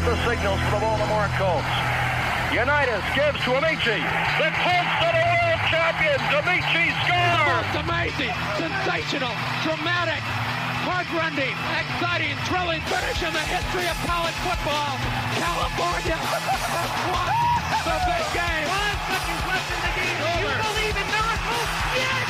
the signals for the Baltimore Colts. Unitas gives to Amici. The Colts are the world champions. Amici scores. It's amazing, sensational, dramatic, heart-rending, exciting, thrilling finish in the history of college football. California has won the big game. 5 seconds left in the game. Do you believe in miracles? Yes!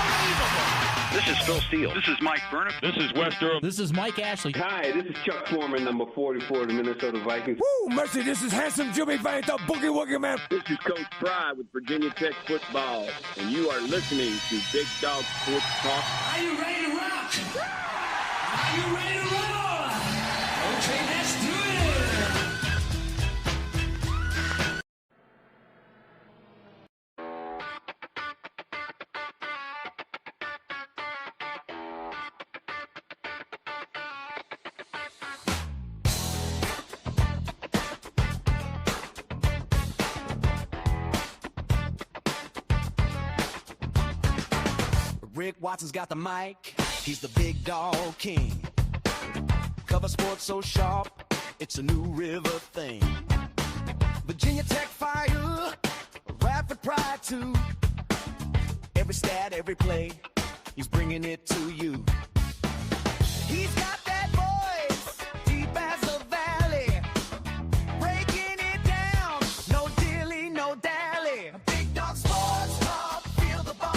Unbelievable. This is Phil Steele. This is Mike Burnham. This is Wes Durham. This is Mike Ashley. Hi, this is Chuck Foreman, number 44 of the Minnesota Vikings. Woo, mercy, this is handsome Jimmy Vane, the Boogie Woogie Man. This is Coach Fry with Virginia Tech Football, and you are listening to Big Dog Sports Talk. Are you ready to rock? Are you ready to roll? Okay, let's do it. Rick Watson's got the mic, he's the big dog king. Cover sports so sharp, it's a new river thing. Virginia Tech fire, rapid pride too. Every stat, every play, he's bringing it to you. He's got that voice, deep as a valley, breaking it down, no dilly, no dally. Big dog sports talk, feel the bark.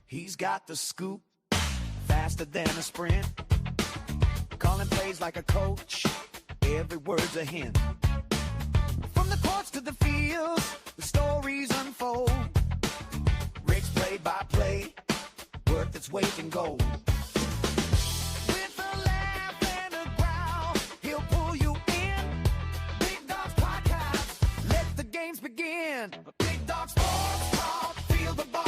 He's got the scoop, faster than a sprint. Calling plays like a coach, every word's a hint. From the courts to the fields, the stories unfold. Rick's play-by-play, worth its weight in gold. With a laugh and a growl, he'll pull you in. Big Dog's podcast, let the games begin. Big Dog Sports Talk, feel the bark.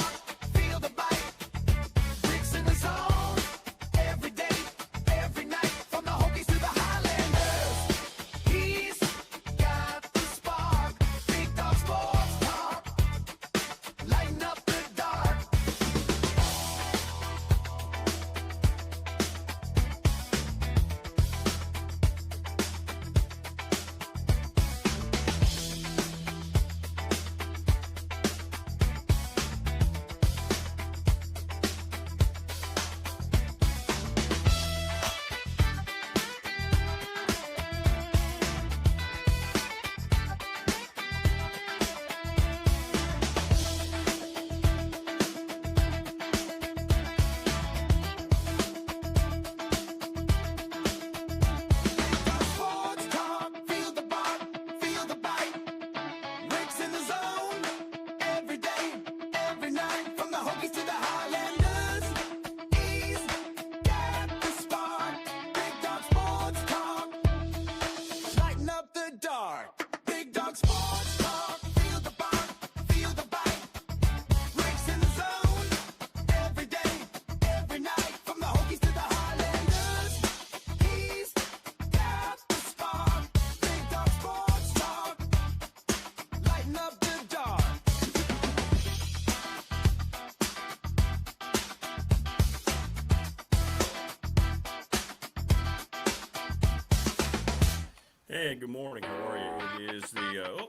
Hey, good morning. How are you? It is the,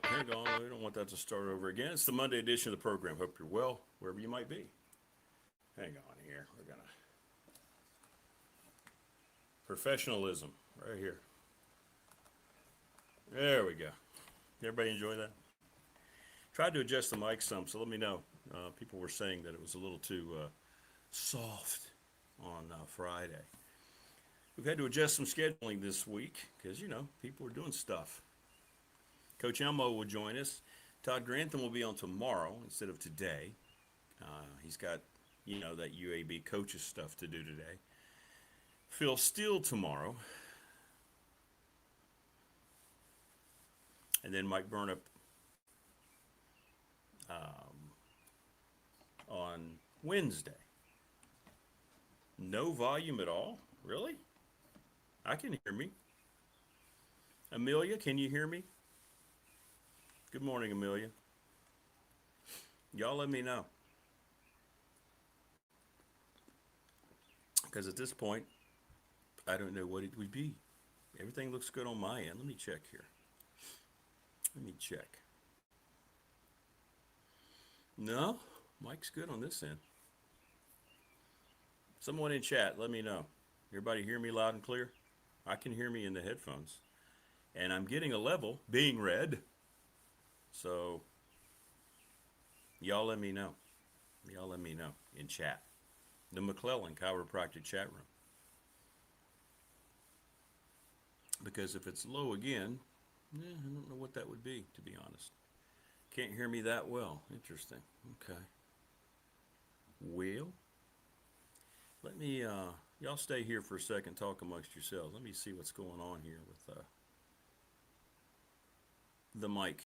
hang on. We don't want that to start over again. It's the Monday edition of the program. Hope you're well, wherever you might be. Hang on here. We're going to. Professionalism, right here. There we go. Everybody enjoy that? Tried to adjust the mic some, so let me know. People were saying that it was a little too soft on Friday. We've had to adjust some scheduling this week because, people are doing stuff. Coach Elmo will join us. Todd Grantham will be on tomorrow instead of today. He's got, that UAB coaches stuff to do today. Phil Steele tomorrow. And then Mike Burnham on Wednesday. No volume at all? Really? I can hear me. Amelia, can you hear me? Good morning, Amelia. Y'all let me know. Because at this point, I don't know what it would be. Everything looks good on my end. Let me check here. Let me check. No, Mike's good on this end. Someone in chat, let me know. Everybody hear me loud and clear? I can hear me in the headphones. And I'm getting a level being read. So, y'all let me know. Y'all let me know in chat. The McClellan Chiropractic chat room. Because if it's low again, I don't know what that would be, to be honest. Can't hear me that well. Interesting. Okay. Well, let me, y'all stay here for a second, talk amongst yourselves. Let me see what's going on here with the mic.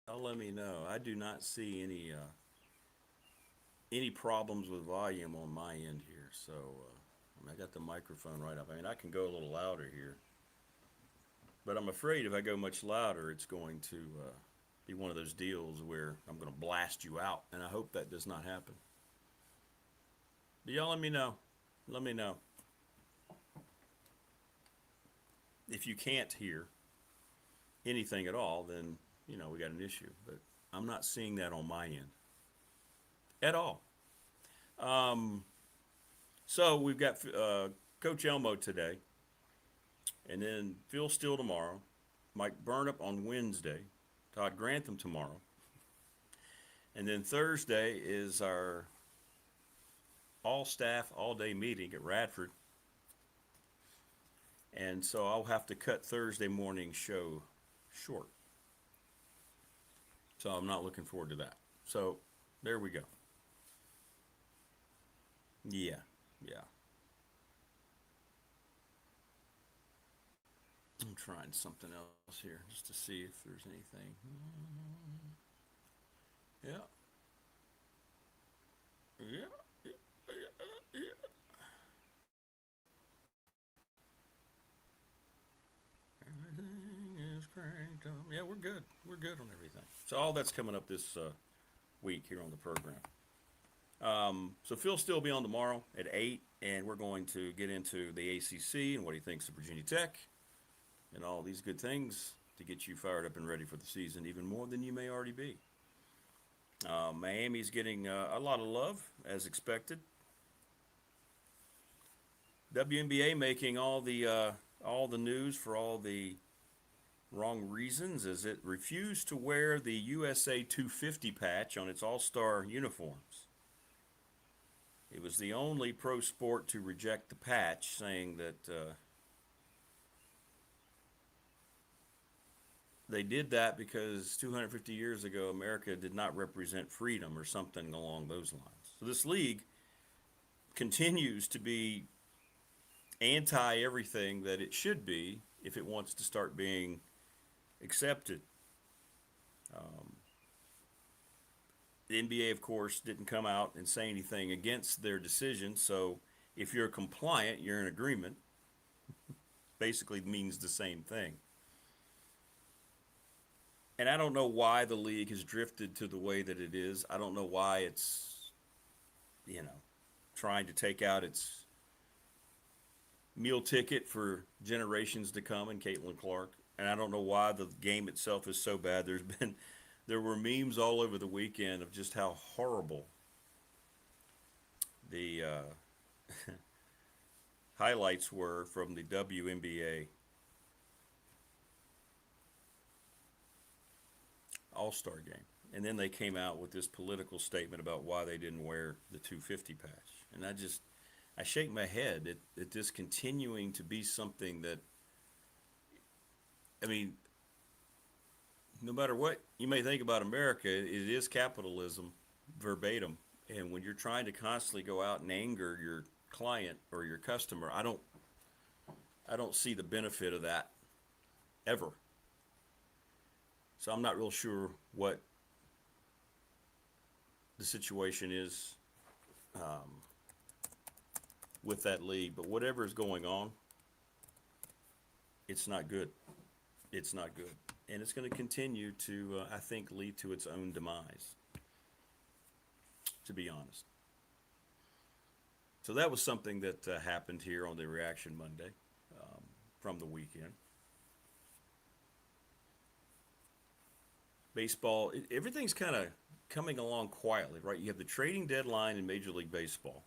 Y'all let me know. I do not see any problems with volume on my end here. So, I got the microphone right up. I mean, I can go a little louder here. But I'm afraid if I go much louder, it's going to be one of those deals where I'm going to blast you out. And I hope that does not happen. But y'all let me know. Let me know. If you can't hear anything at all, then, we got an issue. But I'm not seeing that on my end at all. So we've got Coach Elmo today. And then Phil Steele tomorrow, Mike Burnup on Wednesday, Todd Grantham tomorrow. And then Thursday is our all-staff, all-day meeting at Radford. And so I'll have to cut Thursday morning show short. So I'm not looking forward to that. So there we go. Yeah. I'm trying something else here just to see if there's anything. Yeah. Everything is cranked up. Yeah, we're good. We're good on everything. So all that's coming up this week here on the program. So Phil Steele will be on tomorrow at 8, and we're going to get into the ACC and what he thinks of Virginia Tech and all these good things to get you fired up and ready for the season, even more than you may already be. Miami's getting a lot of love, as expected. WNBA making all the news for all the wrong reasons, as it refused to wear the USA 250 patch on its all-star uniforms. It was the only pro sport to reject the patch, saying that they did that because 250 years ago, America did not represent freedom or something along those lines. So this league continues to be anti everything that it should be if it wants to start being accepted. The NBA, of course, didn't come out and say anything against their decision. So if you're compliant, you're in agreement. Basically means the same thing. And I don't know why the league has drifted to the way that it is. I don't know why it's, trying to take out its meal ticket for generations to come in Caitlin Clark. And I don't know why the game itself is so bad. There were memes all over the weekend of just how horrible the highlights were from the WNBA All-Star game. And then they came out with this political statement about why they didn't wear the 250 patch. And I shake my head at this continuing to be something that, no matter what you may think about America, it is capitalism verbatim. And when you're trying to constantly go out and anger your client or your customer, I don't see the benefit of that ever. So I'm not real sure what the situation is with that league, but whatever is going on, it's not good. It's not good. And it's going to continue to, I think, lead to its own demise, to be honest. So that was something that happened here on the Reaction Monday from the weekend. Baseball, everything's kind of coming along quietly, right? You have the trading deadline in Major League Baseball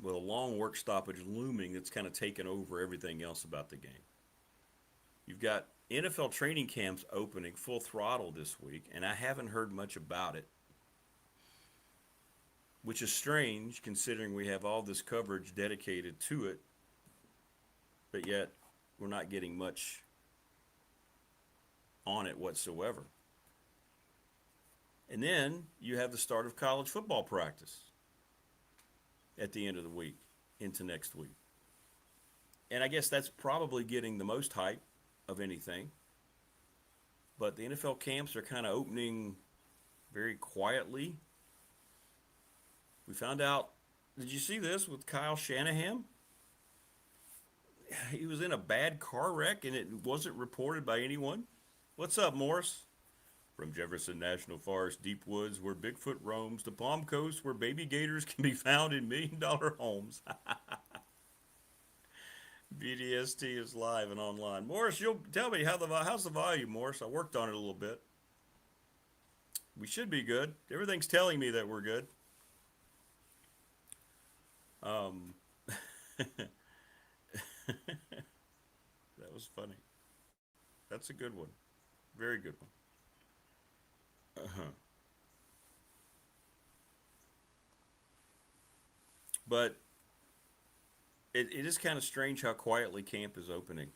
with a long work stoppage looming that's kind of taken over everything else about the game. You've got NFL training camps opening full throttle this week, and I haven't heard much about it, which is strange considering we have all this coverage dedicated to it, but yet we're not getting much on it whatsoever. And then you have the start of college football practice at the end of the week into next week. And I guess that's probably getting the most hype of anything. But the NFL camps are kind of opening very quietly. We found out, did you see this with Kyle Shanahan? He was in a bad car wreck and it wasn't reported by anyone. What's up, Morris? From Jefferson National Forest, deep woods where Bigfoot roams, to Palm Coast where baby gators can be found in million-dollar homes. BDST is live and online. Morris, you'll tell me how's the volume, Morris? I worked on it a little bit. We should be good. Everything's telling me that we're good. That was funny. That's a good one. Very good one. But it is kind of strange how quietly camp is opening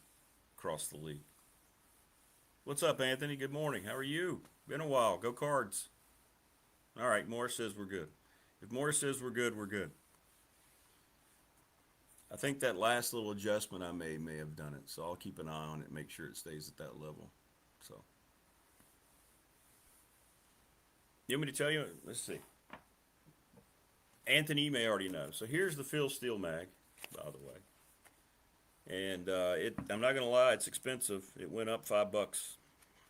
across the league. What's up, Anthony? Good morning. How are you? Been a while. Go Cards. All right, Morris says we're good. If Morris says we're good, we're good. I think that last little adjustment I made may have done it, so I'll keep an eye on it and make sure it stays at that level. So, you want me to tell you? Let's see. Anthony may already know. So here's the Phil Steele mag, by the way. And I'm not going to lie, it's expensive. It went up $5.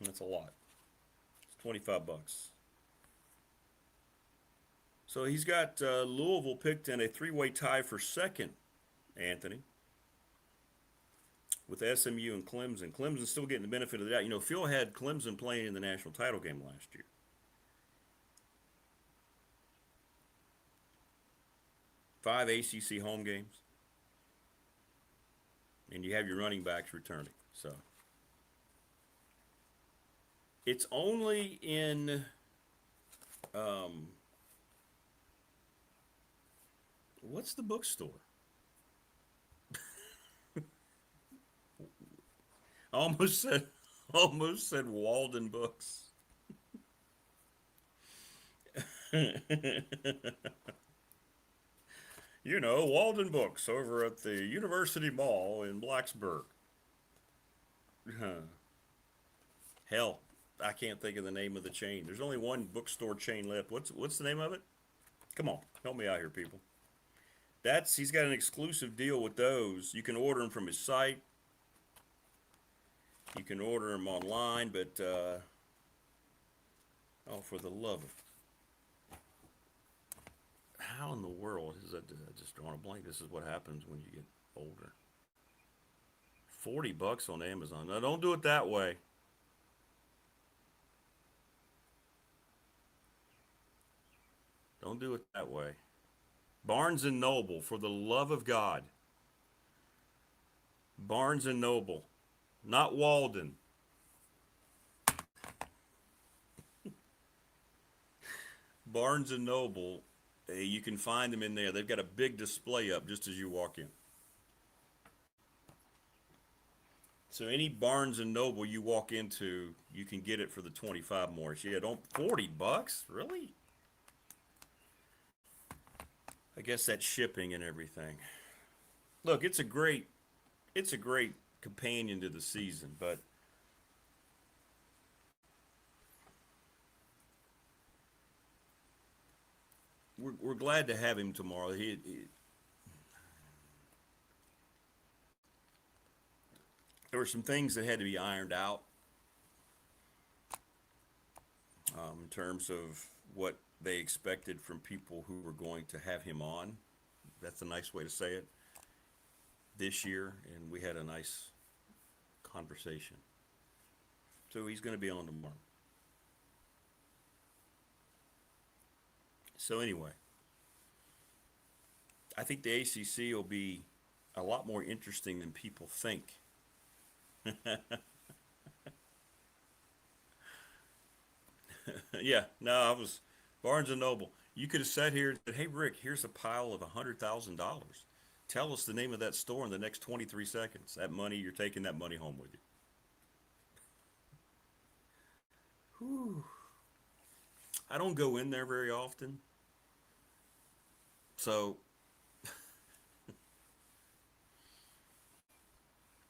That's a lot. It's $25. So he's got Louisville picked in a three-way tie for second, Anthony, with SMU and Clemson. Clemson's still getting the benefit of the doubt. You know, Phil had Clemson playing in the national title game last year. Five ACC home games. And you have your running backs returning. So it's only in what's the bookstore? Almost said Walden Books. Walden Books over at the University Mall in Blacksburg. Hell, I can't think of the name of the chain. There's only one bookstore chain left. What's the name of it? Come on, help me out here, people. He's got an exclusive deal with those. You can order them from his site. You can order them online, but for the love of, how in the world is that? I just drawn a blank. This is what happens when you get older. $40 on Amazon. Now, don't do it that way. Don't do it that way. Barnes & Noble, for the love of God. Barnes & Noble, not Walden. Barnes & Noble, you can find them in there. They've got a big display up just as you walk in. So any Barnes & Noble you walk into, you can get it for the 25 more. Yeah, $40? Really? I guess that's shipping and everything. Look, it's a great companion to the season, but we're glad to have him tomorrow. There were some things that had to be ironed out in terms of what they expected from people who were going to have him on. That's a nice way to say it. This year, and we had a nice conversation. So he's going to be on tomorrow. So anyway, I think the ACC will be a lot more interesting than people think. Yeah, no, I was Barnes & Noble. You could have sat here and said, hey, Rick, here's a pile of $100,000. Tell us the name of that store in the next 23 seconds. That money, you're taking that money home with you. Whew. I don't go in there very often. So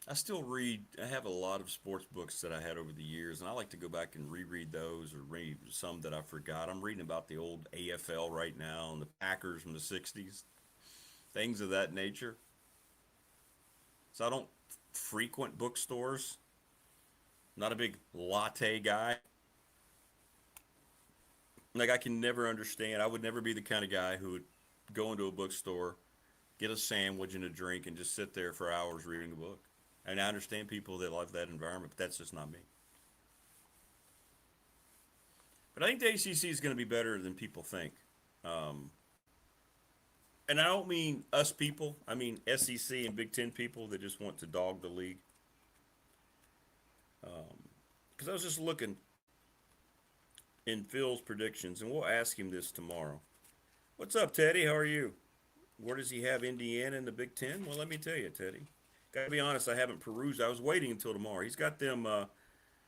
I still read. I have a lot of sports books that I had over the years, and I like to go back and reread those or read some that I forgot. I'm reading about the old AFL right now and the Packers from the 60s, things of that nature. So I don't frequent bookstores. Not a big latte guy. Like, I can never understand. I would never be the kind of guy who would go into a bookstore, get a sandwich and a drink, and just sit there for hours reading a book. And I understand people that love that environment, but that's just not me. But I think the ACC is going to be better than people think. And I don't mean us people. I mean SEC and Big Ten people that just want to dog the league. Because I was just looking in Phil's predictions, and we'll ask him this tomorrow. What's up, Teddy? How are you? Where does he have Indiana in the Big Ten? Well, let me tell you, Teddy. Gotta be honest, I haven't perused. I was waiting until tomorrow. He's got them.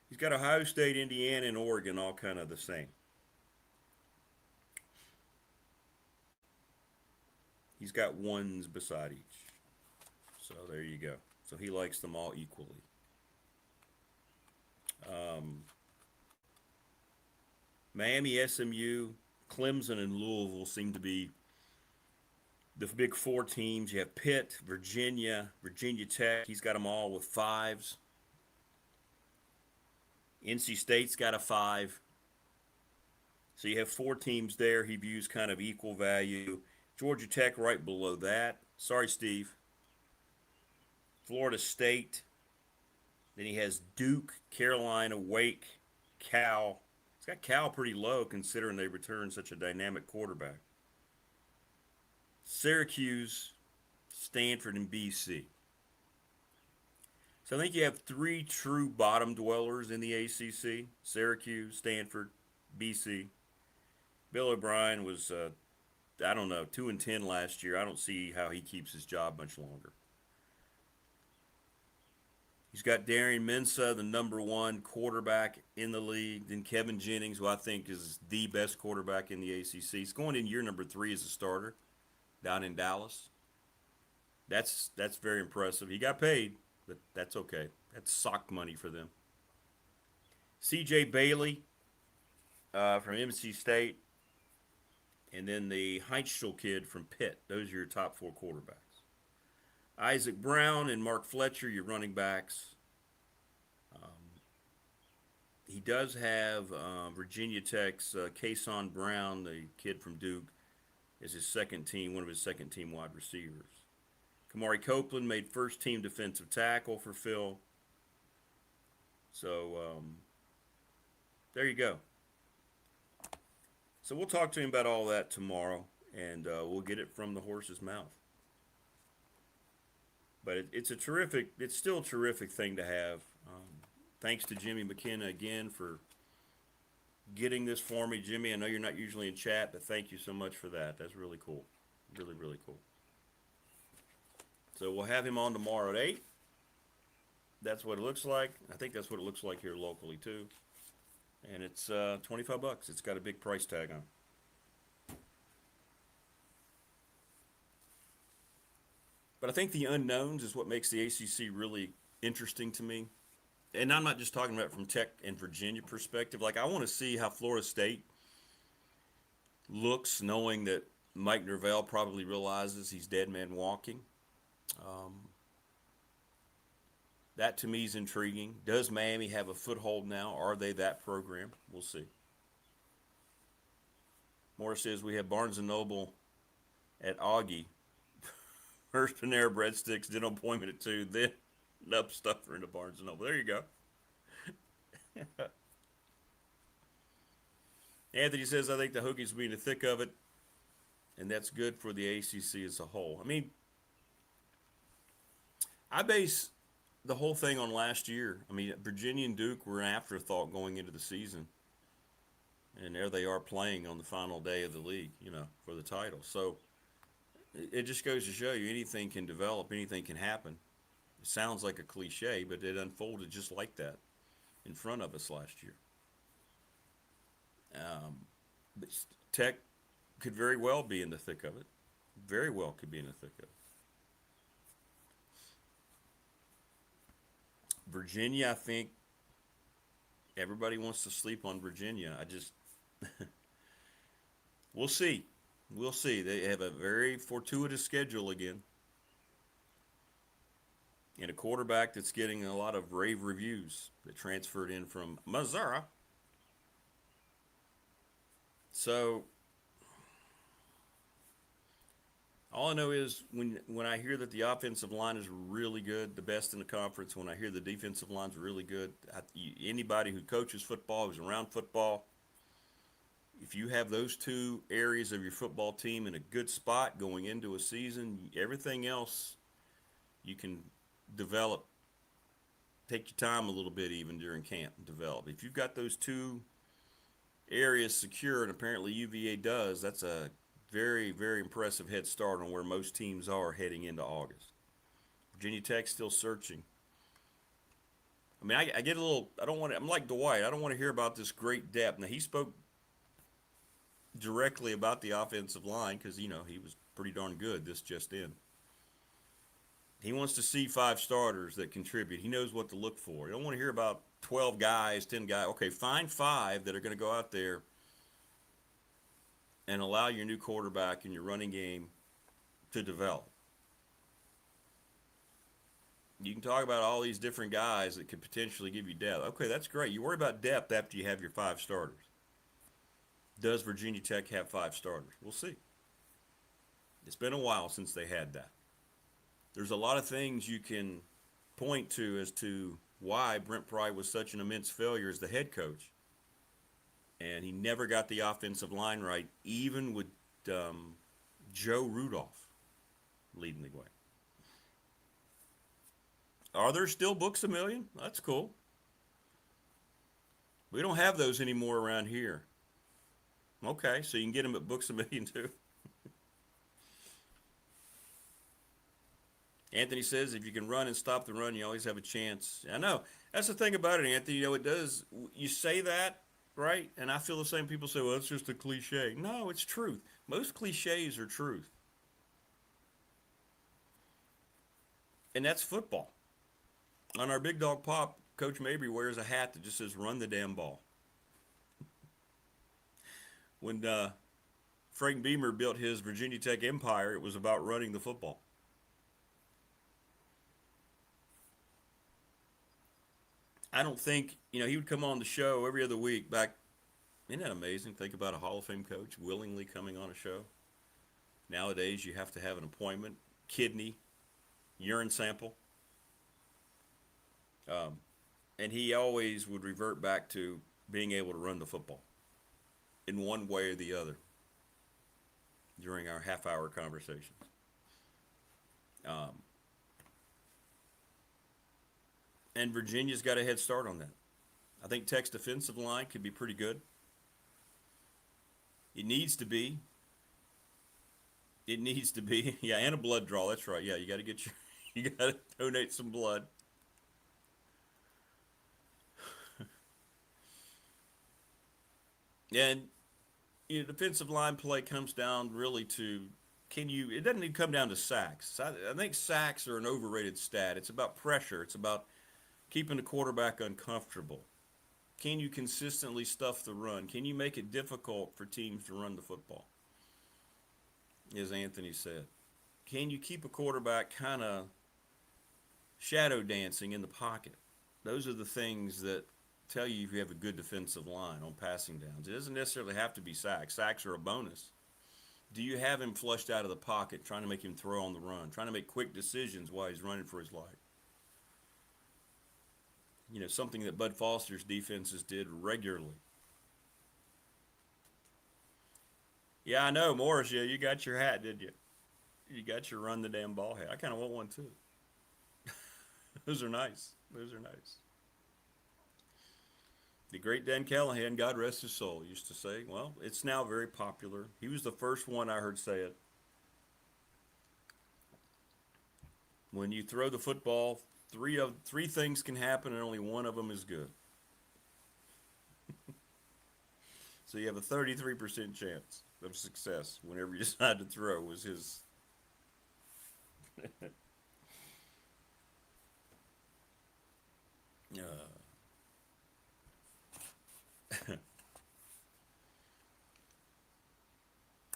He's got Ohio State, Indiana, and Oregon all kind of the same. He's got ones beside each. So there you go. So he likes them all equally. Miami, SMU, Clemson, and Louisville seem to be the big four teams. You have Pitt, Virginia, Virginia Tech. He's got them all with 5s. NC State's got a 5. So you have 4 teams there he views kind of equal value. Georgia Tech right below that. Sorry, Steve. Florida State. Then he has Duke, Carolina, Wake, Cal. He's got Cal pretty low considering they return such a dynamic quarterback. Syracuse, Stanford, and BC. So I think you have 3 true bottom dwellers in the ACC. Syracuse, Stanford, BC. Bill O'Brien was, 2-10 last year. I don't see how he keeps his job much longer. He's got Darian Mensah, the number 1 quarterback in the league. Then Kevin Jennings, who I think is the best quarterback in the ACC. He's going in year number 3 as a starter. down in Dallas. That's very impressive. He got paid, but that's okay. That's sock money for them. C.J. Bailey from MC State, and then the Heinzschel kid from Pitt. Those are your top 4 quarterbacks. Isaac Brown and Mark Fletcher, your running backs. He does have Virginia Tech's Kason Brown, the kid from Duke, as his second team, one of his second team wide receivers. Kamari Copeland made first team defensive tackle for Phil. So there you go. So we'll talk to him about all that tomorrow, and we'll get it from the horse's mouth. But it's still a terrific thing to have. Thanks to Jimmy McKenna again for getting this for me. Jimmy, I know you're not usually in chat, but thank you so much for that. That's really cool. Really, really cool. So we'll have him on tomorrow at 8. That's what it looks like. I think that's what it looks like here locally too. And it's $25. It's got a big price tag on it. But I think the unknowns is what makes the ACC really interesting to me. And I'm not just talking about from Tech and Virginia perspective. Like, I want to see how Florida State looks, knowing that Mike Norvell probably realizes he's dead man walking. That to me is intriguing. Does Miami have a foothold now? Are they that program? We'll see. Morris says we have Barnes & Noble at Augie. First Panera Breadsticks, then appointment at 2, then up stuffer into Barnes & Noble. There you go. Anthony says, I think the Hokies will be in the thick of it, and that's good for the ACC as a whole. I mean, I base the whole thing on last year. I mean, Virginia and Duke were an afterthought going into the season, and there they are playing on the final day of the league, for the title. So it just goes to show you anything can develop, anything can happen. It sounds like a cliche, but it unfolded just like that in front of us last year. But Tech could very well be in the thick of it. Very well could be in the thick of it. Virginia, I think everybody wants to sleep on Virginia. We'll see. We'll see. They have a very fortuitous schedule again. And a quarterback that's getting a lot of rave reviews that transferred in from Missouri. So all I know is when I hear that the offensive line is really good, the best in the conference, when I hear the defensive line's really good, anybody who coaches football, who's around football, if you have those two areas of your football team in a good spot going into a season, everything else you can develop. Take your time a little bit even during camp and develop. If you've got those two areas secure, and apparently UVA does, that's a very, very impressive head start on where most teams are heading into August. Virginia Tech still searching. I mean, I get a little, I'm like Dwight, I don't want to hear about this great depth. Now, he spoke directly about the offensive line because, he was pretty darn good this just in. He wants to see 5 starters that contribute. He knows what to look for. You don't want to hear about 12 guys, 10 guys. Okay, find 5 that are going to go out there and allow your new quarterback and your running game to develop. You can talk about all these different guys that could potentially give you depth. Okay, that's great. You worry about depth after you have your 5 starters. Does Virginia Tech have 5 starters? We'll see. It's been a while since they had that. There's a lot of things you can point to as to why Brent Pry was such an immense failure as the head coach. And he never got the offensive line right, even with Joe Rudolph leading the way. Are there still books a million? That's cool. We don't have those anymore around here. Okay, so you can get them at Books a Million too. Anthony says if you can run and stop the run, you always have a chance. I know. That's the thing about it, Anthony. It does. You say that, right? And I feel the same. People say, well, it's just a cliche. No, it's truth. Most cliches are truth. And that's football. On our Big Dog Pop, Coach Mabry wears a hat that just says, run the damn ball. When Frank Beamer built his Virginia Tech empire, it was about running the football. I don't think, he would come on the show every other week back. Isn't that amazing? Think about a Hall of Fame coach willingly coming on a show. Nowadays, you have to have an appointment, kidney, urine sample. And he always would revert back to being able to run the football in one way or the other during our half-hour conversations. And Virginia's got a head start on that. I think Tech's defensive line could be pretty good. It needs to be. It needs to be. Yeah, and a blood draw. That's right. Yeah, you got to you got to donate some blood. And defensive line play comes down really to, it doesn't even come down to sacks. I think sacks are an overrated stat. It's about pressure. It's about keeping the quarterback uncomfortable. Can you consistently stuff the run? Can you make it difficult for teams to run the football? As Anthony said. Can you keep a quarterback kind of shadow dancing in the pocket? Those are the things that tell you if you have a good defensive line on passing downs. It doesn't necessarily have to be sacks. Sacks are a bonus. Do you have him flushed out of the pocket, trying to make him throw on the run, trying to make quick decisions while he's running for his life? Something that Bud Foster's defenses did regularly. Yeah, I know, Morris, you got your hat, did you? You got your run the damn ball hat. I kind of want one too. Those are nice. Those are nice. The great Dan Callahan, God rest his soul, used to say, well, it's now very popular. He was the first one I heard say it. When you throw the football, three things can happen and only one of them is good. So you have a 33% chance of success whenever you decide to throw, was his.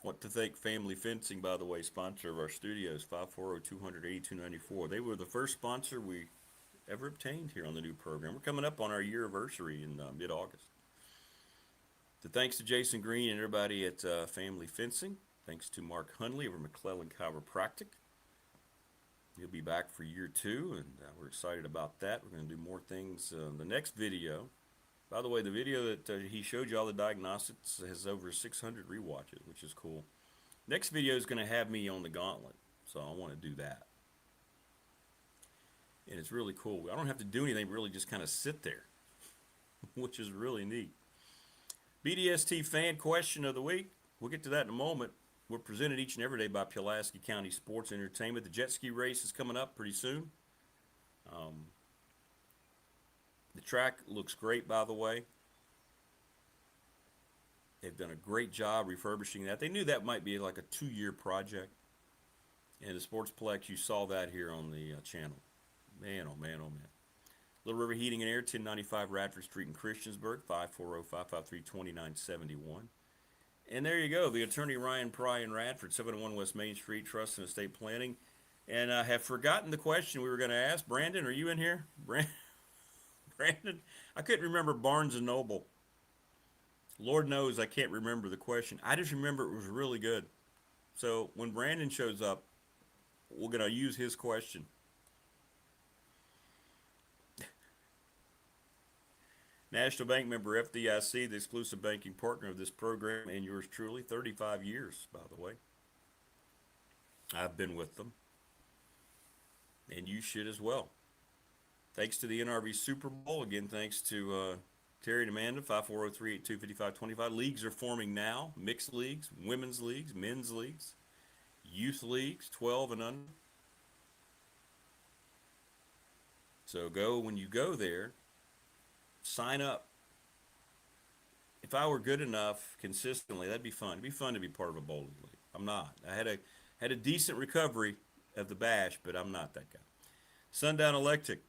Want to thank Family Fencing, by the way, sponsor of our studios, 540-200-8294. They were the first sponsor we ever obtained here on the new program. We're coming up on our year anniversary in mid-August. So thanks to Jason Green and everybody at Family Fencing. Thanks to Mark Hundley over McClellan Chiropractic. He'll be back for year 2, and we're excited about that. We're going to do more things. The next video, by the way, the video that he showed you all the diagnostics has over 600 rewatches, which is cool. Next video is going to have me on the gauntlet, so I want to do that. And it's really cool. I don't have to do anything, really just kind of sit there, which is really neat. BDST fan question of the week. We'll get to that in a moment. We're presented each and every day by Pulaski County Sports Entertainment. The jet ski race is coming up pretty soon. The track looks great, by the way. They've done a great job refurbishing that. They knew that might be like a 2-year project. And the Sportsplex, you saw that here on the channel. Man, oh man, oh man. Little River Heating and Air, 1095 Radford Street in Christiansburg, 540-553-2971. And there you go, the attorney Ryan Pry in Radford, 701 West Main Street, Trust and Estate Planning. And I have forgotten the question we were going to ask. Brandon, are you in here? Brandon? I couldn't remember Barnes & Noble. Lord knows I can't remember the question. I just remember it was really good. So when Brandon shows up, we're going to use his question. National Bank member FDIC, the exclusive banking partner of this program, and yours truly, 35 years, by the way. I've been with them. And you should as well. Thanks to the NRV Super Bowl. Again, thanks to Terry and Amanda, 540-382-5525. Leagues are forming now. Mixed leagues, women's leagues, men's leagues, youth leagues, 12 and under. So when you go there, sign up. If I were good enough consistently, that'd be fun. It'd be fun to be part of a bowling league. I'm not. I had a decent recovery of the bash, but I'm not that guy. Sundown Electric,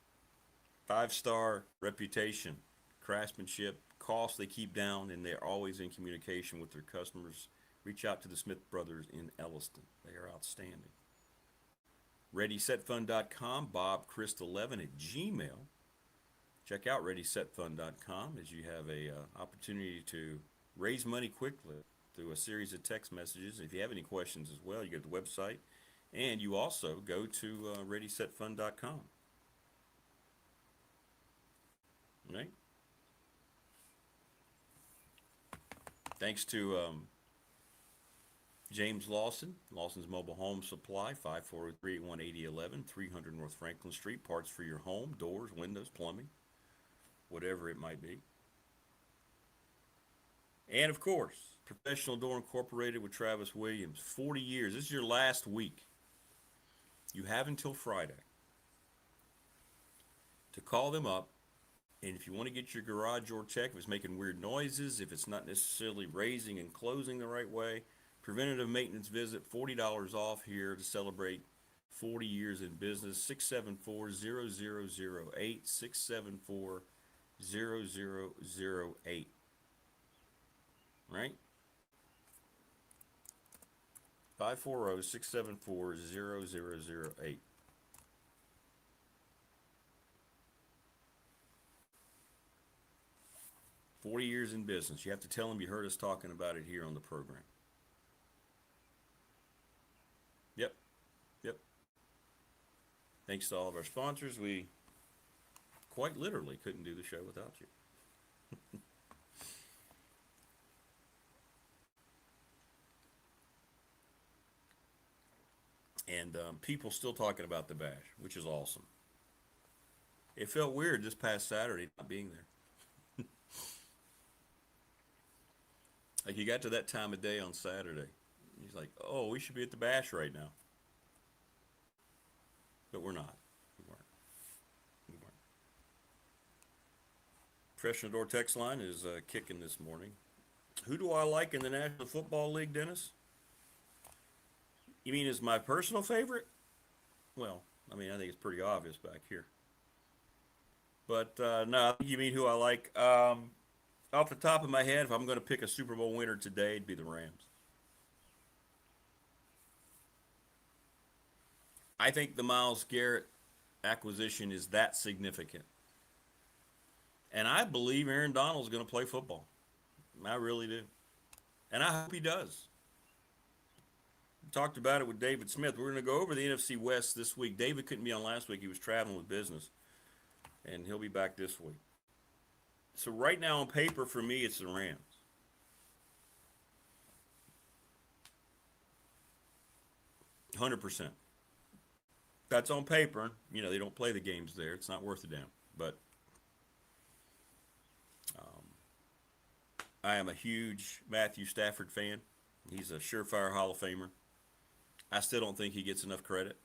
5-star reputation, craftsmanship, costs they keep down, and they're always in communication with their customers. Reach out to the Smith brothers in Elliston. They are outstanding. ReadySetFund.com, BobChrist11 at Gmail. Check out ReadySetFund.com as you have a opportunity to raise money quickly through a series of text messages. If you have any questions as well, you go to the website, and you also go to ReadySetFund.com. Right? Thanks to James Lawson, Lawson's Mobile Home Supply, 543-818-8011, 300 North Franklin Street. Parts for your home, doors, windows, plumbing, whatever it might be. And, of course, Professional Door Incorporated with Travis Williams, 40 years. This is your last week. You have until Friday to call them up. And if you want to get your garage door checked, if it's making weird noises, if it's not necessarily raising and closing the right way, preventative maintenance visit, $40 off here to celebrate 40 years in business. 674-0008, 674-0008. Right? 540-674-0008. "40 years in business." You have to tell them you heard us talking about it here on the program. Yep. Thanks to all of our sponsors. We quite literally couldn't do the show without you. And people still talking about the bash, which is awesome. It felt weird this past Saturday not being there. Like, you got to that time of day on Saturday. He's like, oh, we should be at the bash right now. But we're not. We weren't. Professional Door text line is kicking this morning. Who do I like in the National Football League, Dennis? You mean as my personal favorite? Well, I mean, I think it's pretty obvious back here. But, no, you mean who I like? Off the top of my head, if I'm going to pick a Super Bowl winner today, it'd be the Rams. I think the Myles Garrett acquisition is that significant. And I believe Aaron Donald's going to play football. I really do. And I hope he does. We talked about it with David Smith. We're going to go over the NFC West this week. David couldn't be on last week. He was traveling with business. And he'll be back this week. So right now on paper, for me, it's the Rams. %100%. That's on paper. You know, they don't play the games there. It's not worth a damn. But I am a huge Matthew Stafford fan. He's a surefire Hall of Famer. I still don't think he gets enough credit.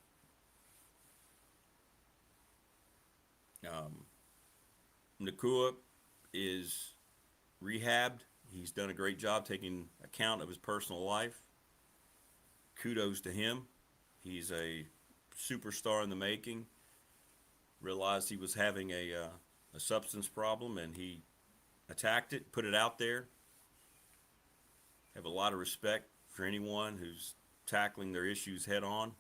Nakua is rehabbed. He's done a great job taking account of his personal life. Kudos to him. He's a superstar in the making. Realized he was having a substance problem, and he attacked it, put it out there. Have a lot of respect for anyone who's tackling their issues head on.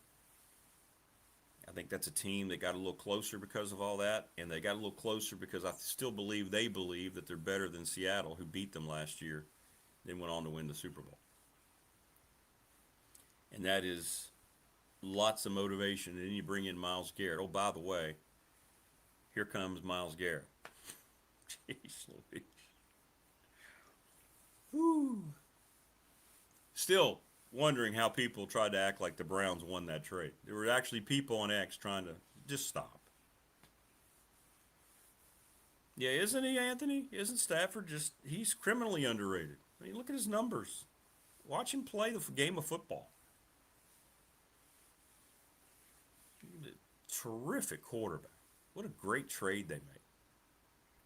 I think that's a team that got a little closer because of all that, and they got a little closer because I still believe they believe that they're better than Seattle, who beat them last year, then went on to win the Super Bowl. And that is lots of motivation, and then you bring in Myles Garrett. Oh, by the way, here comes Myles Garrett. Jeez Louise. Woo. Still wondering how people tried to act like the Browns won that trade. There were actually people on X trying to just stop. Yeah, isn't he, Anthony? Isn't Stafford just, he's criminally underrated. I mean, look at his numbers. Watch him play the game of football. Terrific quarterback. What a great trade they made.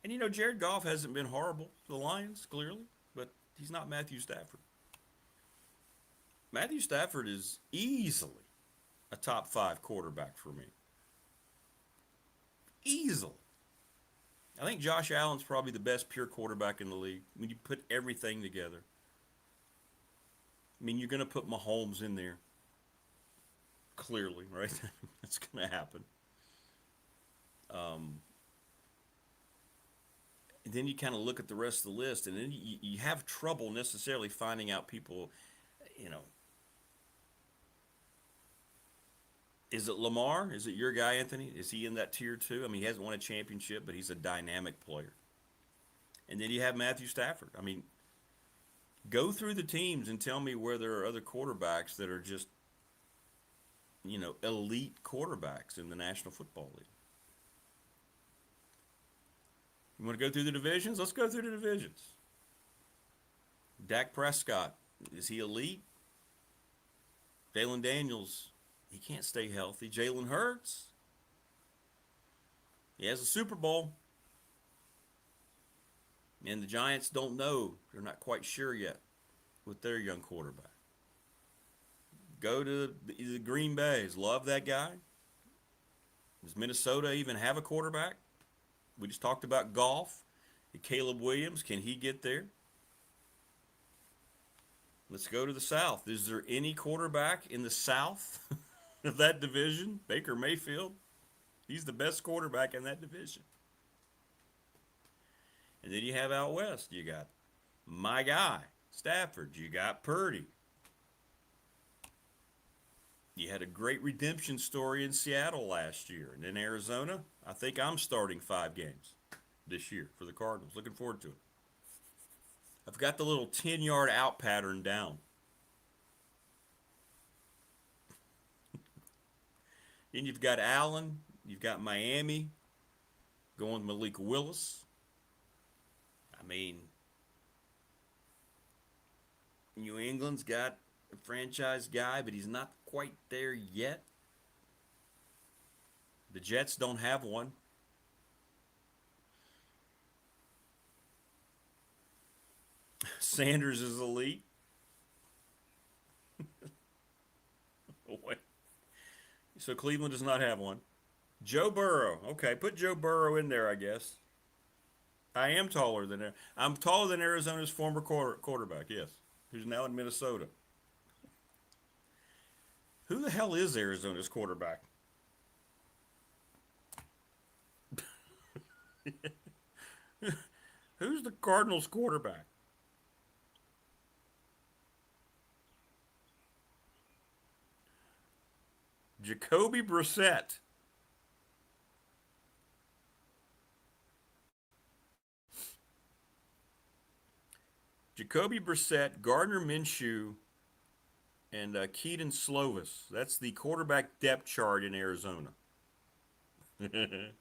And, you know, Jared Goff hasn't been horrible to the Lions, clearly, but he's not Matthew Stafford. Matthew Stafford is easily a top 5 quarterback for me. Easily. I think Josh Allen's probably the best pure quarterback in the league when you put everything together. I mean, you're going to put Mahomes in there. Clearly, right? That's going to happen. Then you kind of look at the rest of the list, and then you have trouble necessarily finding out people, you know. Is it Lamar? Is it your guy, Anthony? Is he in that tier too? I mean, he hasn't won a championship, but he's a dynamic player. And then you have Matthew Stafford. I mean, go through the teams and tell me where there are other quarterbacks that are just, you know, elite quarterbacks in the National Football League. You want to go through the divisions? Let's go through the divisions. Dak Prescott, is he elite? Jalen Daniels, he can't stay healthy. Jalen Hurts, he has a Super Bowl. And the Giants don't know. They're not quite sure yet with their young quarterback. Go to the Green Bays. Love that guy. Does Minnesota even have a quarterback? We just talked about golf. Caleb Williams, can he get there? Let's go to the South. Is there any quarterback in the South of that division? Baker Mayfield. He's the best quarterback in that division. And then you have out west, you got my guy, Stafford. You got Purdy. You had a great redemption story in Seattle last year. And in Arizona, I think I'm starting 5 games this year for the Cardinals. Looking forward to it. I've got the little 10-yard out pattern down. Then you've got Allen. You've got Miami going Malik Willis. I mean, New England's got a franchise guy, but he's not quite there yet. The Jets don't have one. Sanders is elite. So Cleveland does not have one. Joe Burrow. Okay, put Joe Burrow in there, I guess. I'm taller than Arizona's former quarterback, yes, who's now in Minnesota. Who the hell is Arizona's quarterback? Who's the Cardinals quarterback? Jacoby Brissett. Jacoby Brissett, Gardner Minshew, and Keaton Slovis. That's the quarterback depth chart in Arizona. The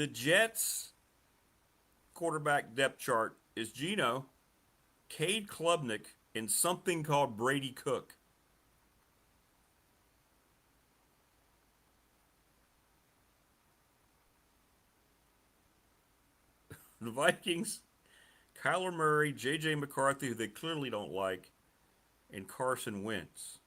Jets' quarterback depth chart is Geno, Cade Klubnik, and something called Brady Cook. The Vikings, Kyler Murray, J.J. McCarthy, who they clearly don't like, and Carson Wentz.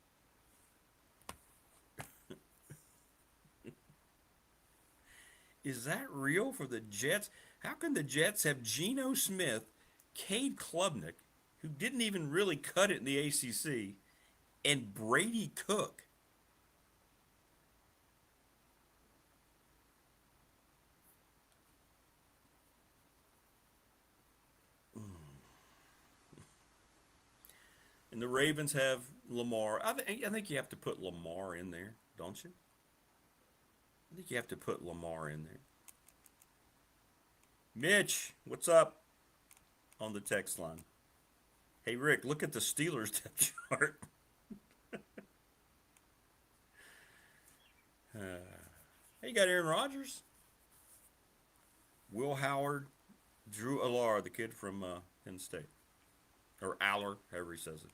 Is that real for the Jets? How can the Jets have Geno Smith, Cade Klubnik, who didn't even really cut it in the ACC, and Brady Cook? And the Ravens have Lamar. I think you have to put Lamar in there, don't you? I think you have to put Lamar in there. Mitch, what's up on the text line? Hey, Rick, look at the Steelers depth chart. Hey, you got Aaron Rodgers, Will Howard, Drew Allar, the kid from Penn State. Or Aller, however he says it.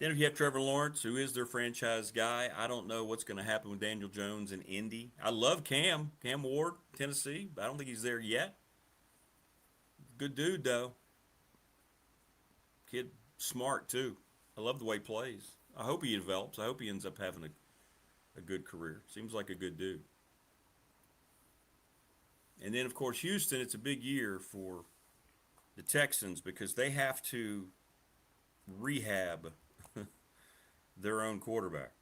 Then if you have Trevor Lawrence, who is their franchise guy, I don't know what's going to happen with Daniel Jones in Indy. I love Cam Ward, Tennessee, but I don't think he's there yet. Good dude, though. Kid smart, too. I love the way he plays. I hope he develops. I hope he ends up having a good career. Seems like a good dude. And then, of course, Houston, it's a big year for the Texans because they have to rehab their own quarterback.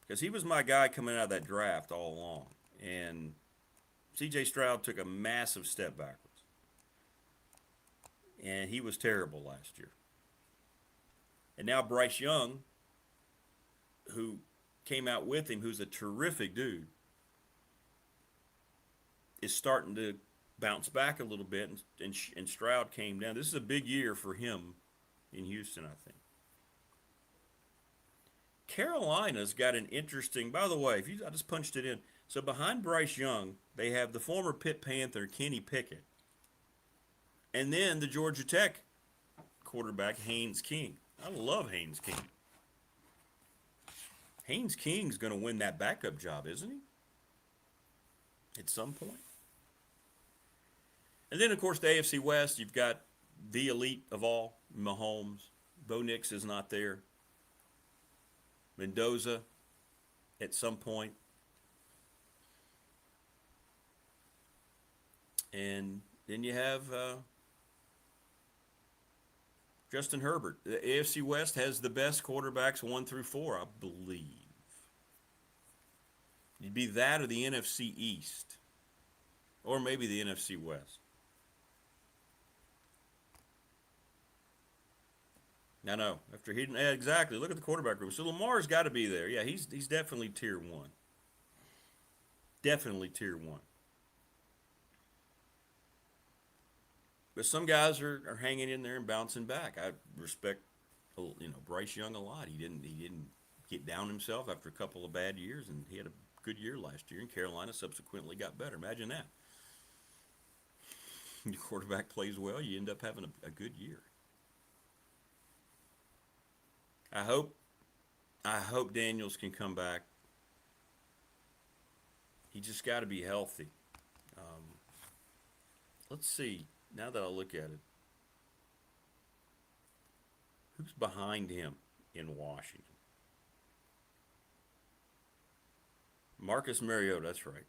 Because he was my guy coming out of that draft all along. And C.J. Stroud took a massive step backwards. And he was terrible last year. And now Bryce Young, who came out with him, who's a terrific dude, is starting to bounce back a little bit, and Stroud came down. This is a big year for him in Houston, I think. Carolina's got an interesting, by the way, I just punched it in. So behind Bryce Young, they have the former Pitt Panther, Kenny Pickett. And then the Georgia Tech quarterback, Haynes King. I love Haynes King. Haynes King's going to win that backup job, isn't he? At some point. And then, of course, the AFC West, you've got the elite of all, Mahomes. Bo Nix is not there. Mendoza at some point. And then you have Justin Herbert. The AFC West has the best quarterbacks 1 through 4, I believe. It'd be that or the NFC East. Or maybe the NFC West. I know. After he didn't, exactly. Look at the quarterback group. So Lamar's got to be there. Yeah, he's definitely tier 1. Definitely tier 1. But some guys are hanging in there and bouncing back. I respect, Bryce Young a lot. He didn't get down himself after a couple of bad years, and he had a good year last year. And Carolina subsequently got better. Imagine that. Your quarterback plays well, you end up having a good year. I hope Daniels can come back. He just got to be healthy. Let's see. Now that I look at it, who's behind him in Washington? Marcus Mariota, that's right.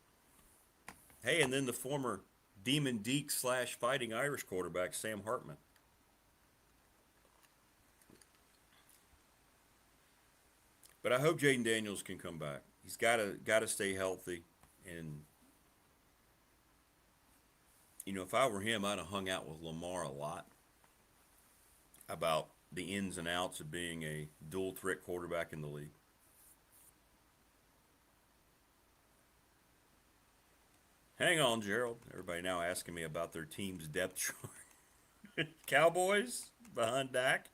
Hey, and then the former Demon Deke / Fighting Irish quarterback, Sam Hartman. But I hope Jaden Daniels can come back. He's got to stay healthy. And, if I were him, I'd have hung out with Lamar a lot about the ins and outs of being a dual threat quarterback in the league. Hang on, Gerald. Everybody now asking me about their team's depth chart. Cowboys behind Dak.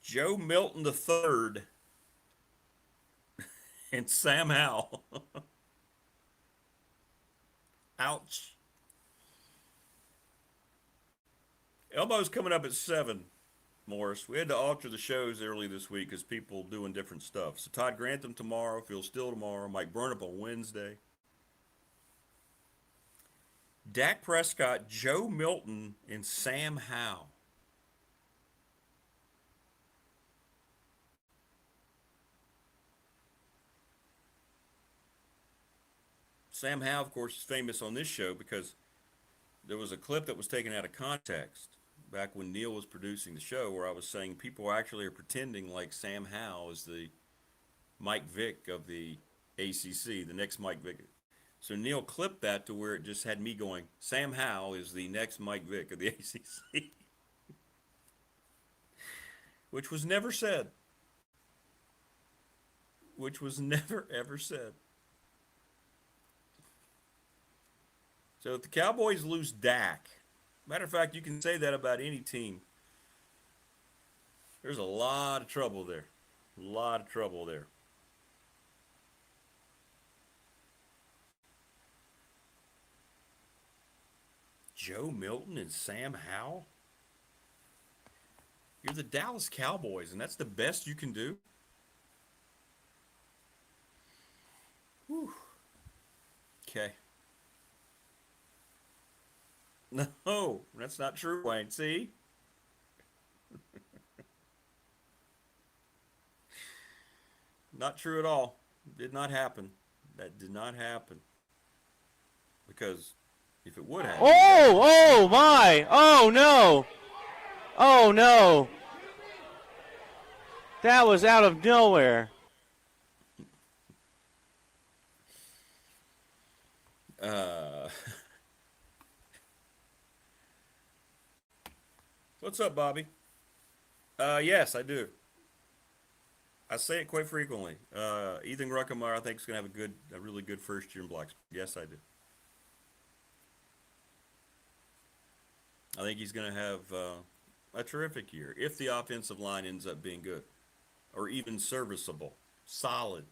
Joe Milton III and Sam Howell. Ouch. Elbo's coming up at 7, Morris. We had to alter the shows early this week because people doing different stuff. So Todd Grantham tomorrow, Phil Steele tomorrow, Mike Burnup on Wednesday. Dak Prescott, Joe Milton, and Sam Howell. Sam Howell, of course, is famous on this show because there was a clip that was taken out of context back when Neil was producing the show where I was saying people actually are pretending like Sam Howell is the Mike Vick of the ACC, the next Mike Vick. So Neil clipped that to where it just had me going, Sam Howell is the next Mike Vick of the ACC. Which was never said. Which was never, ever said. So if the Cowboys lose Dak, matter of fact, you can say that about any team. There's a lot of trouble there. A lot of trouble there. Joe Milton and Sam Howell? You're the Dallas Cowboys, and that's the best you can do? Whew. Okay. No, that's not true, Wayne. See? not true at all. Did not happen. That did not happen. Because if it would have. Oh my. Oh, no. Oh, no. That was out of nowhere. What's up, Bobby? Yes, I do. I say it quite frequently. Ethan Ruckemeyer, I think, is going to have a really good first year in Blacksburg. Yes, I do. I think he's going to have a terrific year if the offensive line ends up being good, or even serviceable, solid,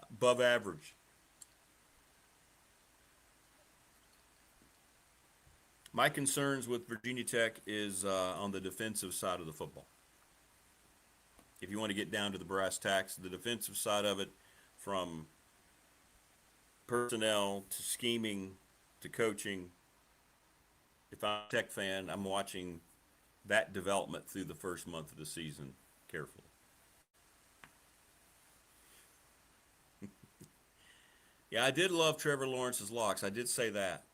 above average. My concerns with Virginia Tech is on the defensive side of the football. If you want to get down to the brass tacks, the defensive side of it, from personnel to scheming to coaching, if I'm a Tech fan, I'm watching that development through the first month of the season carefully. Yeah, I did love Trevor Lawrence's locks. I did say that.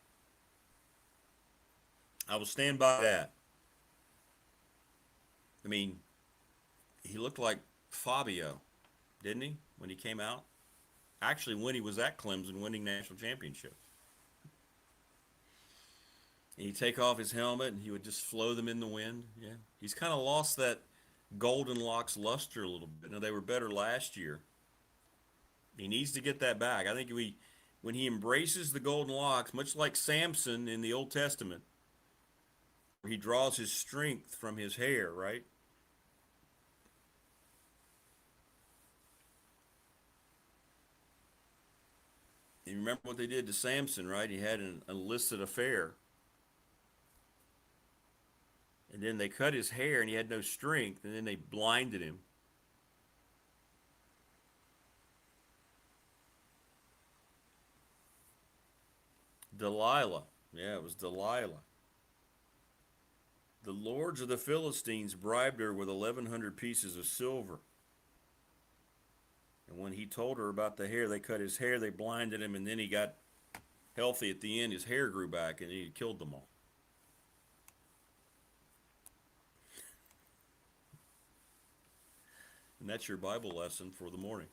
I will stand by that. I mean, he looked like Fabio, didn't he, when he came out? Actually, when he was at Clemson winning national championships. And he'd take off his helmet and he would just flow them in the wind. Yeah, he's kind of lost that golden locks luster a little bit. Now, they were better last year. He needs to get that back. I think when he embraces the golden locks, much like Samson in the Old Testament, he draws his strength from his hair, right? You remember what they did to Samson, right? He had an illicit affair. And then they cut his hair and he had no strength, and then they blinded him. Delilah. Yeah, it was Delilah. The lords of the Philistines bribed her with 1,100 pieces of silver. And when he told her about the hair, they cut his hair, they blinded him, and then he got healthy at the end. His hair grew back, and he killed them all. And that's your Bible lesson for the morning.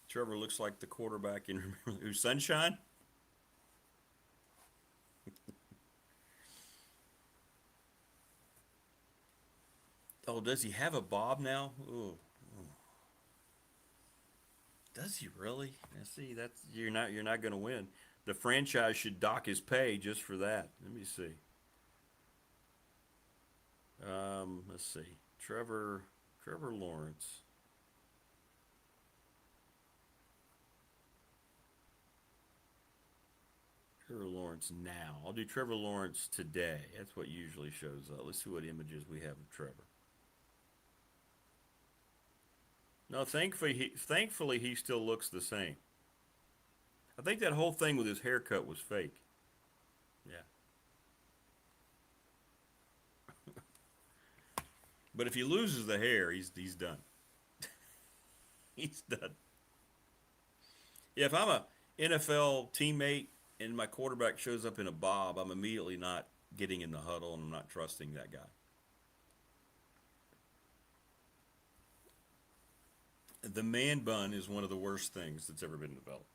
Trevor looks like the quarterback in who's Sunshine? Oh, does he have a bob now? Ooh. Does he really? Now, see, that's you're not going to win. The franchise should dock his pay just for that. Let me see. Let's see. Trevor Lawrence. Trevor Lawrence now. I'll do Trevor Lawrence today. That's what usually shows up. Let's see what images we have of Trevor. No, thankfully he still looks the same. I think that whole thing with his haircut was fake. Yeah. But if he loses the hair, he's done. He's done. Yeah, if I'm a NFL teammate and my quarterback shows up in a bob, I'm immediately not getting in the huddle and I'm not trusting that guy. The man bun is one of the worst things that's ever been developed.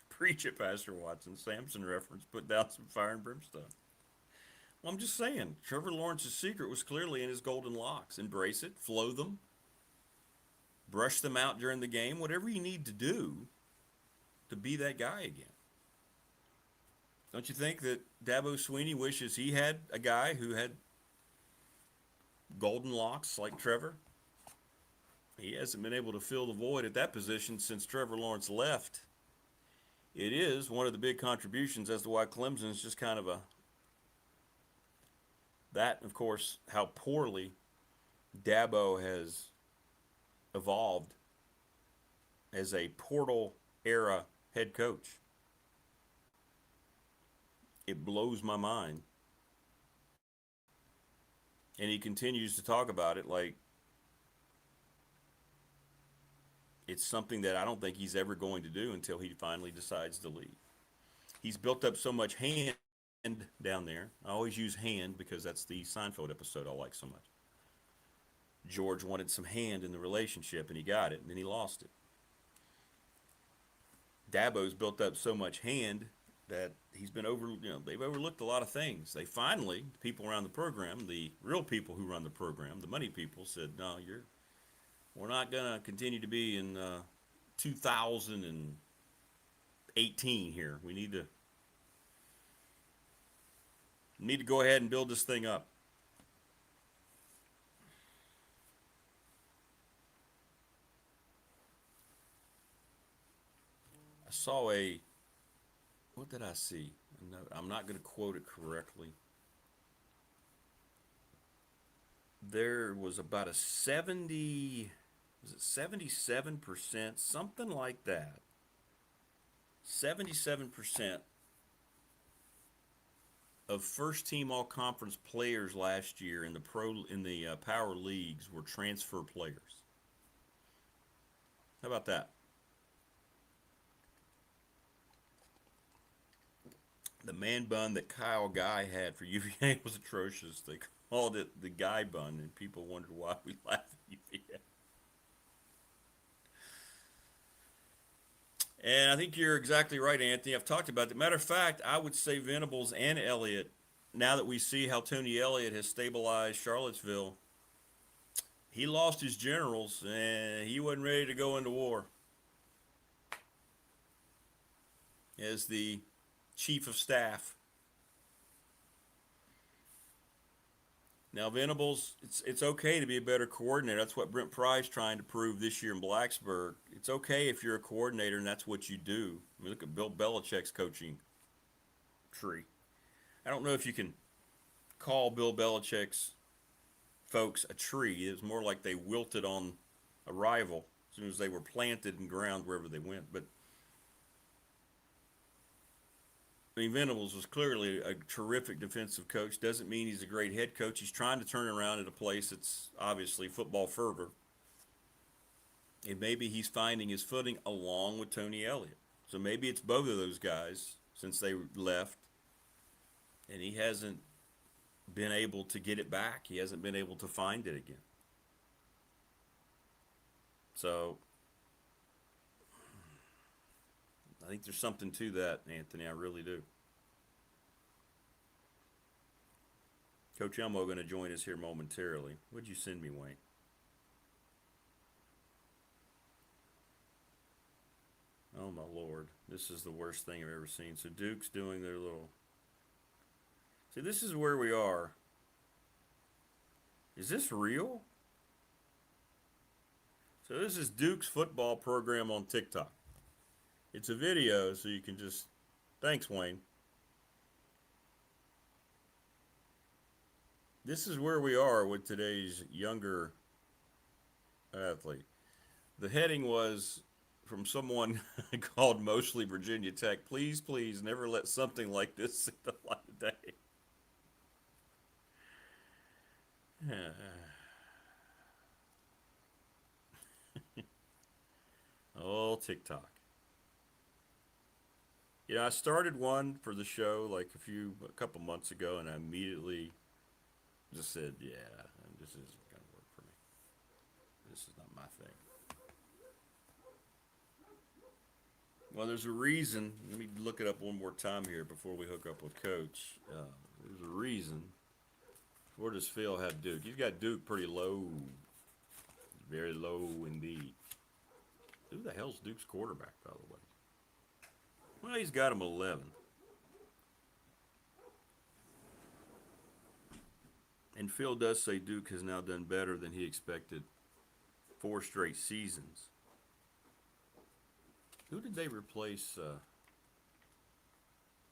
Preach it, Pastor Watson. Samson reference, put down some fire and brimstone. Well, I'm just saying, Trevor Lawrence's secret was clearly in his golden locks. Embrace it, flow them, brush them out during the game, whatever you need to do to be that guy again. Don't you think that Dabo Swinney wishes he had a guy who had golden locks like Trevor? He hasn't been able to fill the void at that position since Trevor Lawrence left. It is one of the big contributions as to why Clemson's just kind of that, of course, how poorly Dabo has evolved as a portal-era head coach. it blows my mind. And he continues to talk about it like it's something that I don't think he's ever going to do until he finally decides to leave. He's built up so much hand down there. I always use hand because that's the Seinfeld episode I like so much. George wanted some hand in the relationship, and he got it, and then he lost it. Dabo's built up so much hand that he's been they've overlooked a lot of things. They finally, the people around the program, the real people who run the program, the money people, said, no, we're not going to continue to be in 2018 here. We need to go ahead and build this thing up. I saw what did I see? No, I'm not going to quote it correctly. There was about a 77%, something like that. 77% of first-team all-conference players last year in the power leagues were transfer players. How about that? The man bun that Kyle Guy had for UVA was atrocious. They called it the Guy bun, and people wondered why we laughed at UVA. And I think you're exactly right, Anthony. I've talked about it. Matter of fact, I would say Venables and Elliott, now that we see how Tony Elliott has stabilized Charlottesville, he lost his generals, and he wasn't ready to go into war. As the chief of staff. Now, Venables, it's okay to be a better coordinator. That's what Brent Pry's trying to prove this year in Blacksburg. It's okay if you're a coordinator and that's what you do. I mean, look at Bill Belichick's coaching tree. I don't know if you can call Bill Belichick's folks a tree. It was more like they wilted on arrival as soon as they were planted and ground wherever they went. But I mean, Venables was clearly a terrific defensive coach. Doesn't mean he's a great head coach. He's trying to turn around at a place that's obviously football fervor. And maybe he's finding his footing along with Tony Elliott. So maybe it's both of those guys since they left. And he hasn't been able to get it back. He hasn't been able to find it again. So I think there's something to that, Anthony. I really do. Coach Elmo going to join us here momentarily. What'd you send me, Wayne? Oh, my Lord. This is the worst thing I've ever seen. So Duke's doing their little... See, this is where we are. Is this real? So this is Duke's football program on TikTok. It's a video, so you can just... Thanks, Wayne. This is where we are with today's younger athlete. The heading was from someone called Mostly Virginia Tech. Please, please, never let something like this see the light of day. Oh, TikTok. You know, I started one for the show like a couple months ago, and I immediately just said, yeah, this isn't going to work for me. This is not my thing. Well, there's a reason. Let me look it up one more time here before we hook up with Coach. There's a reason. Where does Phil have Duke? He's got Duke pretty low. Very low indeed. Who the hell's Duke's quarterback, by the way? Well, he's got him 11. And Phil does say Duke has now done better than he expected 4 straight seasons. Who did they replace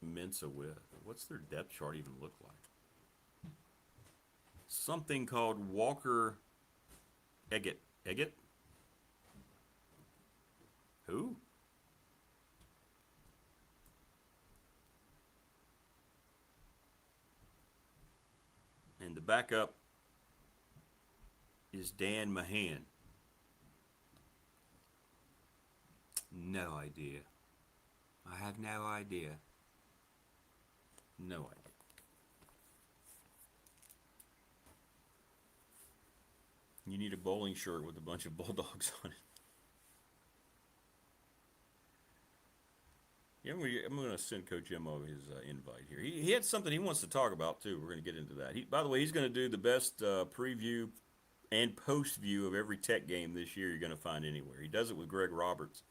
Mensa with? What's their depth chart even look like? Something called Walker Eggett. Eggett? Who? backup is Dan Mahan. No idea. I have no idea. No idea. You need a bowling shirt with a bunch of bulldogs on it. Yeah, I'm going to send Coach Mo his invite here. He had something he wants to talk about, too. We're going to get into that. By the way, he's going to do the best preview and post view of every Tech game this year you're going to find anywhere. He does it with Greg Roberts.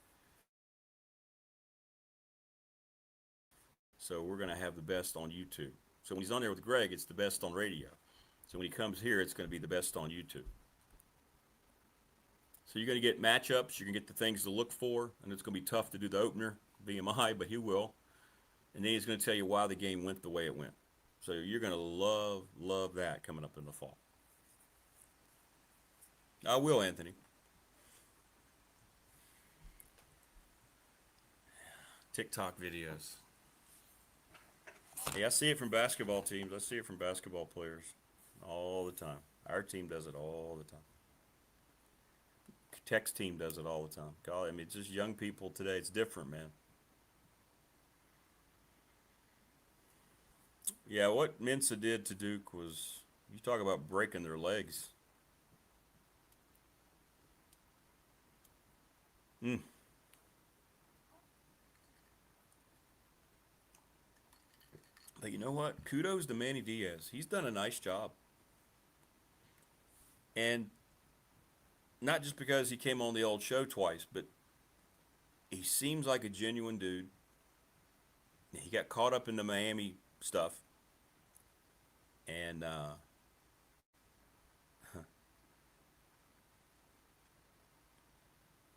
So we're going to have the best on YouTube. So when he's on there with Greg, it's the best on radio. So when he comes here, it's going to be the best on YouTube. So you're going to get matchups. You're going to get the things to look for. And it's going to be tough to do the opener, BMI, but he will. And then he's going to tell you why the game went the way it went. So you're going to love that coming up in the fall. I will, Anthony. TikTok videos. Hey, I see it from basketball teams. I see it from basketball players all the time. Our team does it all the time. Tech's team does it all the time. God, I mean, it's just young people today. It's different, man. Yeah, what Mensa did to Duke was, you talk about breaking their legs. But you know what? Kudos to Manny Diaz. He's done a nice job. And not just because he came on the old show twice, but he seems like a genuine dude. He got caught up in the Miami stuff. And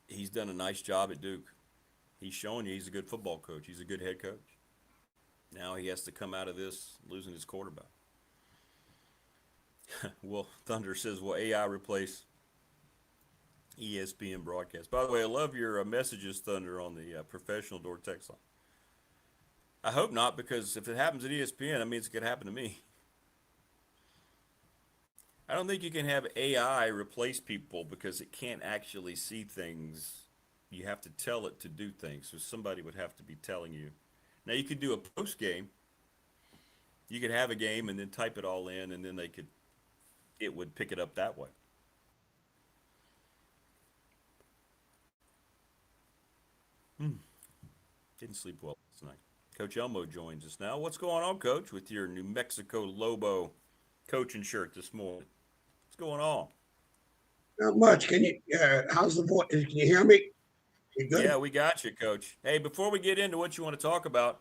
he's done a nice job at Duke. He's showing you he's a good football coach. He's a good head coach. Now he has to come out of this losing his quarterback. Well, Thunder says, will AI replace ESPN broadcast? By the way, I love your messages, Thunder, on the professional door text line. I hope not, because if it happens at ESPN, that means it could happen to me. I don't think you can have AI replace people because it can't actually see things. You have to tell it to do things. So somebody would have to be telling you. Now, you could do a post game. You could have a game and then type it all in, and then it would pick it up that way. Didn't sleep well last night. Coach Elmo joins us now. What's going on, Coach, with your New Mexico Lobo coaching shirt this morning? What's going on? Not much. Can you? How's the voice? Can you hear me? You good? Yeah, we got you, Coach. Hey, before we get into what you want to talk about,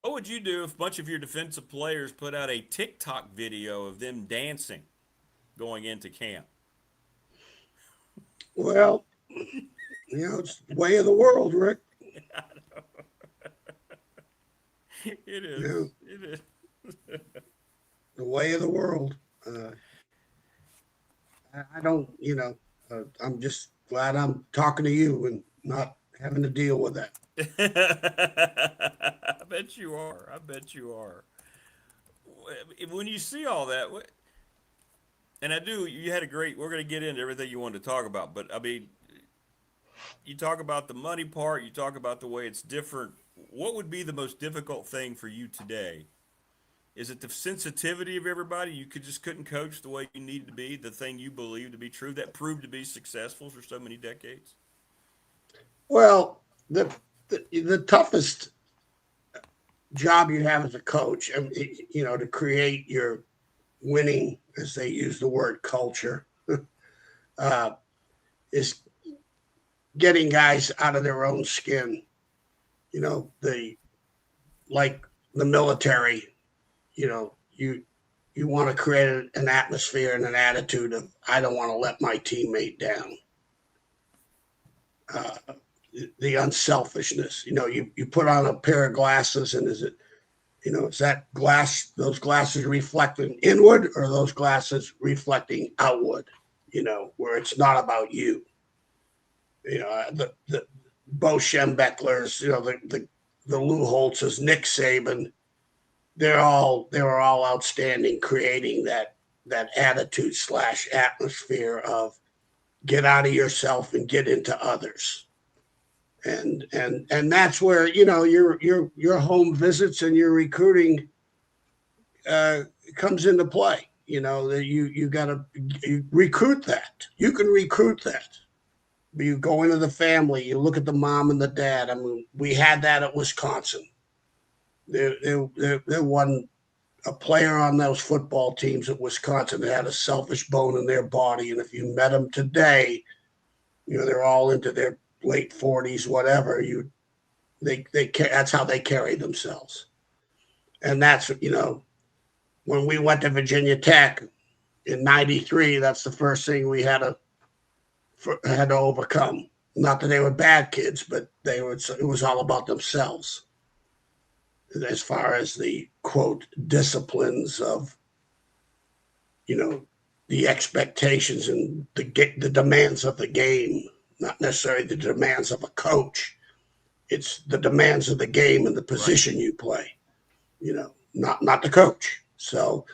what would you do if a bunch of your defensive players put out a TikTok video of them dancing going into camp? Well, it's the way of the world, Rick. I know. It is. It is. The way of the world. I don't, I'm just glad I'm talking to you and not having to deal with that. I bet you are. I bet you are. When you see all that, and you had a great, we're going to get into everything you wanted to talk about, but I mean, you talk about the money part, you talk about the way it's different. What would be the most difficult thing for you today? Is it the sensitivity of everybody? You just couldn't coach the way you needed to be, the thing you believe to be true, that proved to be successful for so many decades? Well, the toughest job you have as a coach, to create your winning, as they use the word culture, is getting guys out of their own skin. Like the military, you want to create an atmosphere and an attitude of, I don't want to let my teammate down. The unselfishness, you put on a pair of glasses, and is that those glasses reflecting inward, or those glasses reflecting outward, where it's not about you. The Bo Schembechlers, the Lou Holtzes, Nick Saban, they were all outstanding, creating that attitude / atmosphere of get out of yourself and get into others. And that's where, your home visits and your recruiting comes into play. That you got to recruit that. You can recruit that. You go into the family, you look at the mom and the dad. I mean, we had that at Wisconsin. There wasn't a player on those football teams at Wisconsin that had a selfish bone in their body. And if you met them today, they're all into their late 40s, whatever. That's how they carry themselves. And that's, when we went to Virginia Tech in '93, that's the first thing we had to overcome. Not that they were bad kids, but it was all about themselves. As far as the quote disciplines of, the expectations and the demands of the game, not necessarily the demands of a coach. It's the demands of the game and the position you play, not the coach. So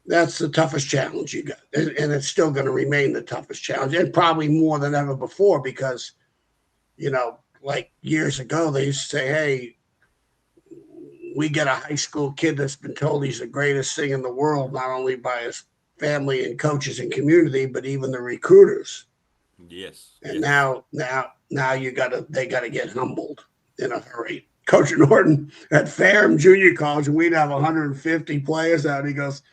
that's the toughest challenge you got. And it's still going to remain the toughest challenge, and probably more than ever before, because, like years ago, they used to say, hey, we get a high school kid that's been told he's the greatest thing in the world, not only by his family and coaches and community, but even the recruiters. Yes. And now they got to get humbled in a hurry. Coach Norton at Ferrum Junior College, we'd have 150 players out. He goes,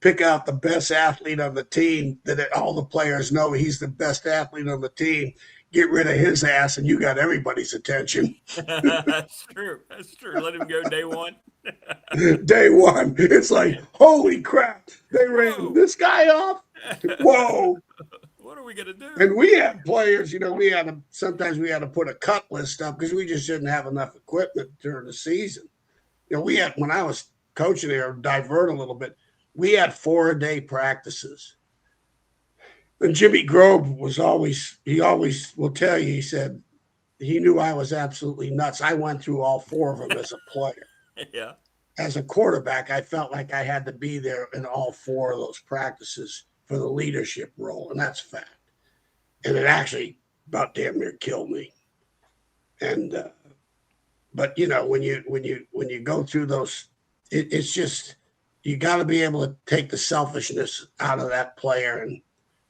pick out the best athlete on the team that all the players know he's the best athlete on the team. Get rid of his ass, and you got everybody's attention. That's true. Let him go day one. Day one. It's like, holy crap, they ran this guy off. Whoa. What are we going to do? And we had players, sometimes we had to put a cut list up because we just didn't have enough equipment during the season. When I was coaching there, divert a little bit, we had 4-a-day practices. And Jimmy Grove he always will tell you, he said, he knew I was absolutely nuts. I went through all 4 of them as a player. Yeah. As a quarterback, I felt like I had to be there in all 4 of those practices for the leadership role, and that's fact. And it actually about damn near killed me. And but when you go through those, it's just, you got to be able to take the selfishness out of that player, and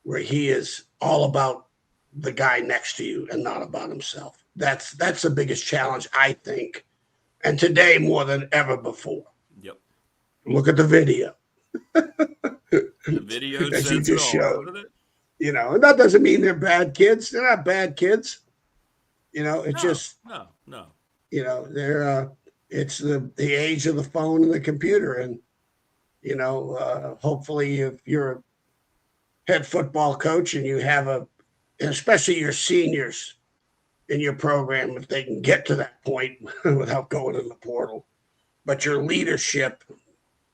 where he is all about the guy next to you and not about himself. That's the biggest challenge, I think, and today more than ever before. Yep. Look at the video. The video that you says just it all, showed. doesn't it? And that doesn't mean they're bad kids. They're not bad kids. It's just no. They're it's the age of the phone and the computer, and hopefully if you're a head football coach and you have and especially your seniors in your program, if they can get to that point without going in the portal, but your leadership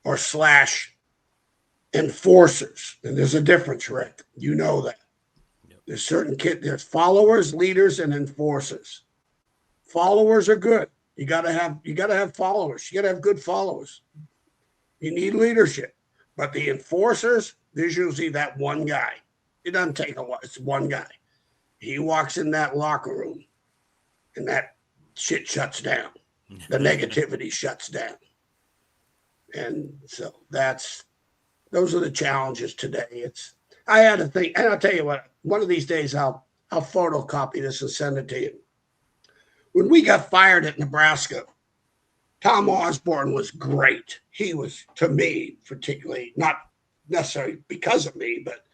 or / enforcers, and there's a difference, Rick. You know that. Yep. There's there's followers, leaders, and enforcers. Followers are good. You gotta have followers. You gotta have good followers. You need leadership. But the enforcers, there's usually that one guy. It doesn't take a lot. It's one guy. He walks in that locker room and that shit shuts down. The negativity shuts down. And so those are the challenges today. I had to think, and I'll tell you what, one of these days I'll photocopy this and send it to you. When we got fired at Nebraska, Tom Osborne was great. He was, to me, particularly, not necessarily because of me, but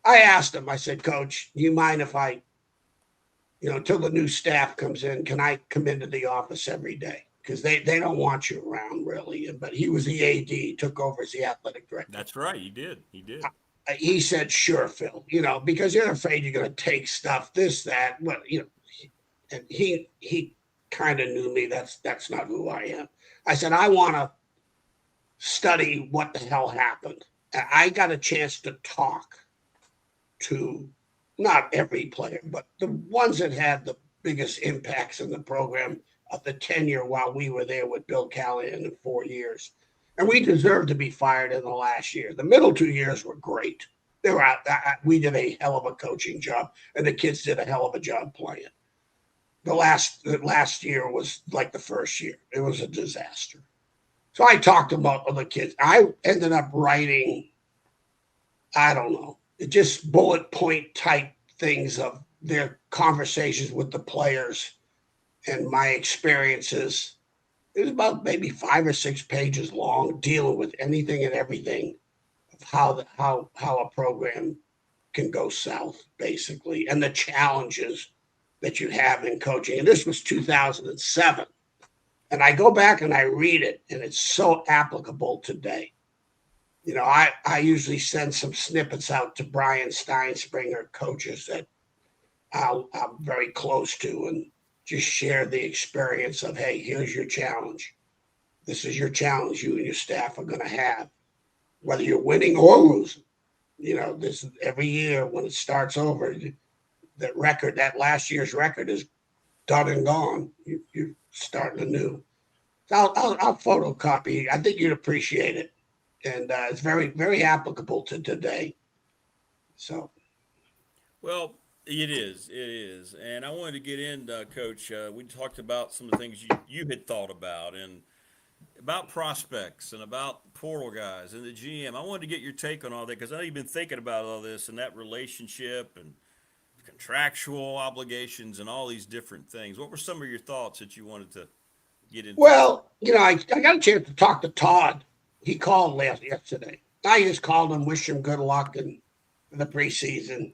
I asked him, I said, Coach, do you mind if I, until the new staff comes in, can I come into the office every day? Because they don't want you around, really. But he was the AD, he took over as the athletic director. That's right, he did. He said, sure, Phil, because you're afraid you're going to take stuff, this, that. Well, and he kind of knew me. That's not who I am. I said, I want to study what the hell happened. I got a chance to talk to not every player, but the ones that had the biggest impacts in the program of the tenure while we were there with Bill Callahan in 4 years. And we deserved to be fired in the last year. The middle 2 years were great. They were we did a hell of a coaching job, and the kids did a hell of a job playing. The last year was like the first year. It was a disaster. So I talked about the kids. I ended up writing, I don't know, just bullet point type things of their conversations with the players and my experiences. It was about maybe 5 or 6 pages long, dealing with anything and everything of how a program can go south, basically, and the challenges that you have in coaching. And this was 2007. And I go back and I read it, and it's so applicable today. You know, I usually send some snippets out to Brian Steinspringer, coaches that I'm very close to, and just share the experience of, hey, here's your challenge. This is your challenge you and your staff are going to have, whether you're winning or losing. You know, this every year when it starts over, that last year's record is done and gone. You're starting anew. So I'll photocopy. I think you'd appreciate it, and it's very, very applicable to today. So, well, it is, and I wanted to get in, Coach. We talked about some of the things you had thought about, and about prospects, and about portal guys, and the GM. I wanted to get your take on all that because I know you've been thinking about all this and that relationship and contractual obligations and all these different things. What were some of your thoughts that you wanted to get into? Well, you know, I got a chance to talk to Todd. He called yesterday. I just called him, wished him good luck in the preseason,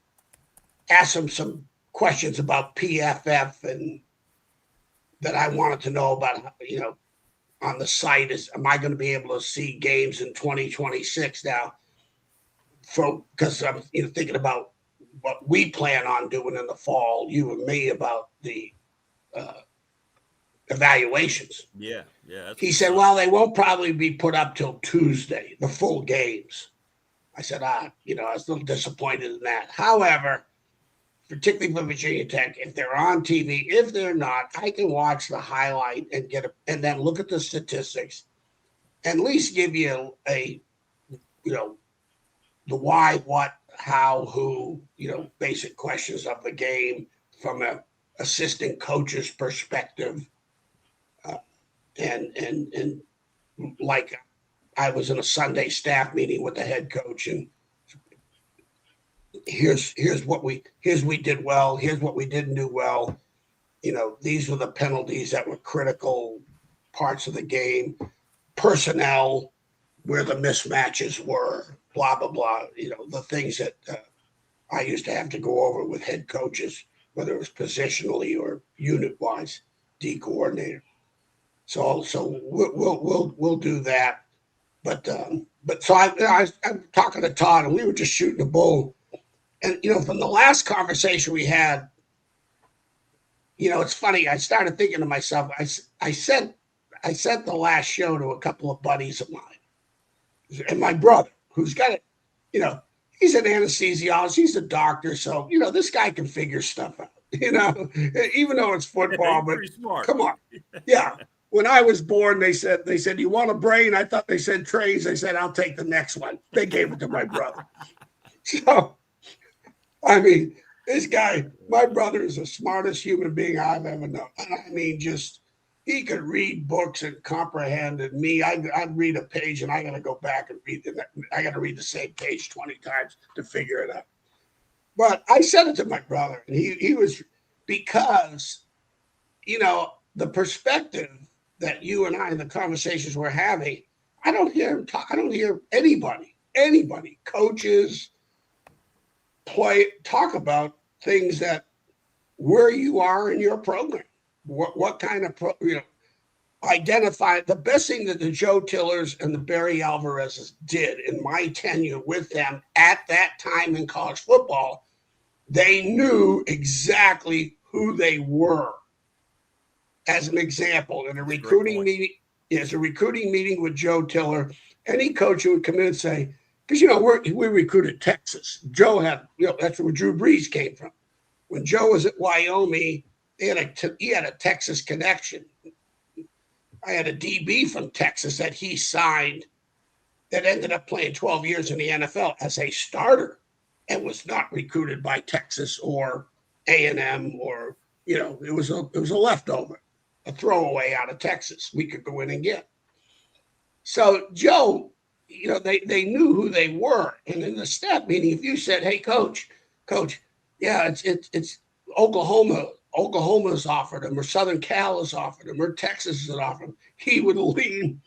asked him some questions about PFF and that I wanted to know about, you know, on the site. Am I going to be able to see games in 2026 now? Because I'm thinking about what we plan on doing in the fall, you and me, about the evaluations. Yeah. He said, well, they won't probably be put up till Tuesday, the full games. I said, I was a little disappointed in that. However, particularly for Virginia Tech, if they're on TV, if they're not, I can watch the highlight and and then look at the statistics, and at least give you the why, what, how, who, basic questions of the game from an assistant coach's perspective. And like I was in a Sunday staff meeting with the head coach, and here's what we did well, here's what we didn't do well. These were the penalties that were critical parts of the game, personnel, where the mismatches were, blah, blah, blah. The things that I used to have to go over with head coaches, whether it was positionally or unit-wise, D coordinator. So we'll do that. But so I'm talking to Todd, and we were just shooting the bull. And, from the last conversation we had, it's funny. I started thinking to myself, I sent the last show to a couple of buddies of mine and my brother, who's got it, he's an anesthesiologist, he's a doctor. So, this guy can figure stuff out, even though it's football, but smart. Come on. Yeah. When I was born, they said, you want a brain? I thought they said trays. They said, I'll take the next one. They gave it to my brother. So, I mean, this guy, my brother, is the smartest human being I've ever known. And I mean, he could read books and comprehend. And me, I'd read a page and I got to go back and read it. I got to read the same page 20 times to figure it out. But I said it to my brother, and he was, because, the perspective that you and I in the conversations we're having, I don't hear him talk. I don't hear anybody, coaches, talk about things that where you are in your program, what kind of identify. The best thing that the Joe Tillers and the Barry Alvarez's did in my tenure with them at that time in college football, they knew exactly who they were. As an example, in a recruiting meeting, with Joe Tiller, any coach who would come in and say, because we recruited Texas. Joe had, that's where Drew Brees came from. When Joe was at Wyoming, he had a Texas connection. I had a DB from Texas that he signed that ended up playing 12 years in the NFL as a starter and was not recruited by Texas or A&M or, it was a leftover, a throwaway out of Texas we could go in and get. So Joe, they knew who they were. And in the staff meeting, if you said, hey, coach, yeah, it's Oklahoma. Oklahoma's offered him, or Southern Cal has offered him, or Texas has offered him, he would lean.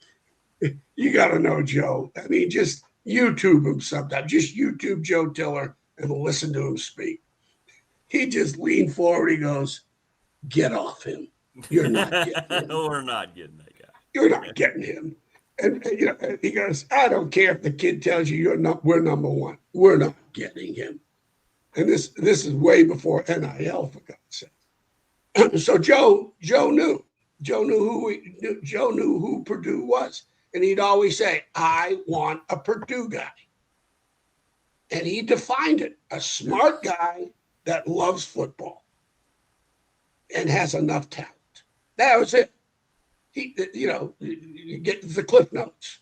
You got to know Joe. I mean, just YouTube him sometimes. Just YouTube Joe Tiller and listen to him speak. He just leaned forward. He goes, get off him. You're not getting him. We're not getting that guy. You're not getting him. And he goes, I don't care if the kid tells you we're number one. We're not getting him. And this is way before NIL, for God's sake. So Joe knew. Joe knew who Purdue was. And he'd always say, I want a Purdue guy. And he defined it, a smart guy that loves football and has enough talent. That was it. You get the Cliff Notes.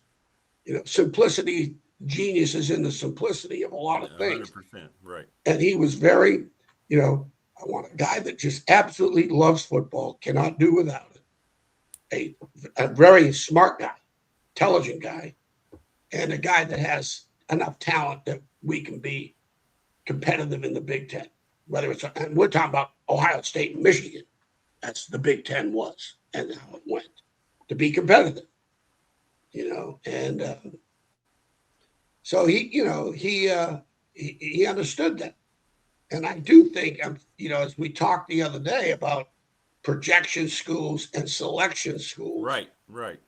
Simplicity, genius is in the simplicity of a lot of things. 100%, right. And he was very, I want a guy that just absolutely loves football, cannot do without it. A very smart guy, intelligent guy, and a guy that has enough talent that we can be competitive in the Big Ten. And we're talking about Ohio State and Michigan. That's the Big Ten was and how it went to be competitive, and so he understood that. And I do think, as we talked the other day about projection schools and selection schools. Right.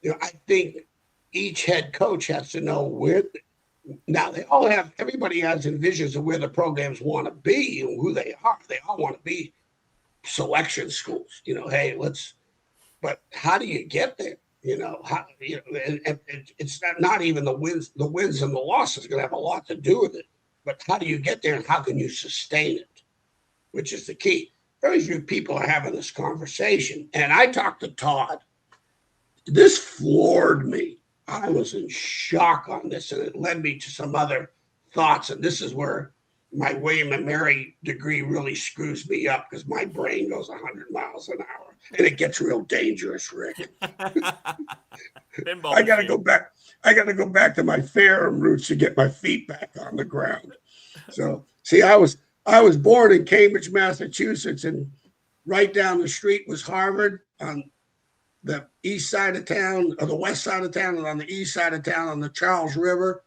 I think each head coach has to know where. Now everybody has visions of where the programs want to be and who they are. They all want to be selection schools. But how do you get there? And it's not even the wins and the losses are going to have a lot to do with it. But how do you get there and how can you sustain it? Which is the key. Very few people are having this conversation. And I talked to Todd. This floored me. I was in shock on this, and it led me to some other thoughts. And this is where my William and Mary degree really screws me up because my brain goes 100 miles an hour, and it gets real dangerous, Rick. I got to go back. I got to go back to my Ferrum roots to get my feet back on the ground. So, see, I was born in Cambridge, Massachusetts, and right down the street was Harvard on the east side of town, or the west side of town, and on the east side of town on the Charles River.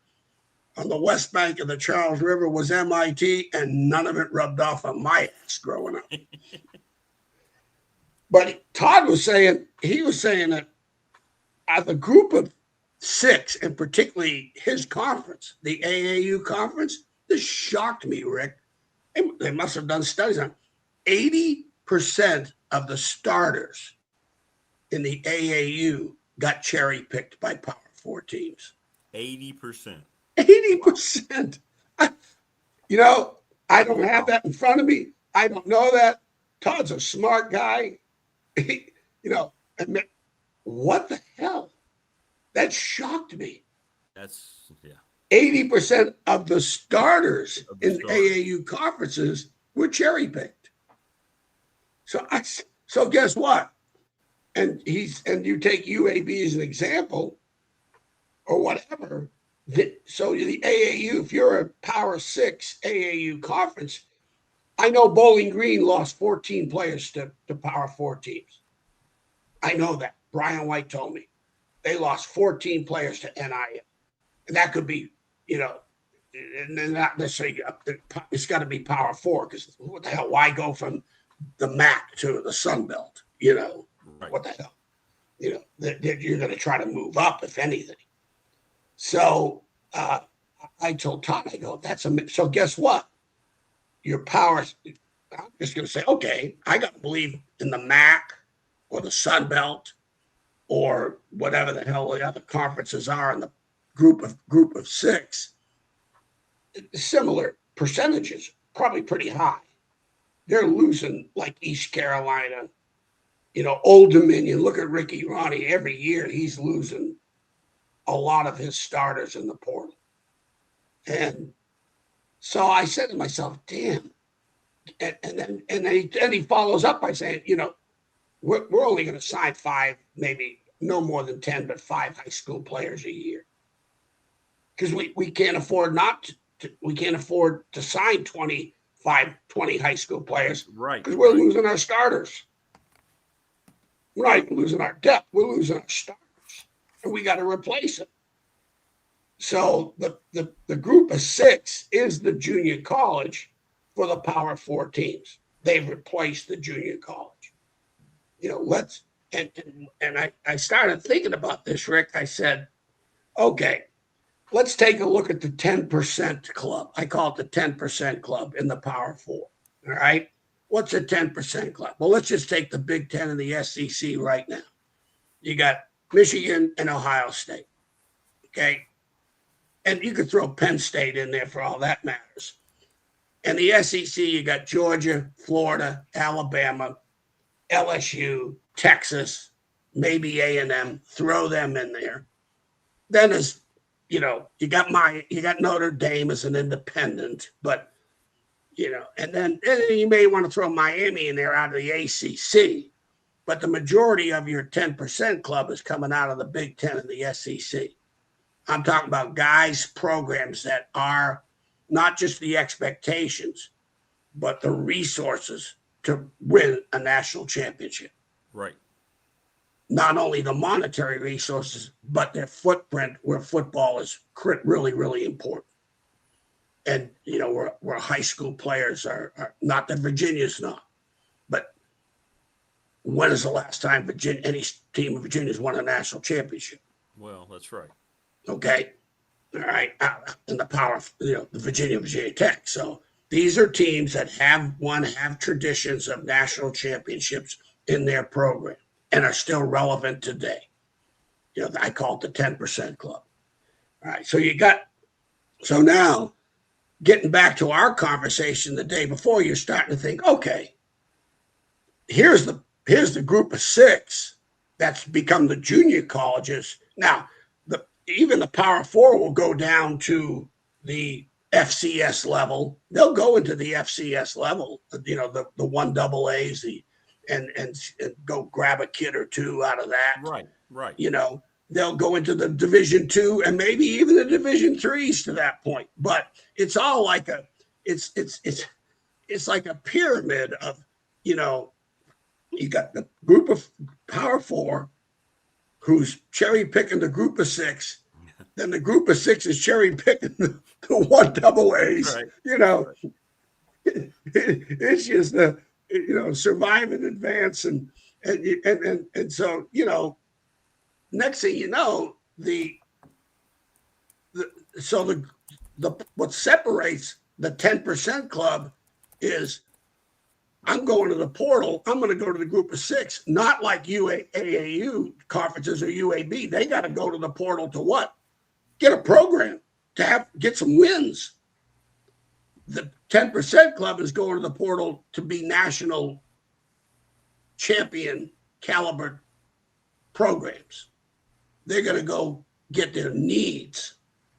On the west bank of the Charles River was MIT, and none of it rubbed off on my ass growing up. But Todd was saying that as a group of six, and particularly his conference, the AAU conference, this shocked me, Rick. They must have done studies on 80% of the starters in the AAU got cherry-picked by Power 4 teams. 80%. 80%. I don't have that in front of me. I don't know that. Todd's a smart guy. What the hell? That shocked me. 80% of the starters in AAU conferences were cherry-picked. So guess what? And you take UAB as an example, or whatever. So the AAU, if you're a Power 6 AAU conference, I know Bowling Green lost 14 players to Power 4 teams. I know that. Brian White told me. They lost 14 players to NIL. And that could be, and not necessarily, it's got to be Power 4, because what the hell, why go from the MAC to the Sun Belt? Right. What the hell? You're going to try to move up, if anything. So I told Todd, I go, so guess what? Your power, I'm just going to say, okay, I got to believe in the MAC or the Sun Belt or whatever the hell the other conferences are in the group of six. Similar percentages, probably pretty high. They're losing like East Carolina, Old Dominion. Look at Ricky Ronnie. Every year he's losing a lot of his starters in the portal. And so I said to myself, damn. And then he follows up by saying, we're only going to sign 5, maybe no more than 10, but 5 high school players a year. Because we can't afford we can't afford to sign 20 high school players. Right. Because we're losing our starters. We're not even losing our depth. We're losing our starters. And we got to replace them. So the group of 6 is the junior college for the Power 4 teams. They've replaced the junior college. I started thinking about this, Rick. I said, okay, let's take a look at the 10% club. I call it the 10% club in the Power 4. All right. What's a 10% club? Well, let's just take the Big Ten and the SEC right now. You got Michigan and Ohio State. Okay. And you could throw Penn State in there for all that matters. And the SEC, you got Georgia, Florida, Alabama, LSU, Texas, maybe A&M. Throw them in there. Then you got Notre Dame as an independent, but and then you may want to throw Miami in there out of the ACC. But the majority of your 10% club is coming out of the Big Ten and the SEC. I'm talking about guys, programs that are not just the expectations, but the resources to win a national championship. Right. Not only the monetary resources, but their footprint where football is really, really important. And, where high school players are not that Virginia's not. But when is the last time any team of Virginia's won a national championship? Well, that's right. Okay. All right. In the power, the Virginia Tech. So these are teams that have traditions of national championships in their program and are still relevant today. I call it the 10% club. All right. So now getting back to our conversation the day before, you're starting to think, okay, here's the group of 6 that's become the junior colleges. Now, even the Power 4 will go down to the FCS level. They'll go into the FCS level, the 1AAs, and go grab a kid or 2 out of that. Right. They'll go into the Division 2 and maybe even the Division 3s to that point. But it's all like it's like a pyramid of, you got the group of Power 4 who's cherry picking the group of 6. Then the group of 6 is cherry picking the 1AAs. Right. It's just survive and advance, and so next thing you know, the what separates the 10% club is I'm going to the portal. I'm going to go to the group of 6, not like AAU conferences or UAB. They got to go to the portal to what? Get a program, to get some wins. The 10% club is going to the portal to be national champion caliber programs. They're going to go get their needs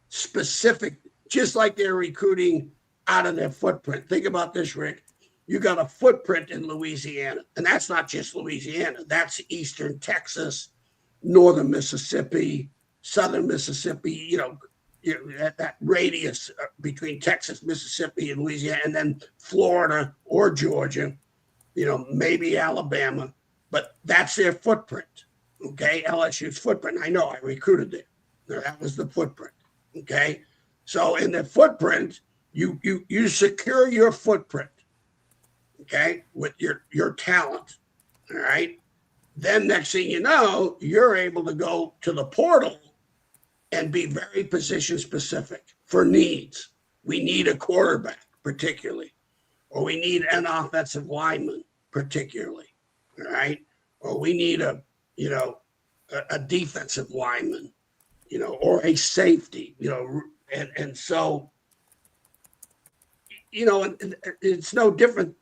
specific, just like they're recruiting out of their footprint. Think about this, Rick. You got a footprint in Louisiana, and that's not just Louisiana. That's eastern Texas, northern Mississippi, southern Mississippi, that radius between Texas, Mississippi, and Louisiana, and then Florida or Georgia, maybe Alabama, but that's their footprint. Okay, LSU's footprint. I know I recruited there. That was the footprint. Okay, so in the footprint, you secure your footprint. Okay, with your talent. All right. Then next thing you know, you're able to go to the portal and be very position specific for needs. We need a quarterback, particularly, or we need an offensive lineman, particularly. All right. Or we need a defensive lineman, or a safety, and so, it's no different.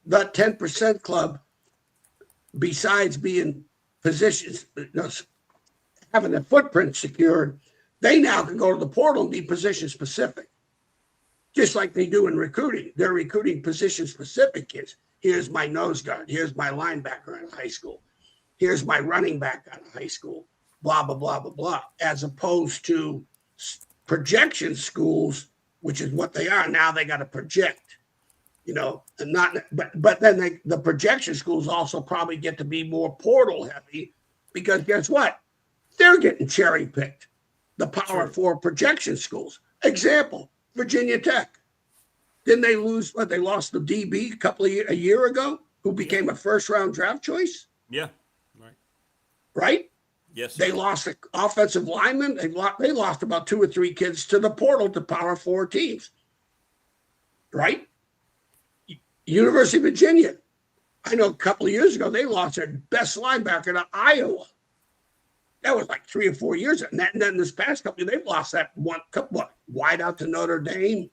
That 10% club, besides being positions, having their footprint secured, they now can go to the portal and be position specific. Just like they do in recruiting. They're recruiting position specific kids. Here's my nose guard. Here's my linebacker out of high school. Here's my running back out of high school. Blah, blah, blah, blah, blah. As opposed to projection schools, which is what they are. Now they got to project, and not, but then the projection schools also probably get to be more portal heavy because guess what? They're getting cherry picked. The Power 4 projection schools. Example, Virginia Tech. Didn't they lose? They lost the DB a year ago, who became a first-round draft choice. Yeah, right. Right. Yes. They lost an offensive lineman. They lost about 2 or 3 kids to the portal to Power 4 teams. Right. University of Virginia. I know a couple of years ago they lost their best linebacker to Iowa. That was like 3 or 4 years. And then this past couple, they've lost that one couple wide out to Notre Dame.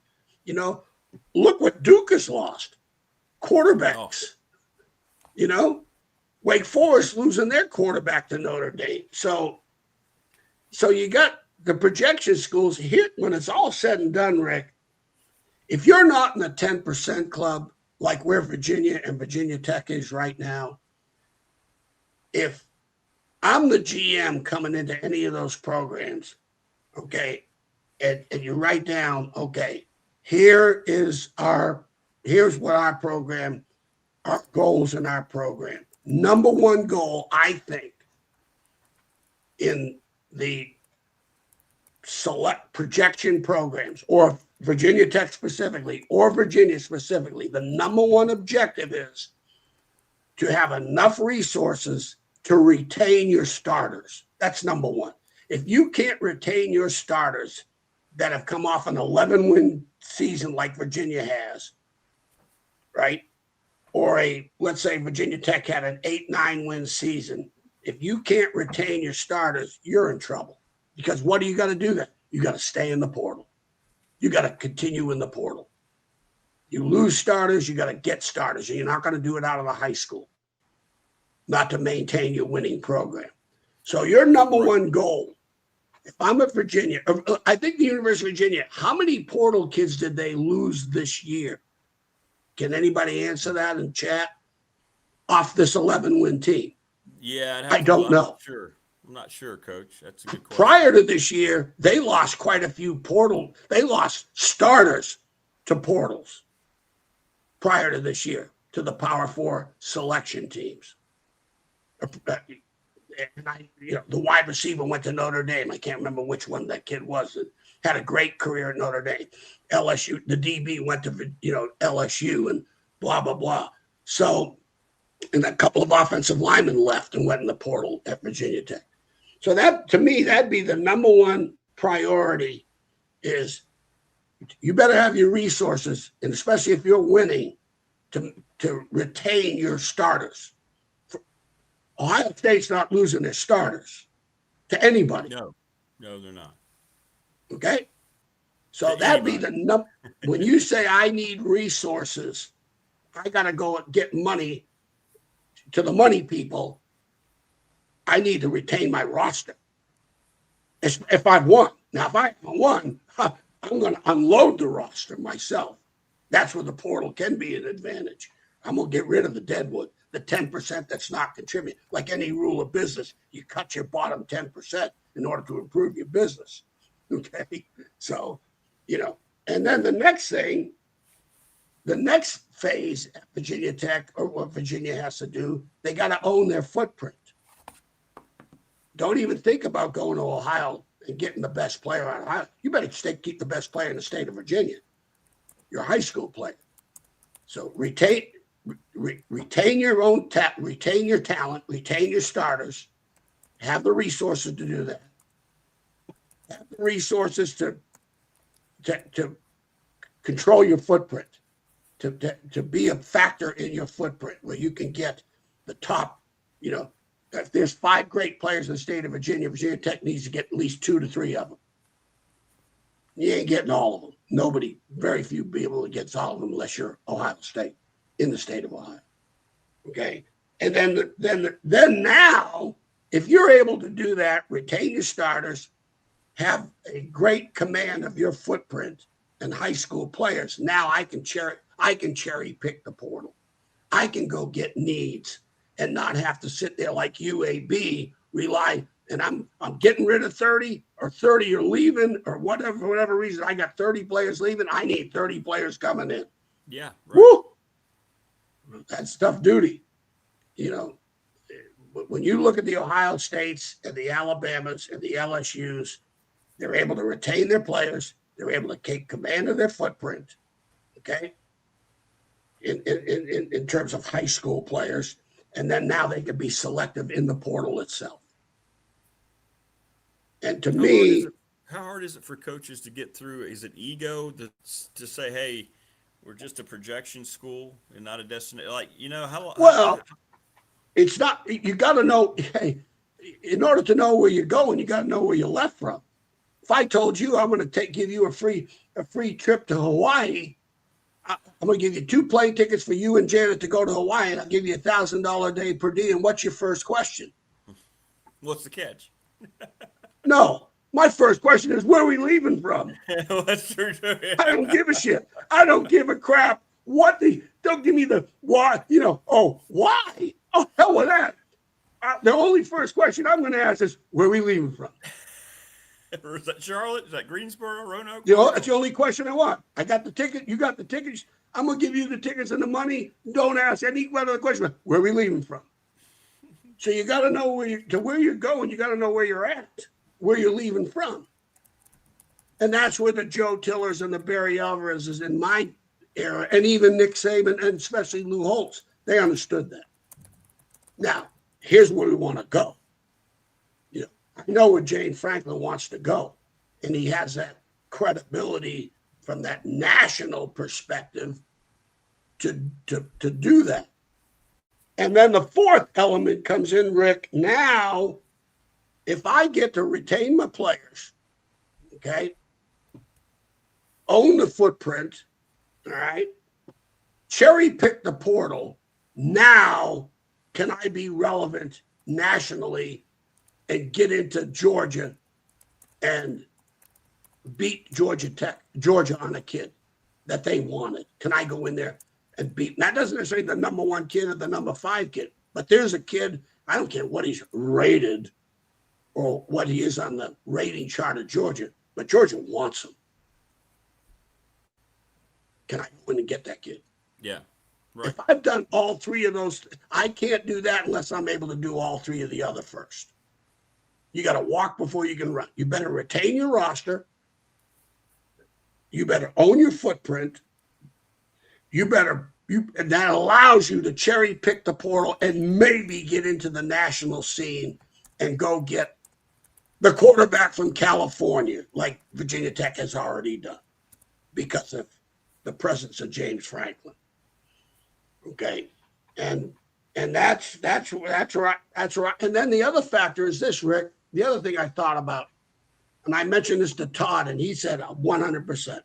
Look what Duke has lost. Quarterbacks. Wake Forest losing their quarterback to Notre Dame. So you got the projection schools here. When it's all said and done, Rick, if you're not in the 10% club, like where Virginia and Virginia Tech is right now, if I'm the GM coming into any of those programs, okay, and you write down, okay, here's what our program, our goals in our program. Number one goal, I think, in the select projection programs, or Virginia Tech specifically, or Virginia specifically, the number one objective is to have enough resources to retain your starters. That's number one. If you can't retain your starters that have come off an 11-win season like Virginia has, right? Or let's say Virginia Tech had an 8-9 win season. If you can't retain your starters, you're in trouble. Because what do you got to do then? You got to stay in the portal. You got to continue in the portal. You lose starters, you got to get starters. And you're not going to do it out of the high school, not to maintain your winning program. So your number one goal, if I'm at Virginia, I think the University of Virginia, how many portal kids did they lose this year? Can anybody answer that in chat? Off this 11-win team? Yeah, I don't know. I'm not sure, Coach. That's a good question. Prior to this year, they lost quite a few portal. They lost starters to portals prior to this year to the Power 4 selection teams. And the wide receiver went to Notre Dame. I can't remember which one that kid was. Had a great career at Notre Dame. LSU, the DB went to LSU and blah, blah, blah. So, and a couple of offensive linemen left and went in the portal at Virginia Tech. So that, to me, that'd be the number one priority is you better have your resources, and especially if you're winning, to retain your starters. Ohio State's not losing their starters to anybody. No, they're not. Okay? So that'd be the number. When you say I need resources, I got to go and get money to the money people. I need to retain my roster. If I've won. Now, if I haven't won, I'm going to unload the roster myself. That's where the portal can be an advantage. I'm going to get rid of the deadwood, the 10% that's not contributing. Like any rule of business, you cut your bottom 10% in order to improve your business. Okay? So, and then the next thing, the next phase at Virginia Tech, or what Virginia has to do, they got to own their footprint. Don't even think about going to Ohio and getting the best player out of Ohio. You better keep the best player in the state of Virginia, your high school player. So retain your own retain your talent, retain your starters, have the resources to do that. Have the resources to control your footprint, to be a factor in your footprint where you can get the top, if there's 5 great players in the state of Virginia, Virginia Tech needs to get at least 2 to 3 of them. You ain't getting all of them. Very few people that gets all of them unless you're Ohio State, in the state of Ohio. Okay. And then now if you're able to do that, retain your starters, have a great command of your footprint and high school players, now I can cherry pick the portal. I can go get needs and not have to sit there like UAB, rely, and I'm getting rid of 30 or 30 are leaving or whatever, for whatever reason. I got 30 players leaving. I need 30 players coming in. Yeah. Right. Woo! That's tough duty. You know, when you look at the Ohio States and the Alabamas and the LSUs, they're able to retain their players. They're able to take command of their footprint, okay, in terms of high school players. And then now they can be selective in the portal itself. And to me, how hard is it for coaches to get through? Is it ego to say, hey, we're just a projection school and not a destination? Like, you know, it's not, you got to know, hey, in order to know where you're going, you got to know where you left from. If I told you I'm going to give you a free trip to Hawaii, I'm going to give you 2 plane tickets for you and Janet to go to Hawaii, and I'll give you $1,000 a day per diem. What's your first question? What's the catch? No, my first question is, where are we leaving from? That's true. I don't give a shit. I don't give a crap. Don't give me the why, why? Oh, hell with that. The only first question I'm going to ask is, where are we leaving from? Is that Charlotte? Is that Greensboro, Roanoke? That's the only question I want. I got the ticket. You got the tickets. I'm going to give you the tickets and the money. Don't ask any other question. Where are we leaving from? So you got to know where you're going. You got to know where you're at, where you're leaving from. And that's where the Joe Tillers and the Barry Alvarezes in my era, and even Nick Saban, and especially Lou Holtz, they understood that. Now, here's where we want to go. I know where Jane Franklin wants to go, and he has that credibility from that national perspective to do that. And then the fourth element comes in, Rick. Now, if I get to retain my players, okay, own the footprint, all right, cherry pick the portal, now can I be relevant nationally and get into Georgia and beat Georgia on a kid that they wanted? Can I go in there and beat? That doesn't necessarily the number 1 kid or the number 5 kid, but there's a kid, I don't care what he's rated or what he is on the rating chart of Georgia, but Georgia wants him. Can I go in and get that kid? Yeah. Right. If I've done all 3 of those, I can't do that unless I'm able to do all 3 of the other first. You got to walk before you can run. You better retain your roster. You better own your footprint. And that allows you to cherry pick the portal and maybe get into the national scene and go get the quarterback from California, like Virginia Tech has already done because of the presence of James Franklin. Okay. And that's right. That's right. And then the other factor is this, Rick. The other thing I thought about, and I mentioned this to Todd, and he said 100%.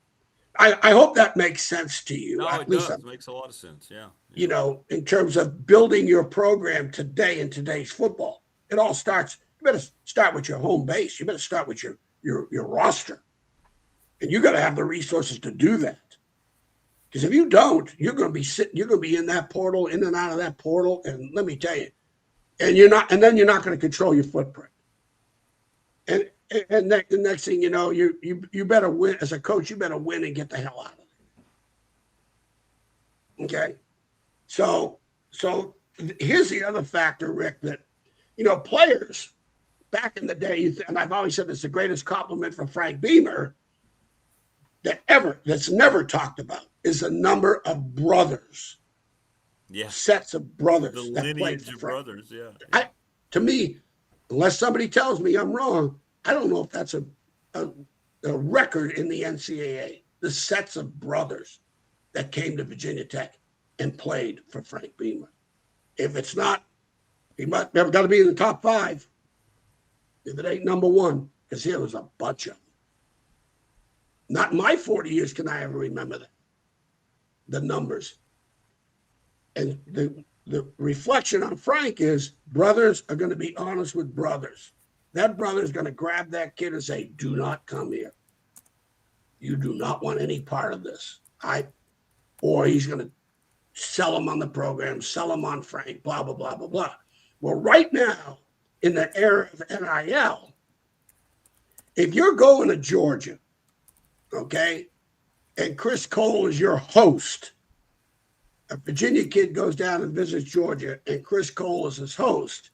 I hope that makes sense to you. No, At it least does. It makes a lot of sense, yeah. In terms of building your program today in today's football. It all starts, you better start with your home base. You better start with your roster. And you got to have the resources to do that. Because if you don't, you're going to be in that portal, in and out of that portal, and let me tell you, and then you're not going to control your footprint. And the next thing you know, you better win as a coach. You better win and get the hell out of it. Okay, so here's the other factor, Rick. That players back in the day, and I've always said it's the greatest compliment from Frank Beamer that's never talked about is the number of brothers. Yeah, sets of brothers. The that lineage of brothers. Yeah. To me, unless somebody tells me I'm wrong, I don't know if that's a record in the NCAA. The sets of brothers that came to Virginia Tech and played for Frank Beamer. If it's not, he might have got to be in the top 5. If it ain't number 1, because here was a bunch of them. Not in my 40 years can I ever remember that. The numbers. And the reflection on Frank is brothers are going to be honest with brothers. That brother is going to grab that kid and say, do not come here. You do not want any part of this. Or he's going to sell him on the program, sell him on Frank, blah, blah, blah, blah, blah. Well, right now, in the era of NIL, if you're going to Georgia, okay, and Chris Cole is your host, a Virginia kid goes down and visits Georgia and Chris Cole is his host,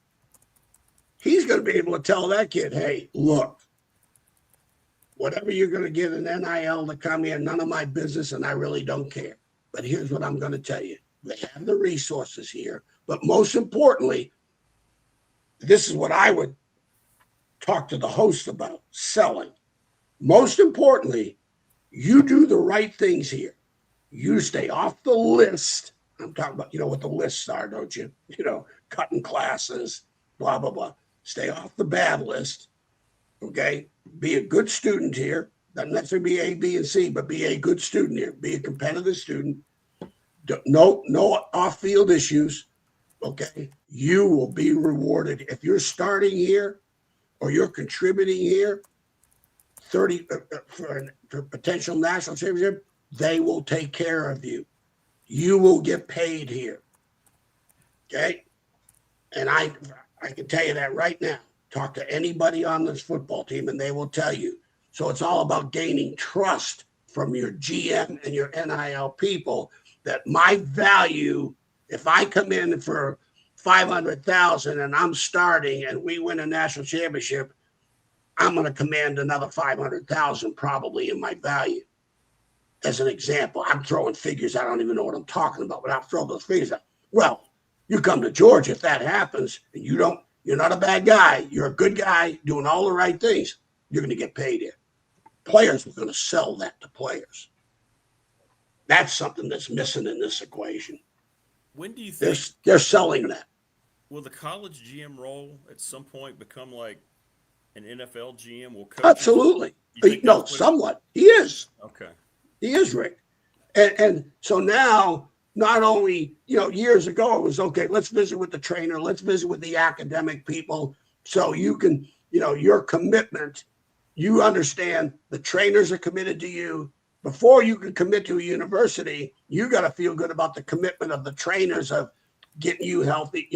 he's going to be able to tell that kid, hey, look, whatever you're going to get an NIL to come here, none of my business, and I really don't care. But here's what I'm going to tell you. They have the resources here. But most importantly, this is what I would talk to the host about, selling. Most importantly, you do the right things here. You stay off the list. I'm talking about, you know what the lists are, don't you? You know, cutting classes, blah, blah, blah. Stay off the bad list, okay? Be a good student here. Doesn't necessarily be A, B, and C, but be a good student here. Be a competitive student. No off-field issues, okay? You will be rewarded. If you're starting here or you're contributing here, 30 for potential national championship, they will take care of you. You will get paid here, okay? And I can tell you that right now. Talk to anybody on this football team and they will tell you. So it's all about gaining trust from your GM and your NIL people that my value, if I come in for $500,000 and I'm starting and we win a national championship, I'm going to command another $500,000 probably in my value. As an example, I'm throwing figures. I don't even know what I'm talking about, but I'll throw those figures out. Well, you come to Georgia, if that happens, and you're not a bad guy, you're a good guy doing all the right things, you're going to get paid here. Players are going to sell that to players. That's something that's missing in this equation. When do you think they're selling that? Will the college GM role at some point become like an NFL GM? Will Absolutely. No, somewhat. He is. Okay. He is, Rick. And so now, not only, years ago it was, okay, let's visit with the trainer, let's visit with the academic people so you can, your commitment, you understand the trainers are committed to you. Before you can commit to a university, you got to feel good about the commitment of the trainers of getting you healthy,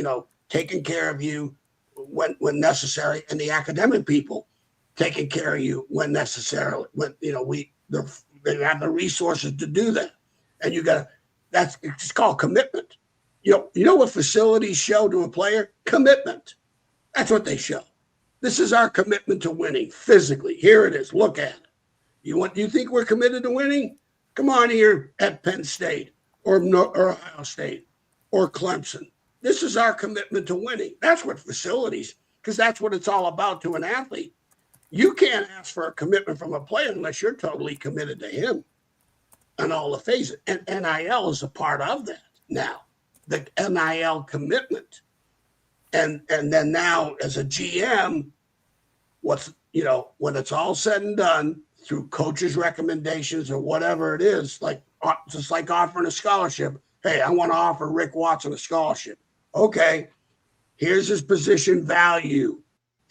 taking care of you when necessary, and the academic people taking care of you when necessary. When they have the resources to do that, and it's called commitment. You know what facilities show to a player? Commitment. That's what they show. This is our commitment to winning physically. Here it is. Look at it. You think we're committed to winning? Come on here at Penn State or Ohio State or Clemson. This is our commitment to winning. That's what facilities, because that's what it's all about to an athlete. You can't ask for a commitment from a player unless you're totally committed to him on all the phases. And NIL is a part of that now, the NIL commitment. And then now as a GM, when it's all said and done, through coaches' recommendations or whatever it is, just like offering a scholarship. Hey, I want to offer Rick Watson a scholarship. Okay, here's his position value.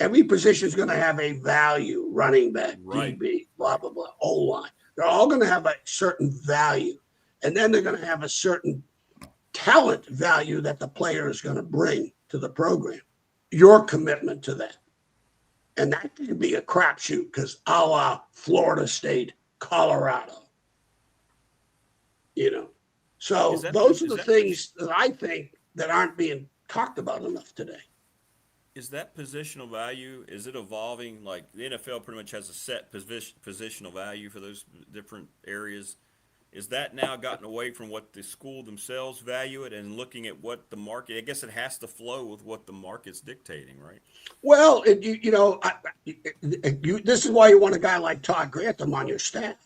Every position is going to have a value, running back, right. DB, blah, blah, blah, O-line. They're all going to have a certain value. And then they're going to have a certain talent value that the player is going to bring to the program. Your commitment to that. And that could be a crapshoot because a la Florida State, Colorado. So those are the things that I think that aren't being talked about enough today. Is that positional value, is it evolving? Like the NFL pretty much has a set positional value for those different areas. Is that now gotten away from what the school themselves value it and looking at what the market, I guess it has to flow with what the market's dictating, right? Well, this is why you want a guy like Todd Grantham on your staff,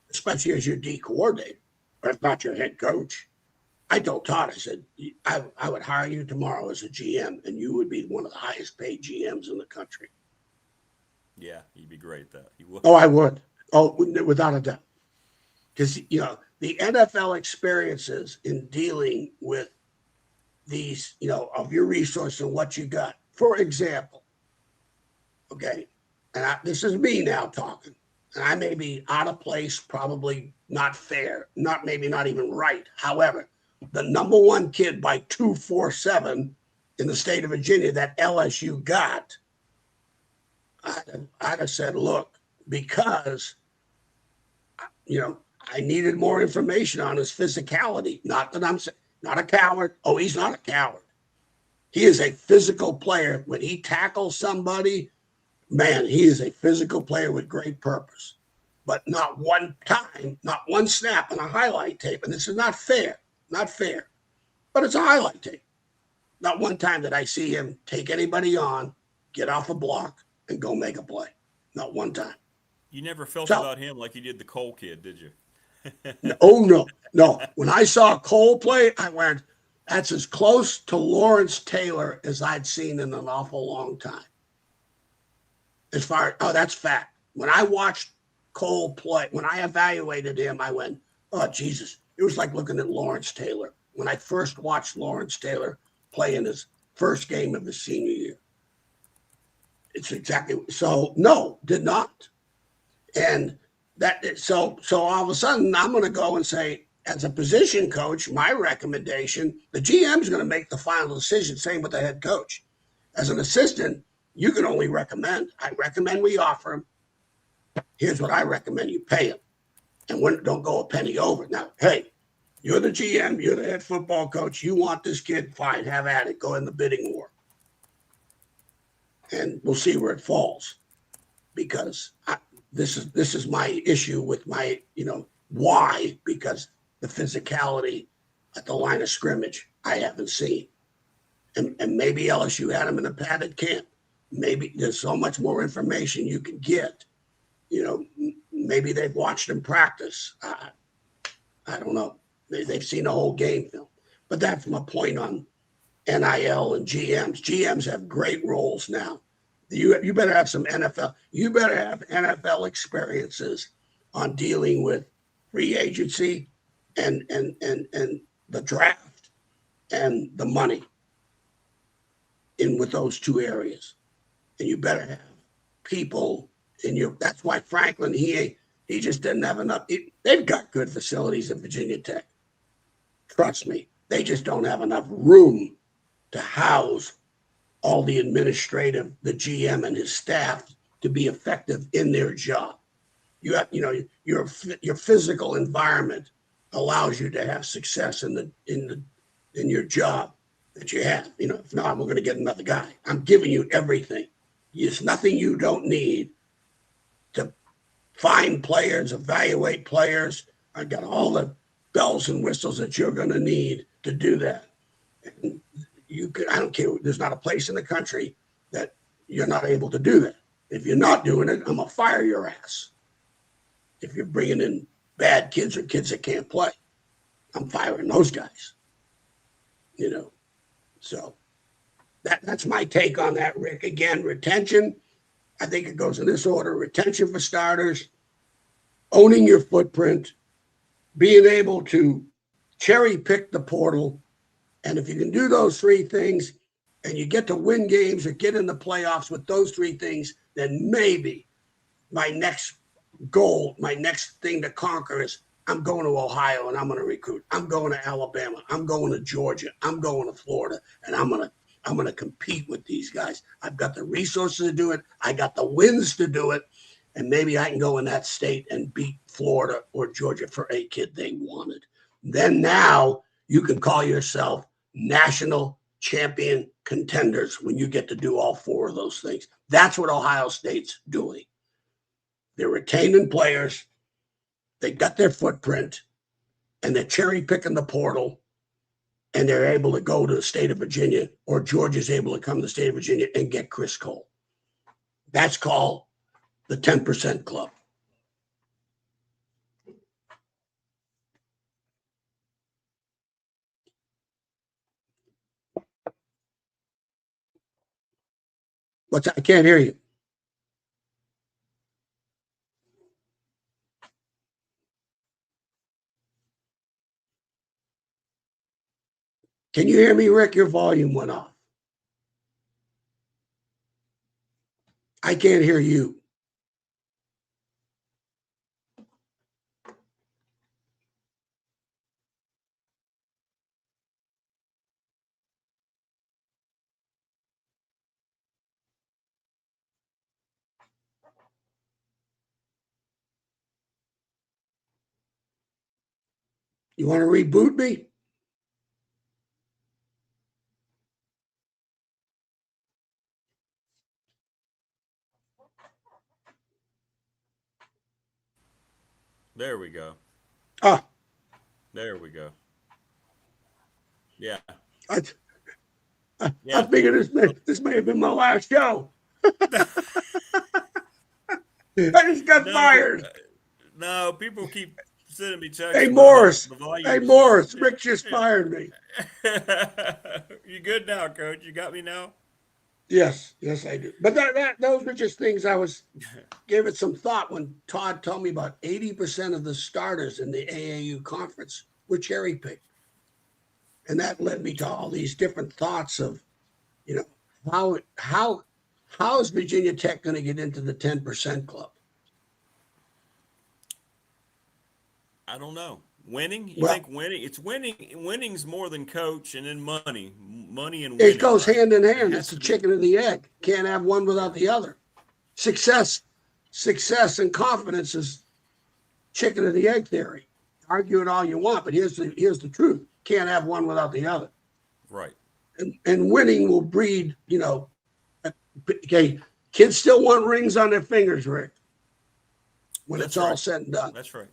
especially as your D coordinator, or if not your head coach. I told Todd, I said, I would hire you tomorrow as a GM, and you would be one of the highest paid GMs in the country. Yeah, you'd be great at that. You would. Oh, I would. Oh, without a doubt. Because, the NFL experiences in dealing with these, of your resource and what you got. For example, okay, and this is me now talking, and I may be out of place, probably not fair, maybe not even right. However, the number one kid by 247 in the state of Virginia that LSU got, I'd have said, look, because, I needed more information on his physicality. Not that I'm saying, not a coward. Oh, he's not a coward. He is a physical player. When he tackles somebody, man, he is a physical player with great purpose. But not one time, not one snap on a highlight tape. And this is not fair, but it's a highlight tape. Not one time did I see him take anybody on, get off a block, and go make a play. Not one time. You never felt about him like you did the Cole kid, did you? Oh, no. When I saw Cole play, I went, that's as close to Lawrence Taylor as I'd seen in an awful long time. That's fact. When I watched Cole play, when I evaluated him, I went, oh, Jesus. It was like looking at Lawrence Taylor. When I first watched Lawrence Taylor play in his first game of his senior year. It's exactly so. No, did not. And so all of a sudden, I'm going to go and say, as a position coach, my recommendation, the GM is going to make the final decision, same with the head coach. As an assistant, you can only recommend. I recommend we offer him. Here's what I recommend you pay him. And don't go a penny over. Now, hey, you're the GM, you're the head football coach. You want this kid, fine, have at it. Go in the bidding war. And we'll see where it falls. Because this is my issue with my, why? Because the physicality at the line of scrimmage, I haven't seen. And maybe LSU had him in a padded camp. Maybe there's so much more information you can get. Maybe they've watched him practice. I don't know. They've seen the whole game film. But that's my point on NIL and GMs. GMs have great roles now. You better have some NFL. You better have NFL experiences on dealing with free agency and the draft and the money with those two areas. And you better have people in your. That's why Franklin he just didn't have enough. They've got good facilities at Virginia Tech. Trust me, they just don't have enough room to house all the administrative, the GM and his staff to be effective in their job. You have, your physical environment allows you to have success in your job that you have. If not, we're going to get another guy. I'm giving you everything. There's nothing you don't need to find players, evaluate players. I got all the bells and whistles that you're going to need to do that. And I don't care. There's not a place in the country that you're not able to do that. If you're not doing it, I'm going to fire your ass. If you're bringing in bad kids or kids that can't play, I'm firing those guys. So that's my take on that, Rick. Again, retention, I think it goes in this order. Retention for starters, owning your footprint, being able to cherry pick the portal. And if you can do those three things and you get to win games or get in the playoffs with those three things, then maybe my next goal, my next thing to conquer is I'm going to Ohio and I'm going to recruit. I'm going to Alabama. I'm going to Georgia. I'm going to Florida. And I'm going to compete with these guys. I've got the resources to do it. I got the wins to do it. And maybe I can go in that state and beat Florida or Georgia for a kid they wanted. Then now you can call yourself national champion contenders when you get to do all four of those things. That's what Ohio State's doing. They're retaining players. They got their footprint, and they're cherry picking the portal, and they're able to go to the state of Virginia, or Georgia's able to come to the state of Virginia and get Chris Cole. That's called the 10% Club. What's that? I can't hear you. Can you hear me, Rick? Your volume went off. I can't hear you. You want to reboot me? There we go. Ah, There we go. Yeah. I figured this may have been my last show. I just got fired. No, people keep sending me texts. Hey, about Morris. the volume Hey, is Morris. low. Rick just fired me. You good now, Coach? You got me now? Yes, I do. But those were just things I was giving some thought when Todd told me about 80% of the starters in the AAU conference were cherry picked. And that led me to all these different thoughts of, how is Virginia Tech going to get into the 10% club? I don't know. Winning? You think winning? It's winning. Winning's more than coach, and then money. Money and winning. It goes hand in hand. It's It's the chicken and the egg. Can't have one without the other. Success and confidence is chicken and the egg theory. Argue it all you want, but here's the truth. Can't have one without the other. Right. And winning will breed, okay, kids still want rings on their fingers, Rick, when it's all said and done. That's right.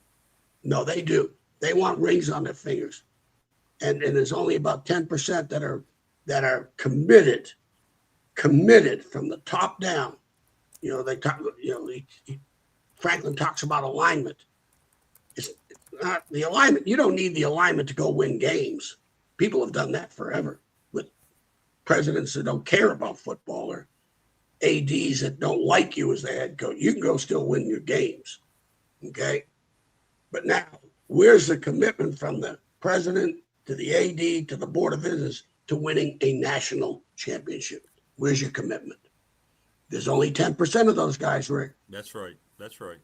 No, they do. They want rings on their fingers. And there's only about 10% that are committed from the top down. They talk, Franklin talks about alignment. It's not the alignment. You don't need the alignment to go win games. People have done that forever with presidents that don't care about football or ADs that don't like you as the head coach. You can go still win your games. Okay. But now, where's the commitment from the president to the AD to the Board of Business to winning a national championship? Where's your commitment? There's only 10% of those guys, Rick. That's right. That's right.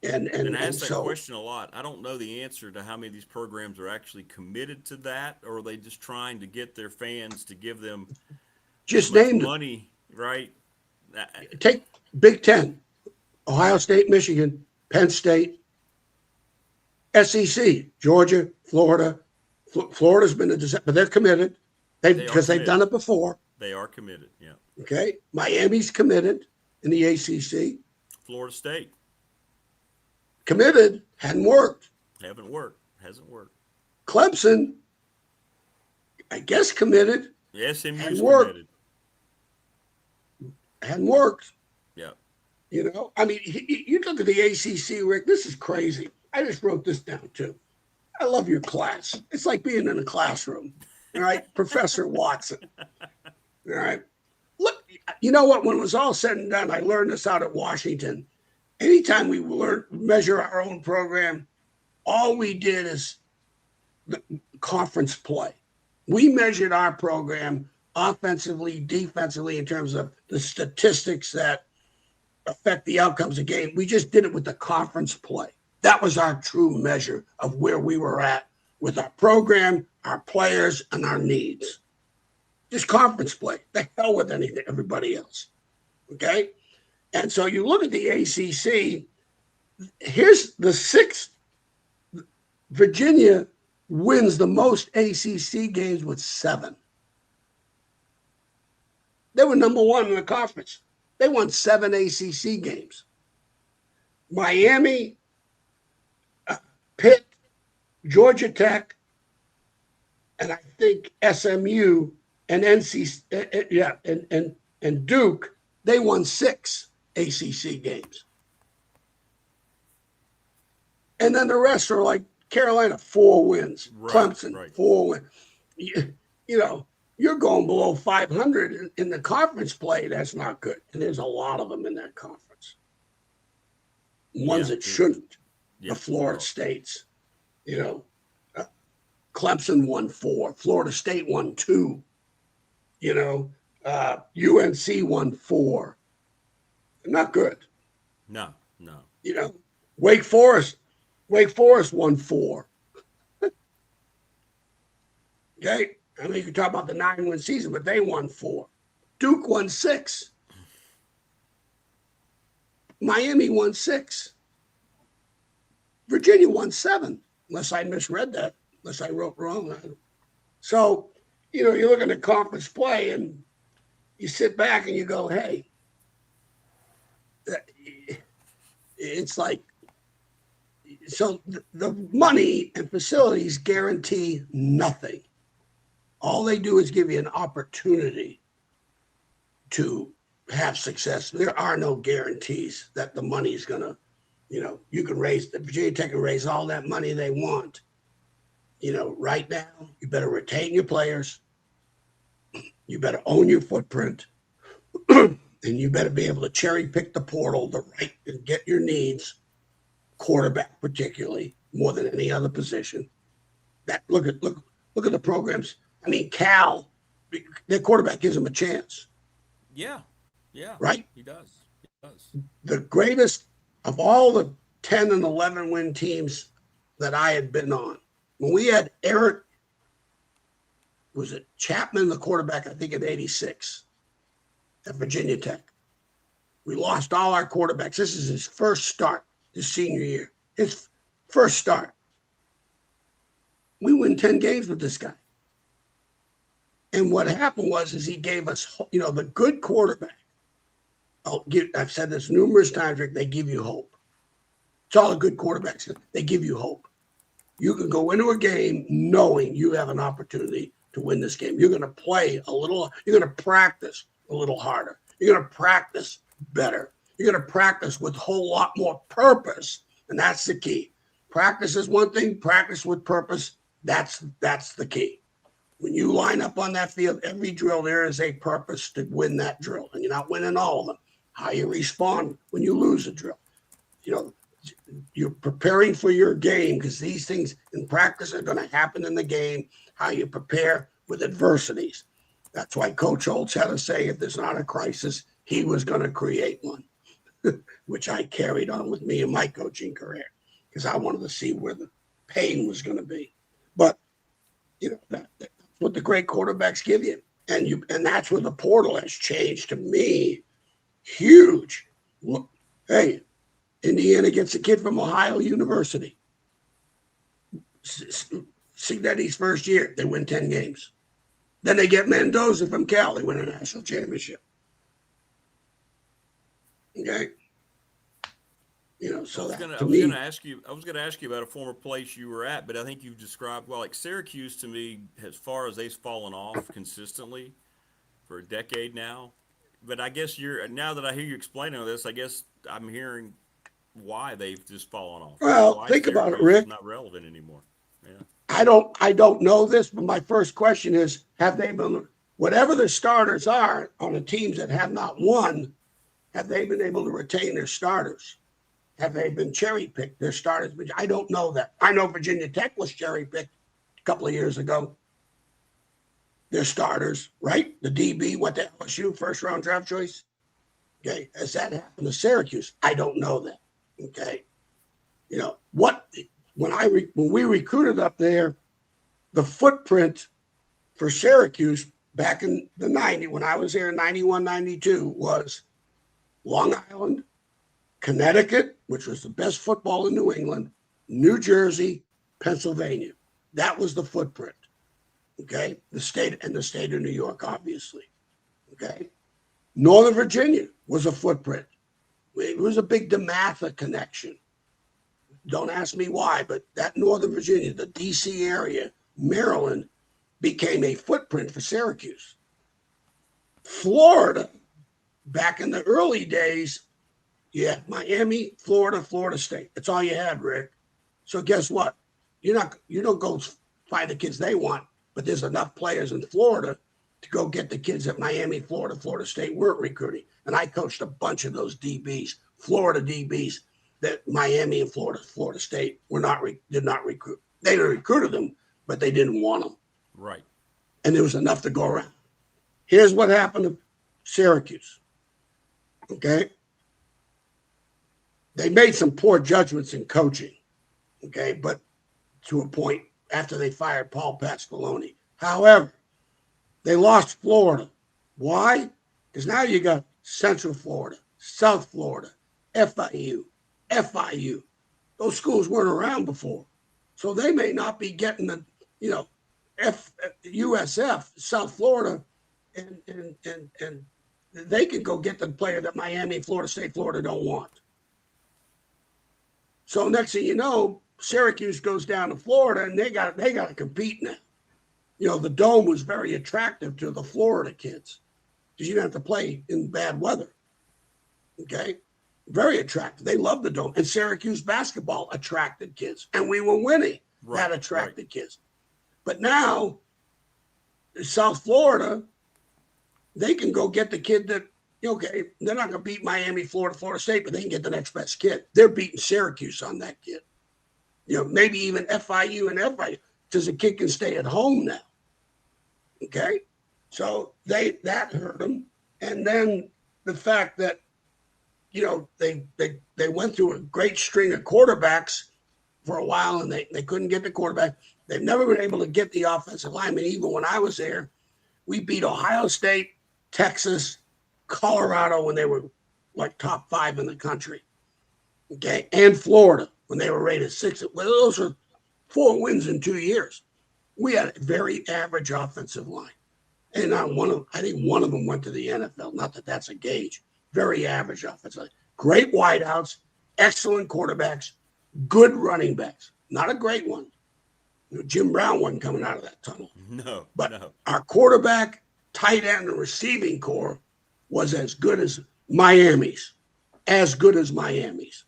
And I ask that so, question a lot. I don't know the answer to how many of these programs are actually committed to that, or are they just trying to get their fans to give them just name money, right? Take Big Ten, Ohio State, Michigan, Penn State, SEC, Georgia, Florida. Florida's been a disaster, but they're committed. Because they've done it before. They are committed, yeah. Okay. Miami's committed in the ACC. Florida State. Committed, hadn't worked. Hasn't worked. Clemson, I guess committed. SMU's committed. Hadn't worked. Yeah. I mean, you look at the ACC, Rick, this is crazy. I just wrote this down too. I love your class. It's like being in a classroom. All right. Professor Watson. All right. Look, you know what? When it was all said and done, I learned this out at Washington. Anytime we measure our own program, all we did is the conference play. We measured our program offensively, defensively, in terms of the statistics that affect the outcomes of the game. We just did it with the conference play. That was our true measure of where we were at with our program, our players, and our needs. Just conference play. The hell with anything, everybody else. Okay? And so you look at the ACC, here's the sixth. Virginia wins the most ACC games with 7. They were number 1 in the conference. They won 7 ACC games. Miami, Pitt, Georgia Tech, and I think SMU and and Duke, they won 6 ACC games. And then the rest are like Carolina, 4 wins. Right, Clemson, 4 wins. You're going below 500 in the conference play. That's not good. And there's a lot of them in that conference. Ones that shouldn't. The Florida States, Clemson won 4. Florida State won 2. UNC won 4. Not good. No. Wake Forest won 4. Okay. I mean, you can talk about the 9-win season, but they won 4. Duke won 6. Miami won 6. Virginia won 7, unless I misread that, unless I wrote wrong. So, you look at the conference play and you sit back and you go, hey, it's like, so the money and facilities guarantee nothing. All they do is give you an opportunity to have success. There are no guarantees that the money is going to, you can Virginia Tech can raise all that money they want. Right now, you better retain your players. You better own your footprint. And you better be able to cherry pick the portal and get your needs, quarterback particularly, more than any other position. Look at the programs. I mean, Cal, their quarterback gives them a chance. Yeah. Right? He does. The greatest of all the 10 and 11 win teams that I had been on, when we had Eric, was it Chapman, the quarterback, I think in 86 at Virginia Tech. We lost all our quarterbacks. This is his first start, his senior year. His first start. We win 10 games with this guy. And what happened was he gave us, the good quarterback. I've said this numerous times, Rick, they give you hope. It's all the good quarterbacks. They give you hope. You can go into a game knowing you have an opportunity to win this game. You're going to play a little, you're going to practice a little harder. You're going to practice better. You're going to practice with a whole lot more purpose. And that's the key. Practice is one thing, practice with purpose. That's the key. When you line up on that field, every drill, there is a purpose to win that drill. And you're not winning all of them. How you respond when you lose a drill. You're preparing for your game because these things in practice are going to happen in the game. How you prepare with adversities. That's why Coach Holtz had to say, if there's not a crisis, he was going to create one, which I carried on with me in my coaching career because I wanted to see where the pain was going to be. But, that's what the great quarterbacks give you. And that's where the portal has changed to me. Huge. Hey, Indiana gets a kid from Ohio University. Signetti's first year, they win 10 games. Then they get Mendoza from Cal. They win a national championship. Okay. So I was going to ask you about a former place you were at, but I think you've described, like Syracuse to me, as far as they've fallen off consistently for a decade now. But I guess now that I hear you explaining all this, I guess I'm hearing why they've just fallen off. Well, think about it, Rick. It's not relevant anymore. Yeah. I don't know this, but my first question is, have they been, whatever the starters are on the teams that have not won, have they been able to retain their starters? Have they been cherry-picked, their starters? I don't know that. I know Virginia Tech was cherry-picked a couple of years ago. Their starters, right? The DB went to LSU, first-round draft choice. Okay, has that happened to Syracuse? I don't know that. Okay, when we recruited up there, the footprint for Syracuse back in the 90s, when I was there in 91, 92, was Long Island, Connecticut, which was the best football in New England, New Jersey, Pennsylvania. That was the footprint. Okay, the state of New York, obviously. Okay, Northern Virginia was a footprint. It was a big DeMatha connection. Don't ask me why, but that Northern Virginia, the D.C. area, Maryland, became a footprint for Syracuse. Florida, back in the early days, you had Miami, Florida, Florida State. That's all you had, Rick. So guess what? You don't go find the kids they want, but there's enough players in Florida to go get the kids at Miami, Florida, Florida State weren't recruiting. And I coached a bunch of those DBs, Florida DBs, that Miami and Florida State did not recruit. They recruited them, but they didn't want them. Right. And there was enough to go around. Here's what happened to Syracuse. Okay. They made some poor judgments in coaching. Okay. But to a point after they fired Paul Pasqualoni. However, they lost Florida. Why? Because now you got Central Florida, South Florida, FIU. Those schools weren't around before. So they may not be getting the, USF, South Florida, and they can go get the player that Miami, Florida State, Florida don't want. So next thing you know, Syracuse goes down to Florida, and they got to compete now. The Dome was very attractive to the Florida kids because you didn't have to play in bad weather. Okay? Very attractive. They loved the Dome. And Syracuse basketball attracted kids. And we were winning. That attracted kids. But now, South Florida, they can go get the kid that, okay, they're not going to beat Miami, Florida State, but they can get the next best kid. They're beating Syracuse on that kid. Maybe even FIU and FIU, because the kid can stay at home now. Okay? So that hurt them. And then the fact that, they went through a great string of quarterbacks for a while, and they couldn't get the quarterback. They've never been able to get the offensive lineman. Even when I was there, we beat Ohio State, Texas, Colorado when they were like top 5 in the country. Okay, and Florida when they were rated 6th. Well, those are 4 wins in 2 years. We had a very average offensive line, and I think one of them went to the NFL. Not that that's a gauge. Very average offensive line. Great wideouts, excellent quarterbacks, good running backs. Not a great one. Jim Brown wasn't coming out of that tunnel. No, but our quarterback, tight end, and receiving core was as good as Miami's. As good as Miami's.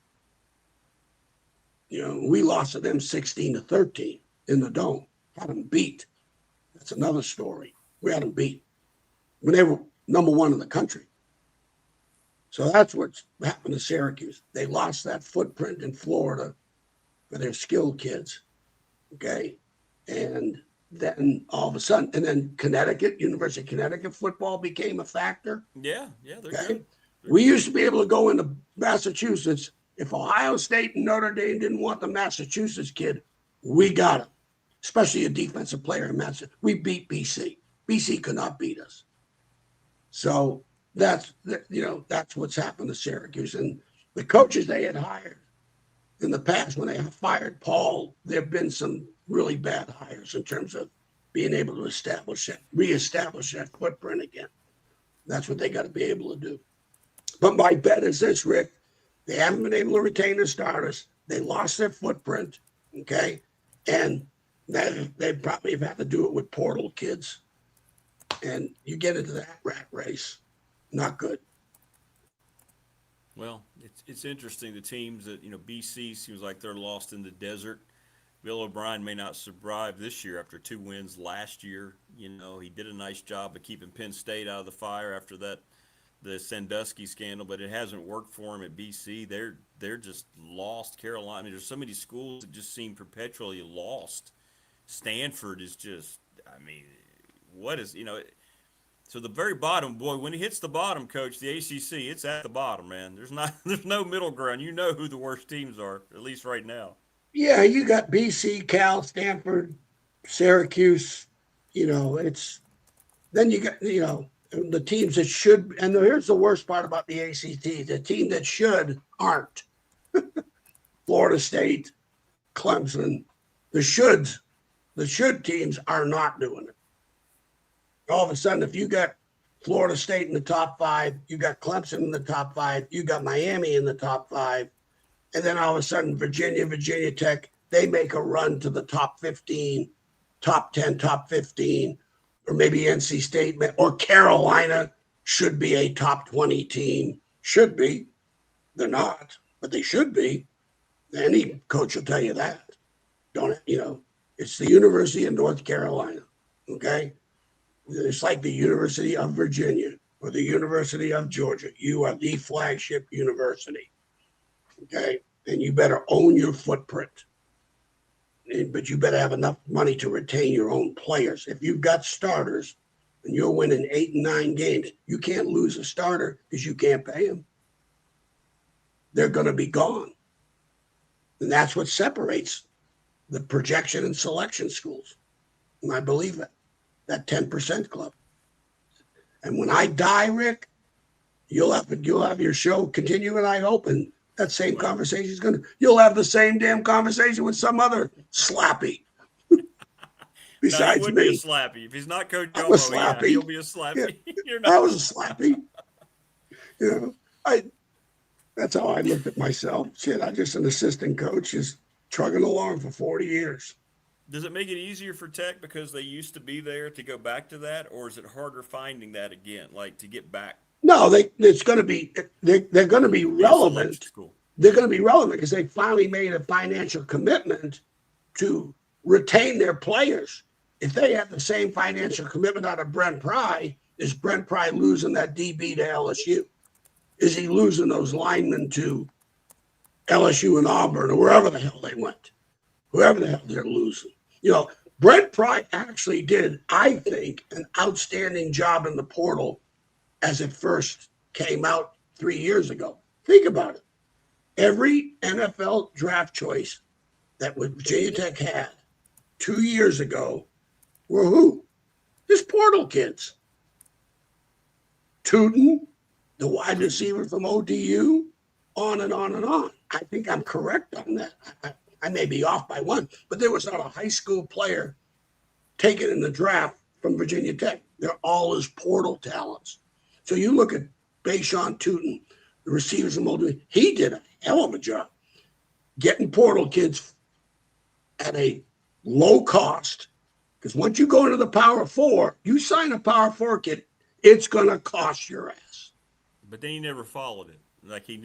We lost to them 16-13 in the Dome. Had them beat. That's another story. We had them beat when they were number 1 in the country. So that's what's happened to Syracuse. They lost that footprint in Florida for their skilled kids. Okay. And then all of a sudden, and then Connecticut, University of Connecticut football became a factor. Yeah, they're good. We used to be able to go into Massachusetts. If Ohio State and Notre Dame didn't want the Massachusetts kid, we got him, especially a defensive player in Massachusetts. We beat BC. BC could not beat us. So that's what's happened to Syracuse. And the coaches they had hired in the past, when they fired Paul, there have been some really bad hires in terms of being able to reestablish that footprint again. That's what they got to be able to do. But my bet is this, Rick. They haven't been able to retain their starters. They lost their footprint, okay? And they probably have had to do it with portal kids. And you get into that rat race, not good. Well, it's interesting. The teams that, BC seems like they're lost in the desert. Bill O'Brien may not survive this year after 2 wins last year. He did a nice job of keeping Penn State out of the fire after the Sandusky scandal, but it hasn't worked for him at BC. They're just lost. Carolina, there's so many schools that just seem perpetually lost. Stanford is just, what is, so the very bottom, boy, when he hits the bottom, Coach, the ACC, it's at the bottom, man. There's no middle ground. You know who the worst teams are, at least right now. Yeah, you got BC, Cal, Stanford, Syracuse. Then you got, the teams that should, and here's the worst part about the ACT, the team that should aren't. Florida State, Clemson, the should teams are not doing it. All of a sudden, if you got Florida State in the top 5, you got Clemson in the top 5, you got Miami in the top 5, and then all of a sudden Virginia Tech, they make a run to the top 15, top 10, top 15, or maybe NC State or Carolina should be a top 20 team. Should be. They're not, but they should be. Any coach will tell you that. It's the University of North Carolina, okay? It's like the University of Virginia or the University of Georgia. You are the flagship university, okay? And you better own your footprint. but you better have enough money to retain your own players. If you've got starters and you're winning 8 and 9 games, you can't lose a starter because you can't pay them. They're going to be gone. And that's what separates the projection and selection schools. And I believe it, that 10% club. And when I die, Rick, you'll have your show continuing, I hope, and that same conversation is you'll have the same damn conversation with some other slappy. Besides no, me. Be a slappy. If he's not Coach Elmo, yeah, he'll be a slappy. Yeah. I was a slappy. That's how I looked at myself. Shit, I'm just an assistant coach, just trugging along for 40 years. Does it make it easier for Tech because they used to be there to go back to that, or is it harder finding that again, like to get back? No, it's going to be they're going to be relevant. They're going to be relevant because they finally made a financial commitment to retain their players. If they have the same financial commitment out of Brent Pry, is Brent Pry losing that DB to LSU? Is he losing those linemen to LSU and Auburn or wherever the hell they went? Whoever the hell they're losing. Brent Pry actually did, I think, an outstanding job in the portal as it first came out 3 years ago. Think about it. Every NFL draft choice that Virginia Tech had 2 years ago were who? Just portal kids. Tootin, the wide receiver from ODU, on and on and on. I think I'm correct on that. I may be off by one, but there was not a high school player taken in the draft from Virginia Tech. They're all his portal talents. So you look at Bayshawn Tootin, the receivers from ODU, he did a hell of a job getting portal kids at a low cost. Because once you go into the Power Four, you sign a Power Four kid, it's going to cost your ass. But then he never followed it. Like he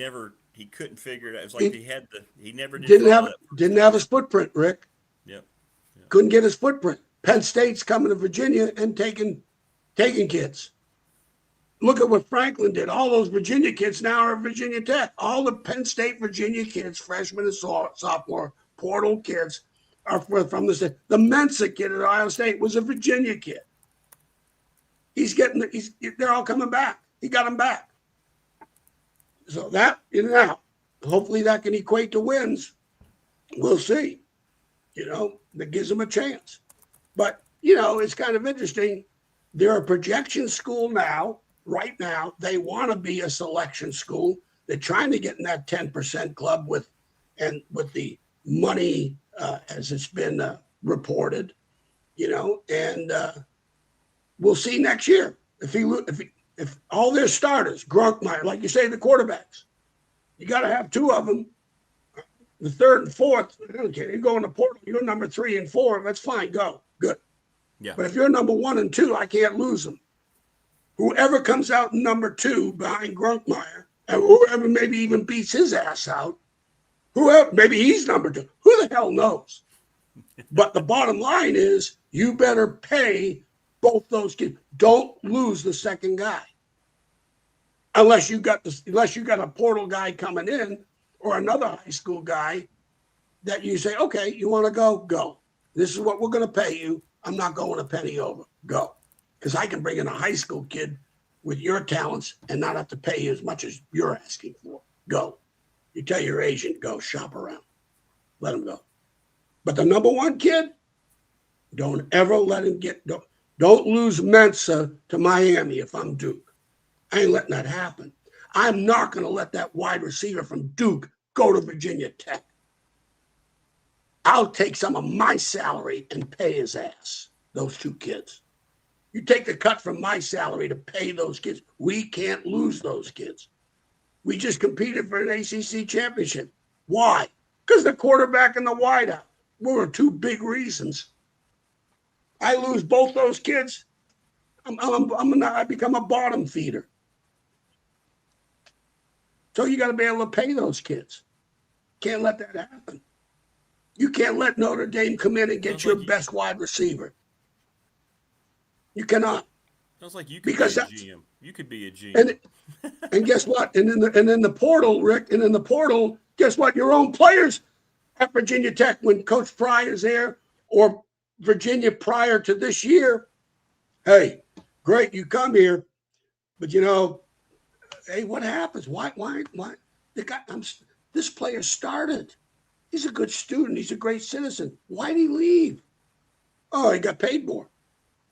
couldn't figure it out. It was like he never didn't have his footprint, Rick. Yep. Couldn't get his footprint. Penn State's coming to Virginia and taking kids. Look at what Franklin did. All those Virginia kids now are at Virginia Tech. All the Penn State Virginia kids, freshmen and sophomore, portal kids, are from the state. The Mensa kid at Ohio State was a Virginia kid. They're all coming back. He got them back. So that, hopefully that can equate to wins. We'll see. That gives them a chance. But, it's kind of interesting. They're a projection school now. Right now, they want to be a selection school. They're trying to get in that 10% club with the money as it's been reported, and we'll see next year if all their starters, Grunkmeyer, like you say, the quarterbacks, you got to have 2 of them. The 3rd and 4th, okay, you go in the portal, you're number 3 and 4, that's fine, go, good. Yeah. But if you're number 1 and 2, I can't lose them. Whoever comes out number 2 behind Grunkmeyer, and whoever maybe even beats his ass out, whoever, maybe he's number 2. Who the hell knows? But the bottom line is you better pay both those kids. Don't lose the second guy. Unless you got a portal guy coming in or another high school guy that you say, okay, you want to go? Go. This is what we're going to pay you. I'm not going a penny over. Go. Because I can bring in a high school kid with your talents and not have to pay you as much as you're asking for. Go. You tell your agent, go shop around. Let him go. But the number 1 kid, don't ever let him don't lose Mensa to Miami if I'm Duke. I ain't letting that happen. I'm not going to let that wide receiver from Duke go to Virginia Tech. I'll take some of my salary and pay his ass, those 2 kids. You take the cut from my salary to pay those kids. We can't lose those kids. We just competed for an ACC championship. Why? Because the quarterback and the wideout were 2 big reasons. I lose both those kids, I become a bottom feeder. So you got to be able to pay those kids. Can't let that happen. You can't let Notre Dame come in and get your best wide receiver. You cannot. Sounds like you could be a GM. You could be a GM. And guess what? And in the portal, Rick, guess what? Your own players at Virginia Tech when Coach Pry is there, or Virginia prior to this year, hey, great, you come here, but hey, what happens? Why? The guy, this player started. He's a good student. He's a great citizen. Why'd he leave? Oh, he got paid more.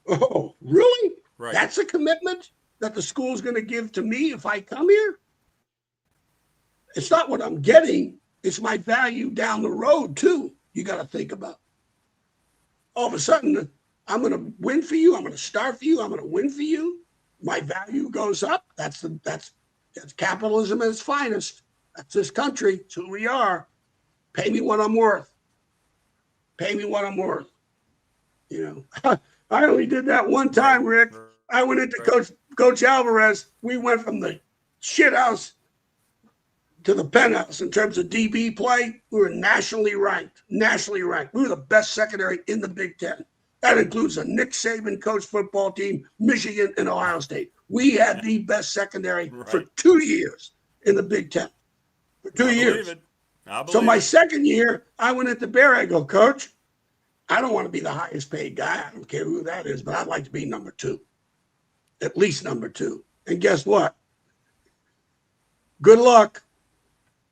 Oh, really? Right. That's a commitment that the school's going to give to me if I come here? It's not what I'm getting. It's my value down the road, too. You got to think about. All of a sudden, I'm going to win for you. I'm going to start for you. I'm going to win for you. My value goes up. That's capitalism at its finest. That's this country. It's who we are. Pay me what I'm worth. Pay me what I'm worth. I only did that one time, Rick. I went into Coach Alvarez. We went from the shit house to the penthouse in terms of DB play. We were nationally ranked. We were the best secondary in the Big Ten. That includes a Nick Saban coach football team, Michigan, and Ohio State. We had the best secondary for 2 years in the Big Ten. For 2 years. So my second year, I went into Bear. I go, Coach, I don't want to be the highest paid guy. I don't care who that is, but I'd like to be number 2. At least number 2. And guess what? Good luck.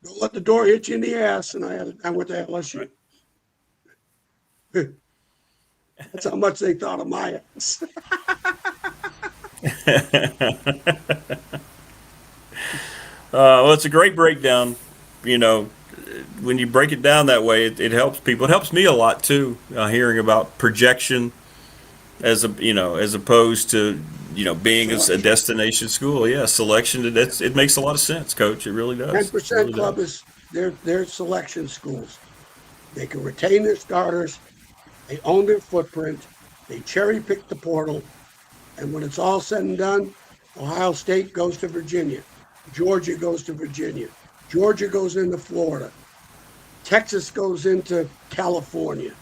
Don't let the door hit you in the ass. And I went to LSU. That's how much they thought of my ass. Well, it's a great breakdown. When you break it down that way, it helps people. It helps me a lot too, hearing about projection as opposed to being a destination school. Yeah, selection. It makes a lot of sense, Coach. It really does. 10% club is their selection schools. They can retain their starters. They own their footprint. They cherry pick the portal. And when it's all said and done, Ohio State goes to Virginia. Georgia goes to Virginia. Georgia goes into Florida. Texas goes into California.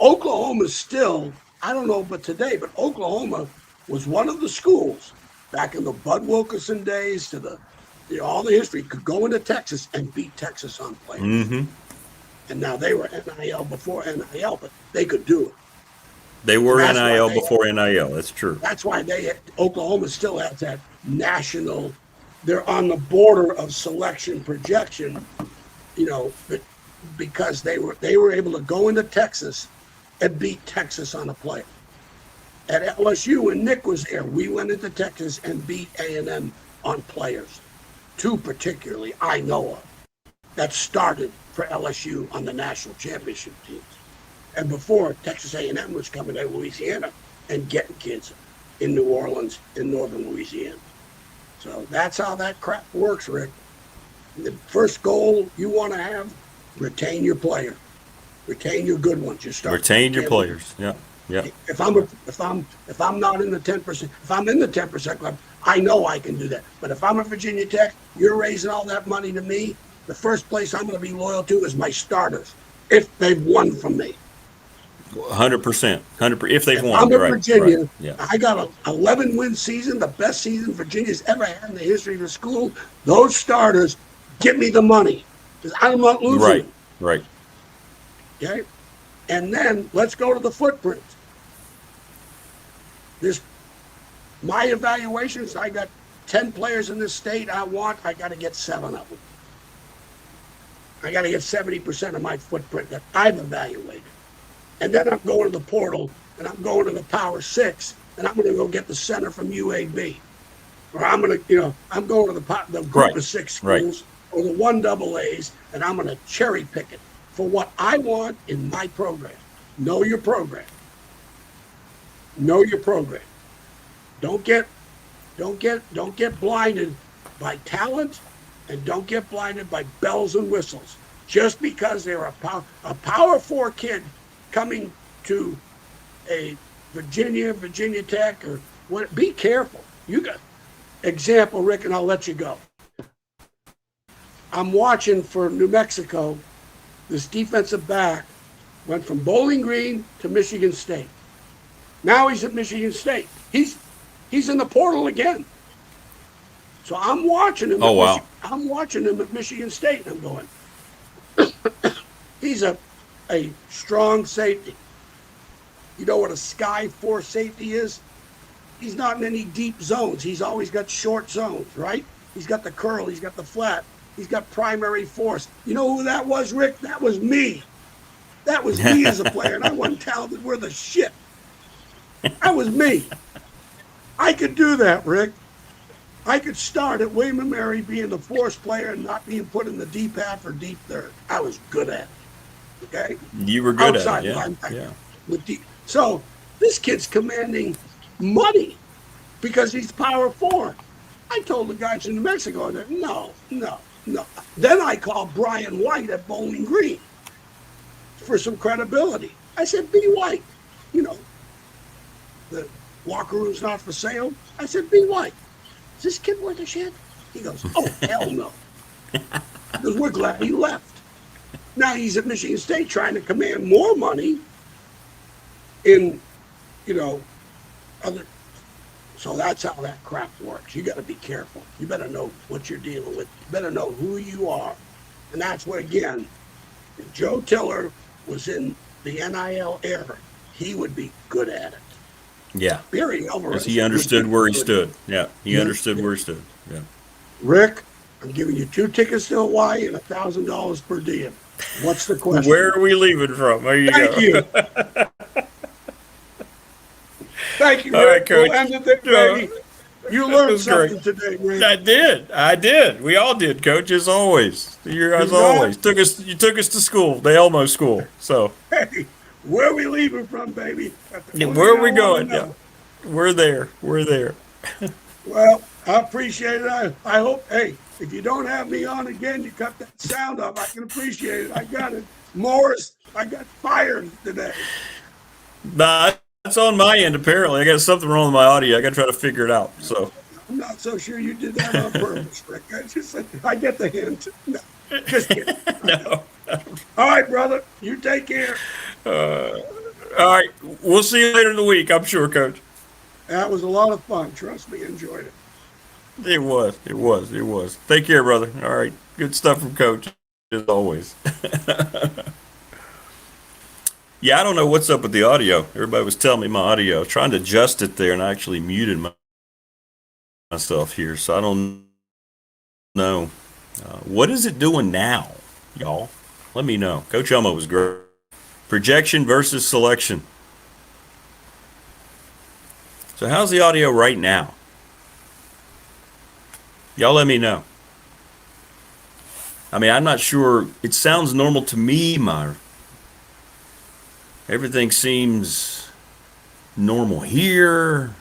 Oklahoma still, I don't know but today, but Oklahoma was one of the schools back in the Bud Wilkinson days to all the history could go into Texas and beat Texas on players. Mm-hmm. And now they were NIL before NIL, but they could do it. They were NIL before NIL. That's true. That's why Oklahoma still has that national. They're on the border of selection projection, because they were able to go into Texas and beat Texas on a play. At LSU, when Nick was there, we went into Texas and beat A&M on players. 2 particularly I know of that started for LSU on the national championship teams. And before, Texas A&M was coming to Louisiana and getting kids in New Orleans, in northern Louisiana. So that's how that crap works, Rick. The first goal you want to have, retain your player. Retain your good ones. Retain your players. Yeah. Yeah. If I'm not in the 10%, if I'm in the 10% club, I know I can do that. But if I'm at Virginia Tech, you're raising all that money to me. The first place I'm going to be loyal to is my starters, if they've won from me. 100%. If they've won. I'm in Virginia. Right. Yeah. I got an 11-win season, the best season Virginia's ever had in the history of the school. Those starters, give me the money, because I'm not losing. Right. Okay? And then let's go to the footprint. My evaluations, I got 10 players in this state I got to get 7 of them. I got to get 70% of my footprint that I've evaluated. And then I'm going to the portal, and I'm going to the Power 6, and I'm going to go get the center from UAB. Or I'm going to, I'm going to the group of 6 schools or the 1AAs, and I'm going to cherry pick it for what I want in my program. Know your program. Know your program. Don't get blinded by talent, and don't get blinded by bells and whistles. Just because they're a Power 4 kid coming to a Virginia Tech or what, be careful. You got example, Rick, and I'll let you go. I'm watching for New Mexico. This defensive back went from Bowling Green to Michigan State. Now he's at Michigan State. He's in the portal again. So I'm watching him. Oh, wow. I'm watching him at Michigan State, and I'm going, He's a strong safety. You know what a Sky 4 safety is? He's not in any deep zones. He's always got short zones, right? He's got the curl. He's got the flat. He's got primary force. You know who that was, Rick? That was me. That was me as a player, and I wasn't talented worth a shit. That was me. I could do that, Rick. I could start at William & Mary being the force player and not being put in the deep half or deep third. I was good at it. Okay? You were good Outside at it, linebacker yeah. with deep. So this kid's commanding money because he's power 4. I told the guys in New Mexico that no. Then I called Brian White at Bowling Green for some credibility. I said, B. White, you know, the locker room's not for sale. I said, B. White, is this kid worth a shit? He goes, oh, hell no. Because we're glad he left. Now he's at Michigan State trying to command more money in, you know, other. So that's how that crap works. You got to be careful. You better know what you're dealing with. You better know who you are. And that's where, again, if Joe Tiller was in the NIL era, he would be good at it. Yeah. Barry Alvarez. Because he understood where he stood. Yeah, he understood where he stood. Yeah. Rick, I'm giving you 2 tickets to Hawaii and $1,000 per diem. What's the question? Where are we leaving from? There you Thank go. you. Thank you, All Rick. right, Coach. We'll end it there, baby. You learned something today, Rick. I did. We all did, Coach, as always. You as always. You took us to school, the Elmo school. So Hey, where are we leaving from, baby? where are we going? Yeah. We're there. Well, I appreciate it. I hope, hey, if you don't have me on again, you cut that sound up. I can appreciate it. I got it. Morris, I got fired today. Nah, that's on my end, apparently. I got something wrong with my audio. I got to try to figure it out. So I'm not so sure you did that on purpose, Rick. I get the hint. No, just kidding. No. All right, brother. You take care. All right. We'll see you later in the week, I'm sure, Coach. That was a lot of fun. Trust me, enjoyed it. It was. Take care, brother. All right. Good stuff from Coach, as always. Yeah, I don't know what's up with the audio. Everybody was telling me my audio. I was trying to adjust it there, and I actually muted myself here, so I don't know. What is it doing now, y'all? Let me know. Coach Elmo was great. Projection versus selection. So how's the audio right now? Y'all let me know. I mean, I'm not sure. It sounds normal to me, Myra. Everything seems normal here.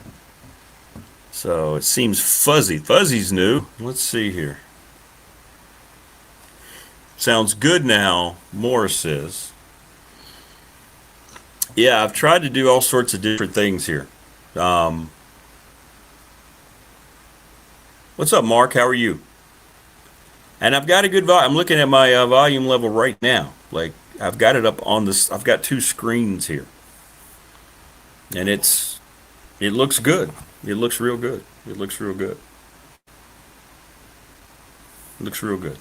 So it seems fuzzy. Fuzzy's new. Let's see here. Sounds good now, Morris says. Yeah, I've tried to do all sorts of different things here. What's up, Mark? How are you? And I've got a good volume. I'm looking at my volume level right now. Like, I've got it up on this. I've got 2 screens here. And it looks good. It looks real good. It looks real good. It looks real good.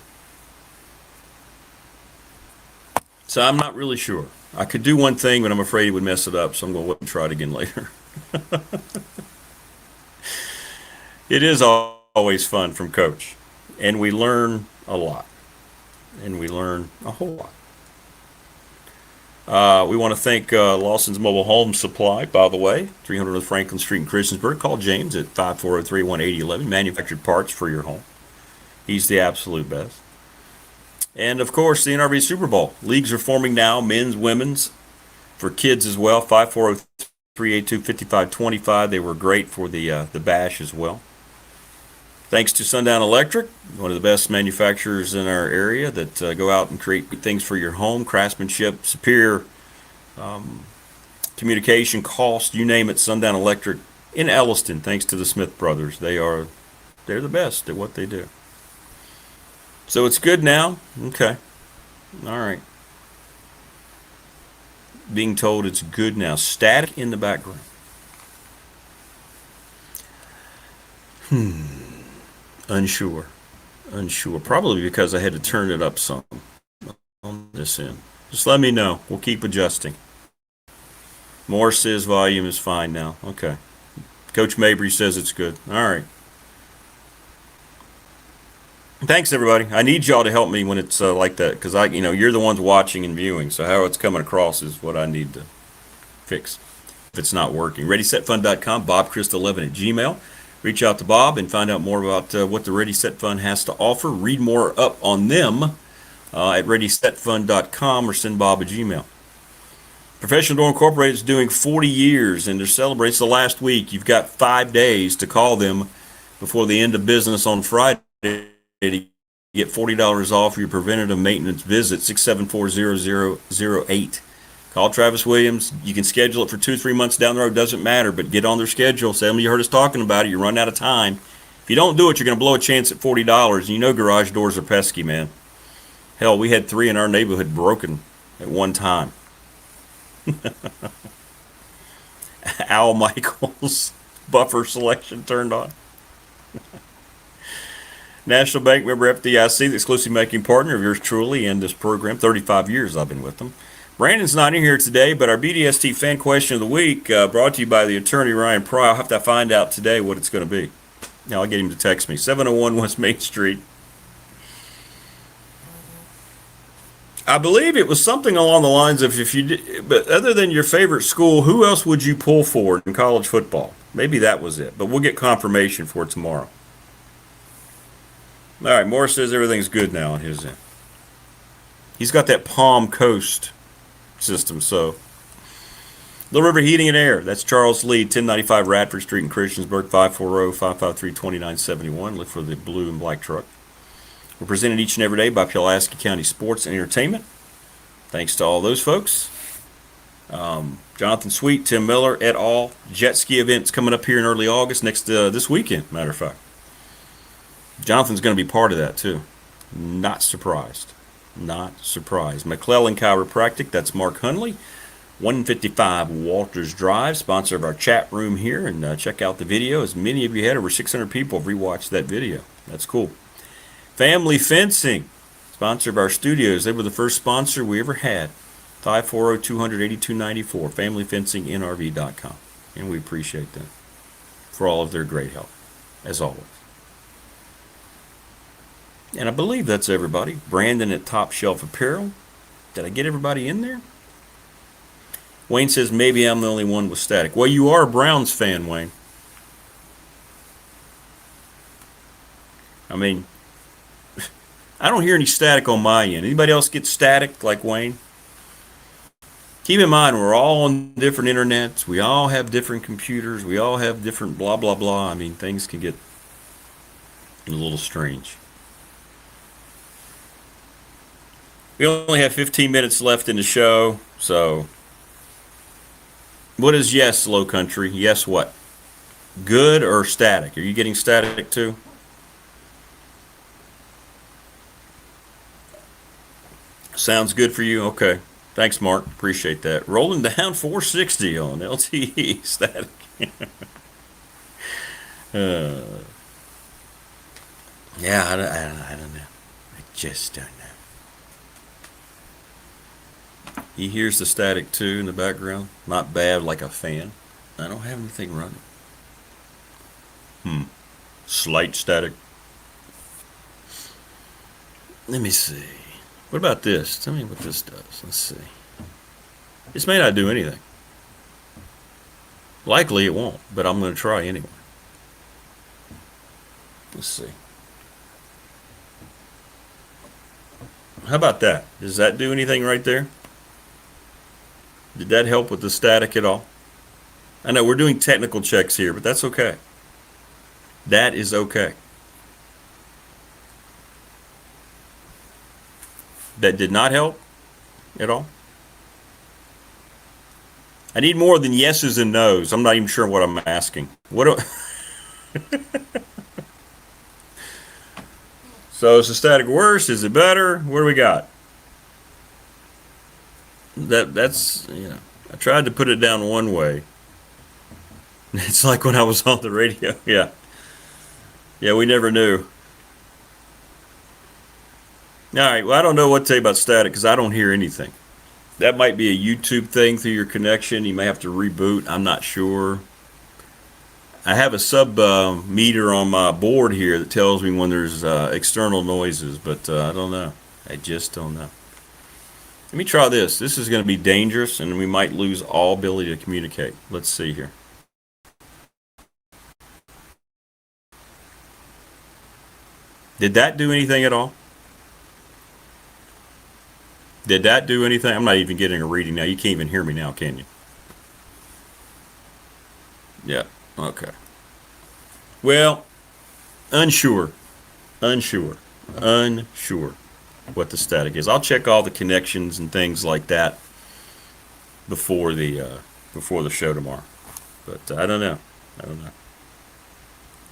So I'm not really sure. I could do one thing, but I'm afraid it would mess it up, so I'm going to wait and try it again later. It is always fun from Coach, and we learn a lot, and we learn a whole lot. We want to thank Lawson's Mobile Home Supply, by the way, 300 North Franklin Street in Christiansburg. Call James at 5403-1811, manufactured parts for your home. He's the absolute best. And, of course, the NRV Super Bowl. Leagues are forming now, men's, women's, for kids as well, 5403-882-5525. They were great for the bash as well. Thanks to Sundown Electric, one of the best manufacturers in our area that go out and create good things for your home, craftsmanship, superior communication, cost, you name it, Sundown Electric in Elliston, thanks to the Smith brothers. They're the best at what they do. So it's good now? Okay. All right. Being told it's good now. Static in the background. Unsure. Probably because I had to turn it up some on this end. Just let me know. We'll keep adjusting. Morris says volume is fine now. Okay. Coach Mabry says it's good. All right. Thanks, everybody. I need y'all to help me when it's like that, because you're the ones watching and viewing. So how it's coming across is what I need to fix if it's not working. ReadySetFund.com, BobChrist11 at Gmail. Reach out to Bob and find out more about what the Ready Set Fund has to offer. Read more up on them at ReadySetFund.com or send Bob a Gmail. Professional Door Incorporated is doing 40 years, and they're celebrating. It's the last week. You've got 5 days to call them before the end of business on Friday to get $40 off your preventative maintenance visit, 674-0008. Call Travis Williams. You can schedule it for 2-3 months down the road. Doesn't matter, but get on their schedule. Say them you heard us talking about it. You're running out of time. If you don't do it, you're going to blow a chance at $40. And you know garage doors are pesky, man. Hell, we had 3 in our neighborhood broken at one time. Al Michaels buffer selection turned on. National Bank member FDIC, the exclusive making partner of yours truly and this program. 35 years I've been with them. Brandon's not in here today, but our BDST fan question of the week brought to you by the attorney Ryan Pry. I'll have to find out today what it's going to be. Now I'll get him to text me. 701 West Main Street. I believe it was something along the lines of but other than your favorite school, who else would you pull for in college football? Maybe that was it, but we'll get confirmation for it tomorrow. All right, Morris says everything's good now on his end. He's got that Palm Coast system, so. Little River Heating and Air, that's Charles Lee, 1095 Radford Street in Christiansburg, 540-553-2971. Look for the blue and black truck. We're presented each and every day by Pulaski County Sports and Entertainment. Thanks to all those folks. Jonathan Sweet, Tim Miller, et al. Jet ski events coming up here in early August, this weekend, matter of fact. Jonathan's going to be part of that, too. Not surprised. Not surprised. McClellan Chiropractic, that's Mark Hunley. 155 Walters Drive, sponsor of our chat room here. And check out the video. As many of you had, over 600 people have rewatched that video. That's cool. Family Fencing, sponsor of our studios. They were the first sponsor we ever had. 540-200-8294, familyfencingnrv.com. And we appreciate them for all of their great help, as always. And I believe that's everybody. Brandon at Top Shelf Apparel. Did I get everybody in there? Wayne says, maybe I'm the only one with static. Well, you are a Browns fan, Wayne. I mean, I don't hear any static on my end. Anybody else get static like Wayne? Keep in mind, we're all on different internets. We all have different computers. We all have different blah, blah, blah. I mean, things can get a little strange. We only have 15 minutes left in the show, so what is yes, Low Country? Yes what? Good or static? Are you getting static too? Sounds good for you? Okay. Thanks, Mark. Appreciate that. Rolling down 460 on LTE static. Yeah, I don't know. I just don't know. He hears the static too in the background. Not bad, like a fan. I don't have anything running. Slight static. Let me see. What about this? Tell me what this does. Let's see. This may not do anything. Likely it won't, but I'm going to try anyway. Let's see. How about that? Does that do anything right there? Did that help with the static at all? I know we're doing technical checks here, but that's okay. That is okay. That did not help at all? I need more than yeses and nos. I'm not even sure what I'm asking. So is the static worse? Is it better? What do we got? That's, I tried to put it down one way. It's like when I was on the radio. Yeah. Yeah, we never knew. All right, well, I don't know what to tell you about static because I don't hear anything. That might be a YouTube thing through your connection. You may have to reboot. I'm not sure. I have a sub meter on my board here that tells me when there's external noises, but I don't know. I just don't know. Let me try this. This is going to be dangerous, and we might lose all ability to communicate. Let's see here. Did that do anything at all? Did that do anything? I'm not even getting a reading now. You can't even hear me now, can you? Yeah. Okay. Well, unsure what the static is. I'll check all the connections and things like that before the show tomorrow. But I don't know.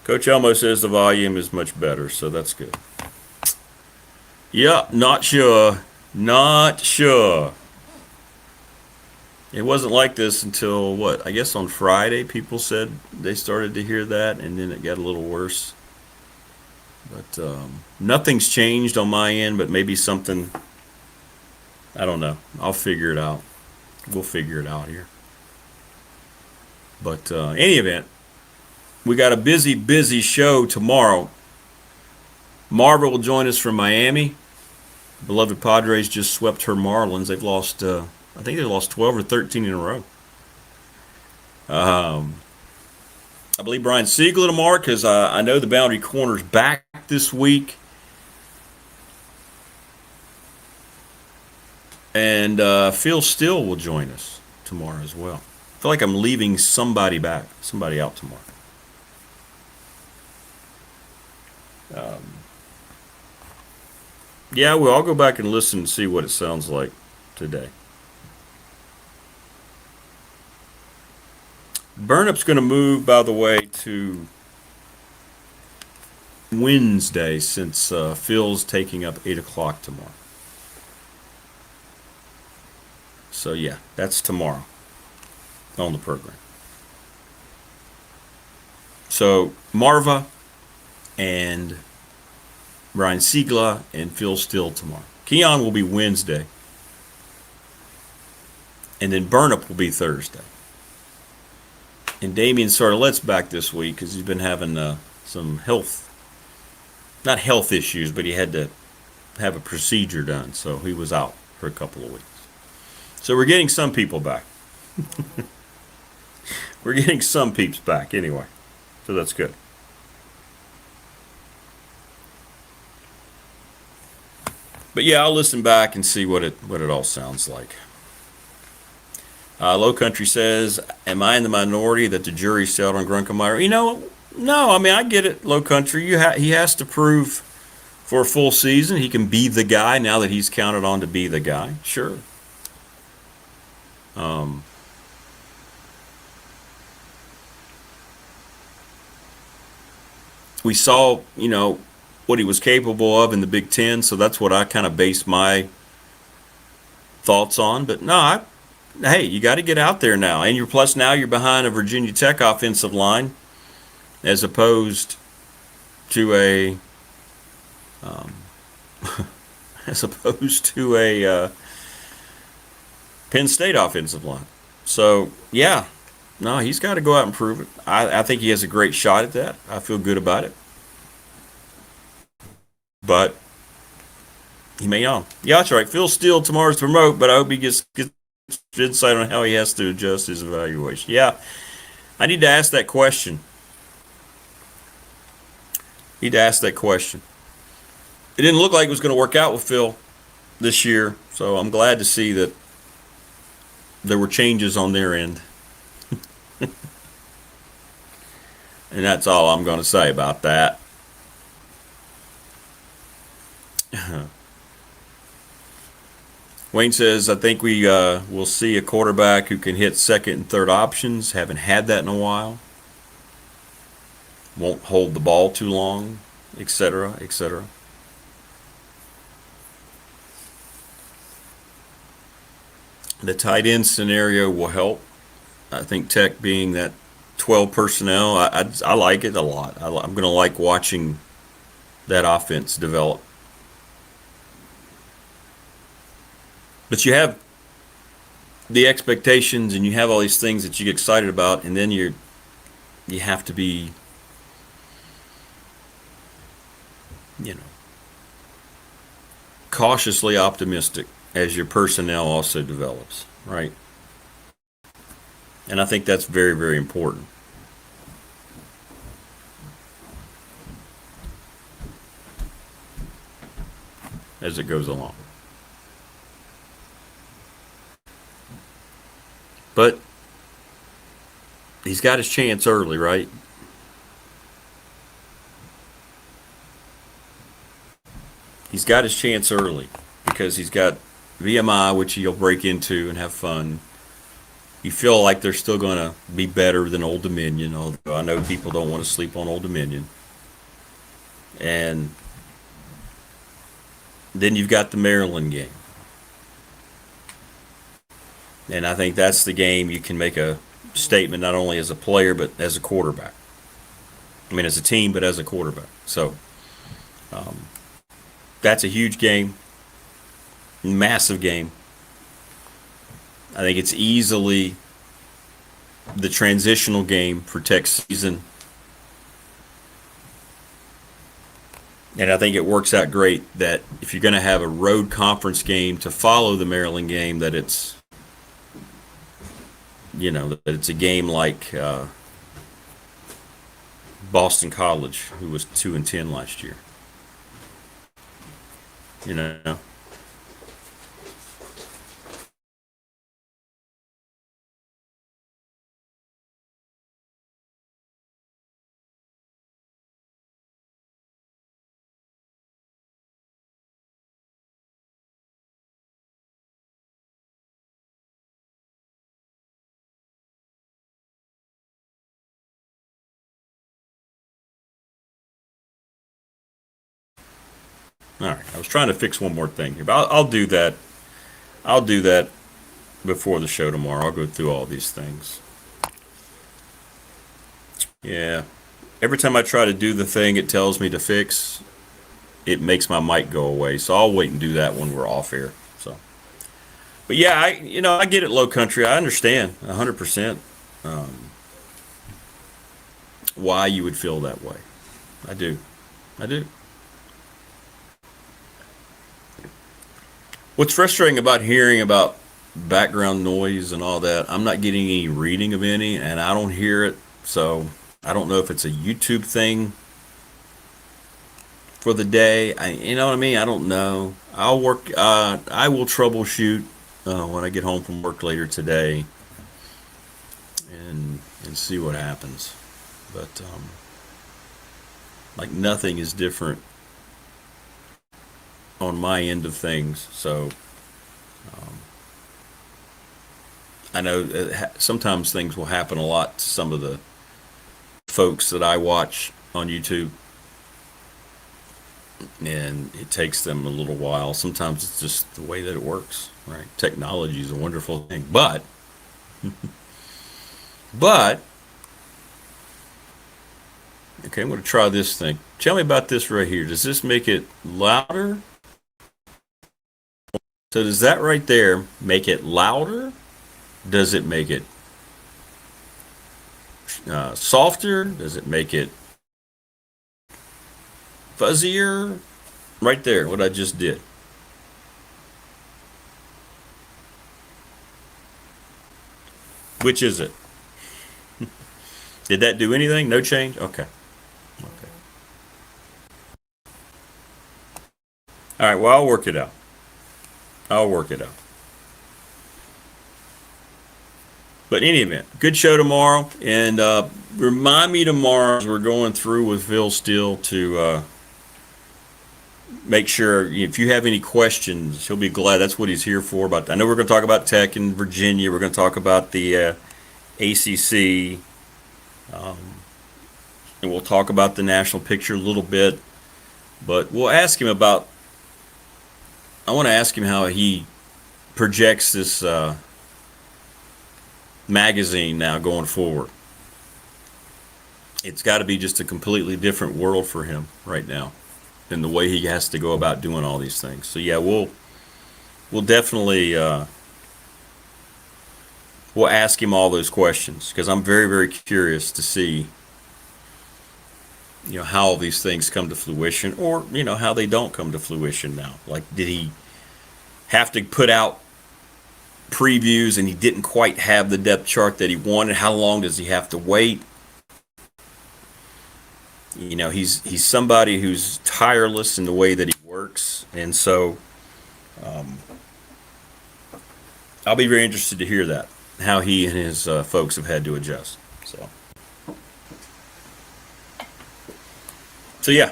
Coach Elmo says the volume is much better, so that's good. Yeah, not sure. It wasn't like this until, what, I guess on Friday people said they started to hear that, and then it got a little worse. But nothing's changed on my end, but maybe something, I don't know. I'll figure it out. We'll figure it out here. But any event, we got a busy show tomorrow. Marva will join us from Miami. Beloved Padres just swept her Marlins. They've lost, I think they lost 12 or 13 in a row. I believe Brian Siegler tomorrow, because I know the Boundary Corner's back this week. And Phil Steele will join us tomorrow as well. I feel like I'm leaving somebody out tomorrow. Yeah, well, I'll go back and listen and see what it sounds like today. Burnup's going to move, by the way, to Wednesday, since Phil's taking up 8 o'clock tomorrow. So, yeah, that's tomorrow on the program. So, Marva and Brian Siegler and Phil Steele tomorrow. Keon will be Wednesday. And then Burnup will be Thursday. And Damian Sartolet's back this week because he's been having some not health issues, but he had to have a procedure done. So he was out for a couple of weeks. So we're getting some people back. We're getting some peeps back anyway. So that's good. But yeah, I'll listen back and see what it all sounds like. Low Country says, am I in the minority that the jury settled on Grunkemeyer? You know, no, I mean, I get it, Low Country. He has to prove for a full season he can be the guy now that he's counted on to be the guy. Sure. We saw, what he was capable of in the Big Ten, so that's what I kind of based my thoughts on. But no, hey, you got to get out there now, and now you're behind a Virginia Tech offensive line, as opposed to a Penn State offensive line. So yeah, no, he's got to go out and prove it. I think he has a great shot at that. I feel good about it. But he may not. Yeah, that's right. Phil Steele tomorrow's to promote, but I hope he gets insight on how he has to adjust his evaluation. Yeah, I need to ask that question. It didn't look like it was going to work out with Phil this year, so I'm glad to see that there were changes on their end. And that's all I'm going to say about that. Wayne says, I think we will see a quarterback who can hit second and third options. Haven't had that in a while. Won't hold the ball too long, etc., etc. The tight end scenario will help. I think Tech being that 12 personnel, I like it a lot. I'm going to like watching that offense develop. But you have the expectations, and you have all these things that you get excited about, and then you have to be, cautiously optimistic as your personnel also develops, right? And I think that's very, very important. As it goes along. But he's got his chance early, right? He's got his chance early because he's got VMI, which he'll break into and have fun. You feel like they're still going to be better than Old Dominion, although I know people don't want to sleep on Old Dominion. And then you've got the Maryland game. And I think that's the game you can make a statement not only as a player but as a quarterback. I mean, as a team, but as a quarterback. So that's a huge game, massive game. I think it's easily the transitional game for Tech season. And I think it works out great that if you're going to have a road conference game to follow the Maryland game, that it's, that it's a game like Boston College, who was 2-10 last year. All right, I was trying to fix one more thing here, but I'll do that. I'll do that before the show tomorrow. I'll go through all these things. Yeah. Every time I try to do the thing it tells me to fix, it makes my mic go away. So I'll wait and do that when we're off air. So, but yeah, I get it, Low Country. I understand 100% why you would feel that way. I do. What's frustrating about hearing about background noise and all that, I'm not getting any reading of any, and I don't hear it, so I don't know if it's a YouTube thing for the day. You know what I mean? I don't know. I will troubleshoot when I get home from work later today and see what happens. But like nothing is different on my end of things, so I know sometimes things will happen a lot to some of the folks that I watch on YouTube, and it takes them a little while. Sometimes it's just the way that it works, right? Technology is a wonderful thing, but okay, I'm going to try this thing. Tell me about this right here. Does this make it louder? So does that right there make it louder? Does it make it softer? Does it make it fuzzier? Right there, what I just did. Which is it? Did that do anything? No change? Okay. All right, well, I'll work it out. But in any event, good show tomorrow. And remind me tomorrow as we're going through with Phil Steele to make sure if you have any questions, he'll be glad. That's what he's here for. But I know we're going to talk about Tech in Virginia. We're going to talk about the ACC. And we'll talk about the national picture a little bit. But we'll ask him about, I want to ask him how he projects this magazine now going forward. It's got to be just a completely different world for him right now than the way he has to go about doing all these things. So yeah, we'll definitely we'll ask him all those questions, because I'm very, very curious to see, how all these things come to fruition, or, how they don't come to fruition now. Like, did he have to put out previews and he didn't quite have the depth chart that he wanted? How long does he have to wait? He's somebody who's tireless in the way that he works, and so I'll be very interested to hear that, how he and his folks have had to adjust. So yeah.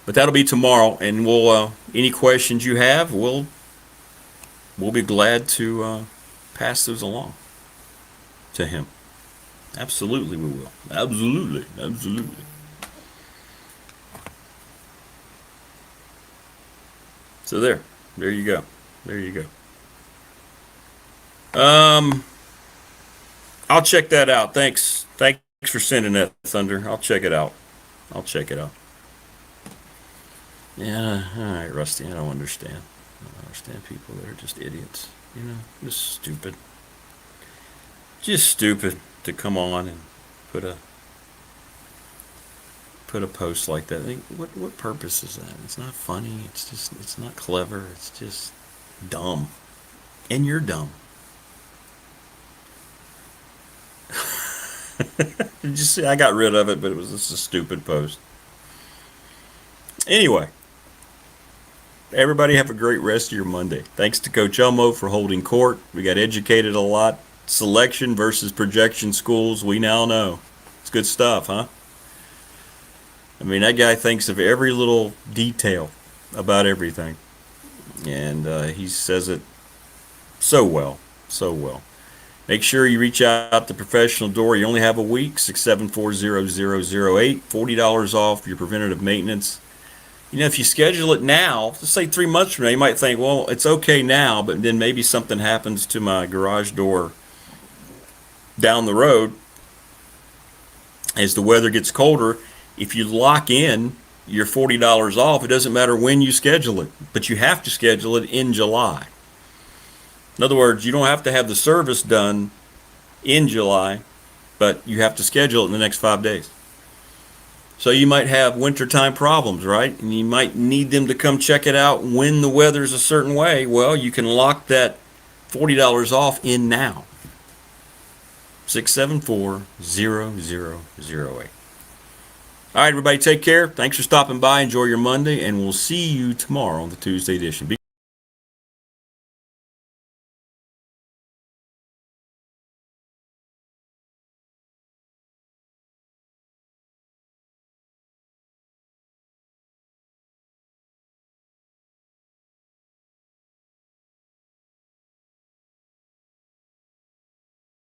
But that'll be tomorrow, and we'll any questions you have, we'll be glad to pass those along to him. Absolutely, we will. Absolutely. So there you go. I'll check that out. Thanks for sending that, Thunder. I'll check it out. Yeah, all right, Rusty. I don't understand. People that are just idiots. Just stupid. Just stupid to come on and put a post like that. What purpose is that? It's not funny. It's not clever. It's just dumb. And you're dumb. Just see, I got rid of it, but it was just a stupid post. Anyway, everybody have a great rest of your Monday. Thanks to Coach Elmo for holding court. We got educated a lot. Selection versus projection schools, we now know. It's good stuff, huh? I mean, that guy thinks of every little detail about everything. And he says it so well. Make sure you reach out to Professional Door. You only have a week, 674-0008. $40 off your preventative maintenance. If you schedule it now, let's say 3 months from now, you might think, well, it's okay now, but then maybe something happens to my garage door down the road as the weather gets colder. If you lock in your $40 off, it doesn't matter when you schedule it, but you have to schedule it in July. In other words, you don't have to have the service done in July, but you have to schedule it in the next 5 days. So you might have wintertime problems, right? And you might need them to come check it out when the weather's a certain way. Well, you can lock that $40 off in now. 674-0008. All right, everybody, take care. Thanks for stopping by. Enjoy your Monday, and we'll see you tomorrow on the Tuesday edition. Be